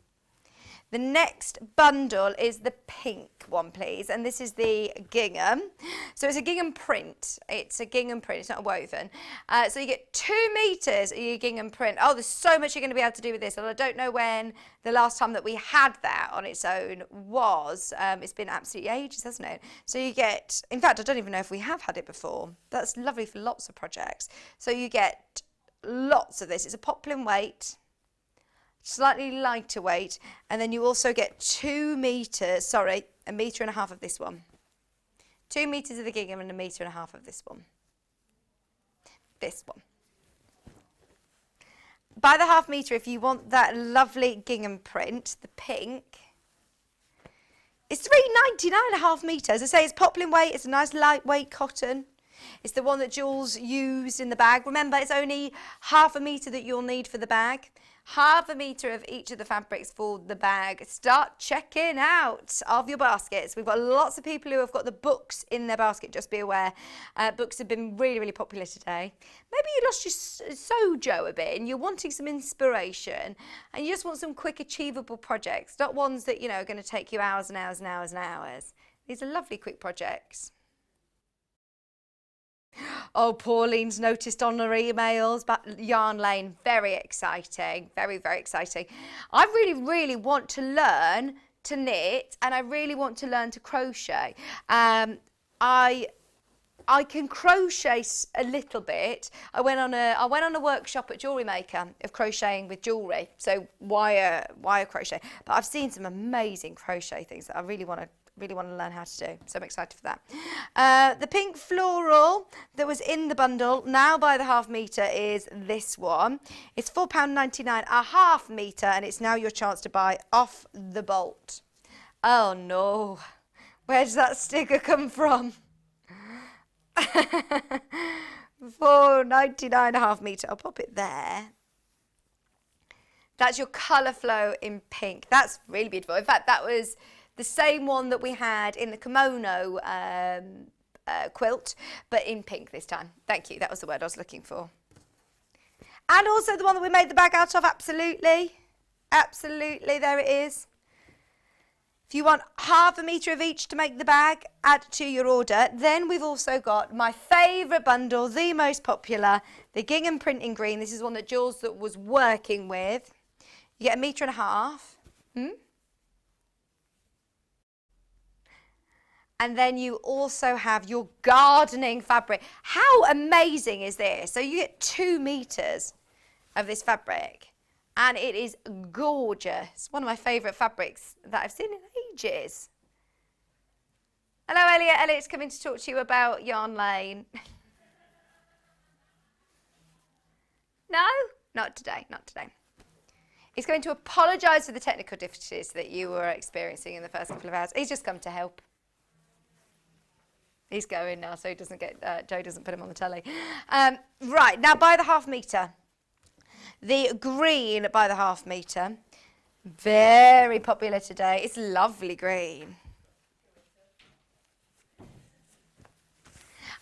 The next bundle is the pink one, please, and this is the gingham. So it's a gingham print. It's a gingham print, it's not a woven. So you get 2 meters of your gingham print. Oh, there's so much you're going to be able to do with this, and I don't know when the last time that we had that on its own was. It's been absolutely ages, hasn't it? So you get, in fact, I don't even know if we have had it before. That's lovely for lots of projects. So you get lots of this. It's a poplin weight. Slightly lighter weight, and then you also get 2 meters, sorry, a metre and a half of this one. 2 meters of the gingham and a metre and a half of this one. This one. By the half metre, if you want that lovely gingham print, the pink, it's £3.99 a half metre. As I say, it's poplin weight, it's a nice lightweight cotton. It's the one that Jules used in the bag. Remember, it's only half a metre that you'll need for the bag. half a metre of each of the fabrics for the bag. Start checking out of your baskets. We've got lots of people who have got the books in their basket, just be aware. Books have been really, really popular today. Maybe you lost your sojo a bit and you're wanting some inspiration and you just want some quick achievable projects, not ones that, you know, are going to take you hours and hours and hours and hours. These are lovely quick projects. Oh, Pauline's noticed on her emails, but Yarn Lane, very exciting, very, very exciting. I really, really want to learn to knit and I really want to learn to crochet. I can crochet a little bit. I went on a workshop at Jewellery Maker of crocheting with jewellery, so wire crochet. But I've seen some amazing crochet things that I really want to learn how to do, so I'm excited for that. The pink floral that was in the bundle, now by the half metre, is this one. It's £4.99 a half metre, and it's now your chance to buy off the bolt. Oh no, where does that sticker come from? £4.99 a half metre, I'll pop it there. That's your colour flow in pink. That's really beautiful. In fact, that was the same one that we had in the kimono quilt, but in pink this time. Thank you, that was the word I was looking for. And also the one that we made the bag out of, absolutely. Absolutely, there it is. If you want half a metre of each to make the bag, add to your order. Then we've also got my favourite bundle, the most popular, the gingham printing green. This is one that Jules was working with. You get 1.5 metres. And then you also have your gardening fabric. How amazing is this? So you get 2 metres of this fabric and it is gorgeous. One of my favourite fabrics that I've seen in ages. Hello Elliot, Elliot's coming to talk to you about Yarn Lane. No? Not today, not today. He's going to apologise for the technical difficulties that you were experiencing in the first couple of hours. He's just come to help. He's going now, so he doesn't get Joe doesn't put him on the telly. Right, now by the half metre. The green by the half metre. Very popular today. It's lovely green.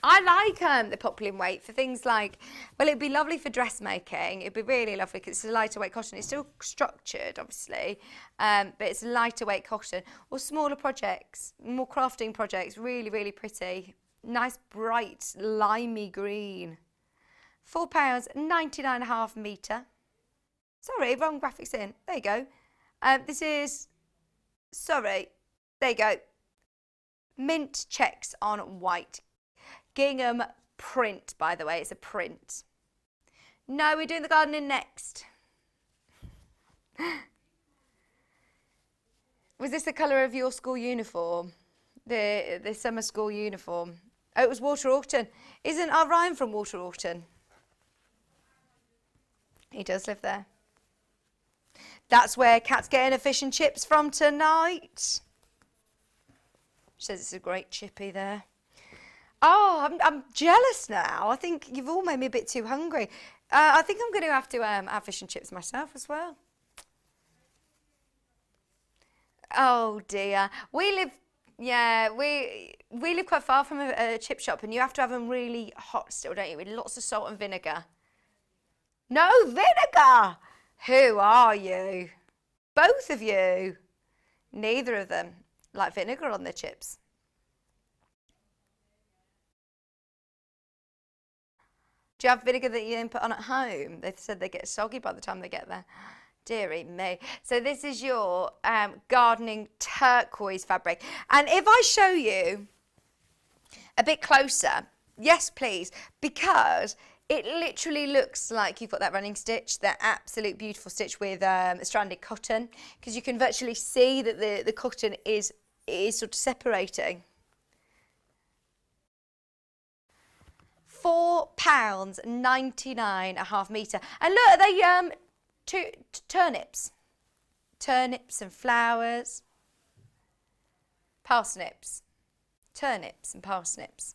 I like the poplin weight for things like, well, it'd be lovely for dressmaking. It'd be really lovely because it's a lighter weight cotton. It's still structured, obviously, but it's a lighter weight cotton. Or smaller projects, more crafting projects, really, really pretty. Nice, bright, limey green. £4.99 a half metre. Sorry, wrong graphics in. There you go. This is, sorry, there you go. Mint checks on white. Gingham print, by the way, it's a print. No, we're doing the gardening next. Was this the colour of your school uniform? The summer school uniform? Oh, it was Water Orton. Isn't our Ryan from Water Orton? He does live there. That's where Kat's getting her fish and chips from tonight. She says it's a great chippy there. Oh, I'm jealous now. I think you've all made me a bit too hungry. I think I'm going to have fish and chips myself as well. Oh dear. We live quite far from a chip shop and you have to have them really hot still, don't you? With lots of salt and vinegar. No vinegar! Who are you? Both of you. Neither of them like vinegar on their chips. Do you have vinegar that you put on at home? They said they get soggy by the time they get there. Dearie me. So this is your gardening turquoise fabric. And if I show you a bit closer, yes please, because it literally looks like you've got that running stitch, that absolute beautiful stitch with stranded cotton, because you can virtually see that the cotton is sort of separating. £4.99 a half metre. And look, are they turnips? Turnips and flowers. Parsnips. Turnips and parsnips.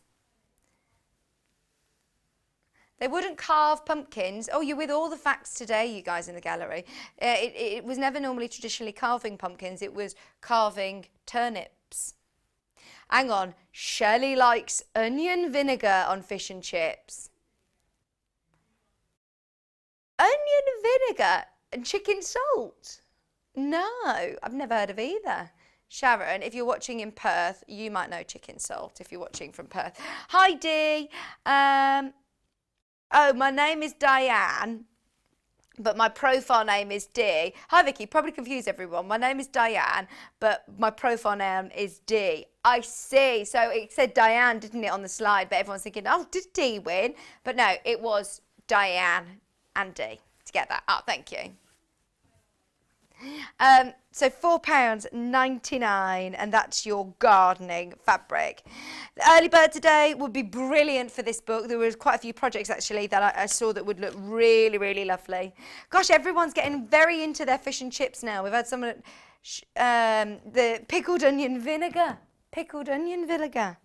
They wouldn't carve pumpkins. Oh, you're with all the facts today, you guys in the gallery. It was never normally traditionally carving pumpkins. It was carving turnips. Hang on. Shirley likes onion vinegar on fish and chips. Onion vinegar and chicken salt? No, I've never heard of either. Sharon, if you're watching in Perth, you might know chicken salt if you're watching from Perth. Hi, Dee. Oh, my name is Diane, but my profile name is Dee. Hi, Vicky. Probably confuse everyone. My name is Diane, but my profile name is Dee. I see. So it said Diane, didn't it, on the slide? But everyone's thinking, oh, did Dee win? But no, it was Diane and Dee to get that. Oh, thank you. So £4.99, and that's your gardening fabric. The early bird today would be brilliant for this book. There was quite a few projects actually that I saw that would look really, really lovely. Gosh, everyone's getting very into their fish and chips now. We've had someone the pickled onion vinegar. Pickled onion vinegar.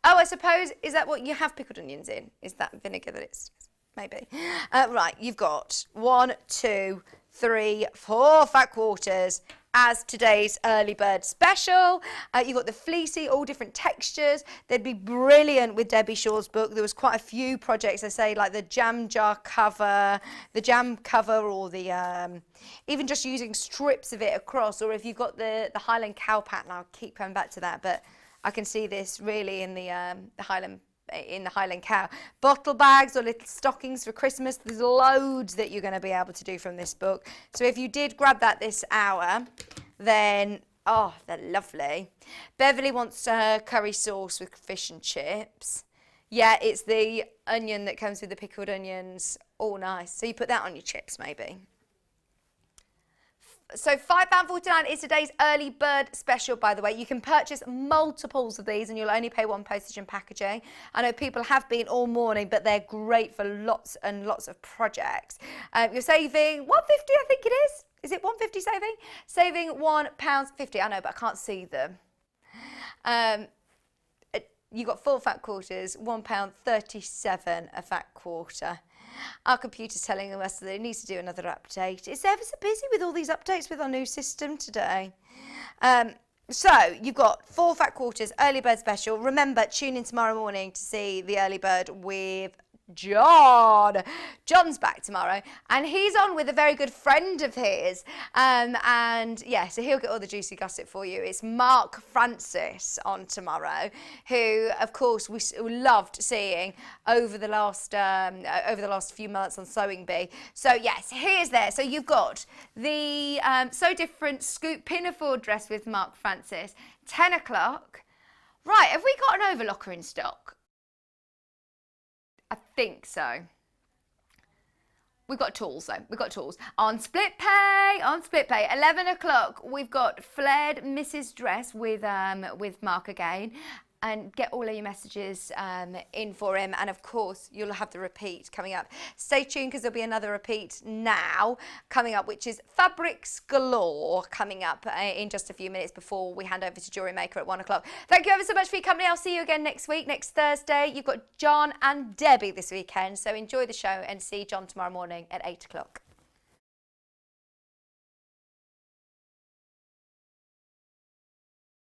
Oh, I suppose, is that what you have pickled onions in? Is that vinegar that it's... Maybe. Right, you've got 1, 2, 3, 4 fat quarters as today's early bird special. You've got the fleecy, all different textures. They'd be brilliant with Debbie Shaw's book. There was quite a few projects, I say, like the jam jar cover, or the even just using strips of it across, or if you've got the Highland cow pattern, I'll keep coming back to that, but I can see this really in the Highland cow. Bottle bags or little stockings for Christmas. There's loads that you're going to be able to do from this book. So if you did grab that this hour, then, oh, they're lovely. Beverly wants curry sauce with fish and chips. Yeah, it's the onion that comes with the pickled onions. Oh, nice. So you put that on your chips, maybe. So £5.49 is today's early bird special, by the way. You can purchase multiples of these and you'll only pay £1 postage and packaging. I know people have been all morning, but they're great for lots and lots of projects. You're saving £1.50, I think it is. Is it £1.50 saving? Saving £1.50. I know, but I can't see them. You got 4 fat quarters, £1.37 a fat quarter. Our computer's telling us that it needs to do another update. It's ever so busy with all these updates with our new system today. So you've got 4 fat quarters, early bird special. Remember, tune in tomorrow morning to see the early bird with John. John's back tomorrow and he's on with a very good friend of his, and yeah, so he'll get all the juicy gossip for you. It's Mark Francis on tomorrow, who of course we loved seeing over the last few months on Sewing Bee. So yes, here's there. So you've got the So Different Scoop Pinafore dress with Mark Francis, 10 o'clock. Right, have we got an overlocker in stock? I think so. We've got tools though. We've got tools. On split pay, 11 o'clock, we've got flared Mrs. Dress with Mark again. And get all of your messages in for him. And of course, you'll have the repeat coming up. Stay tuned because there'll be another repeat now coming up, which is Fabrics Galore coming up in just a few minutes before we hand over to Jewelry Maker at 1 o'clock. Thank you ever so much for your company. I'll see you again next week, next Thursday. You've got John and Debbie this weekend. So enjoy the show and see John tomorrow morning at 8 o'clock.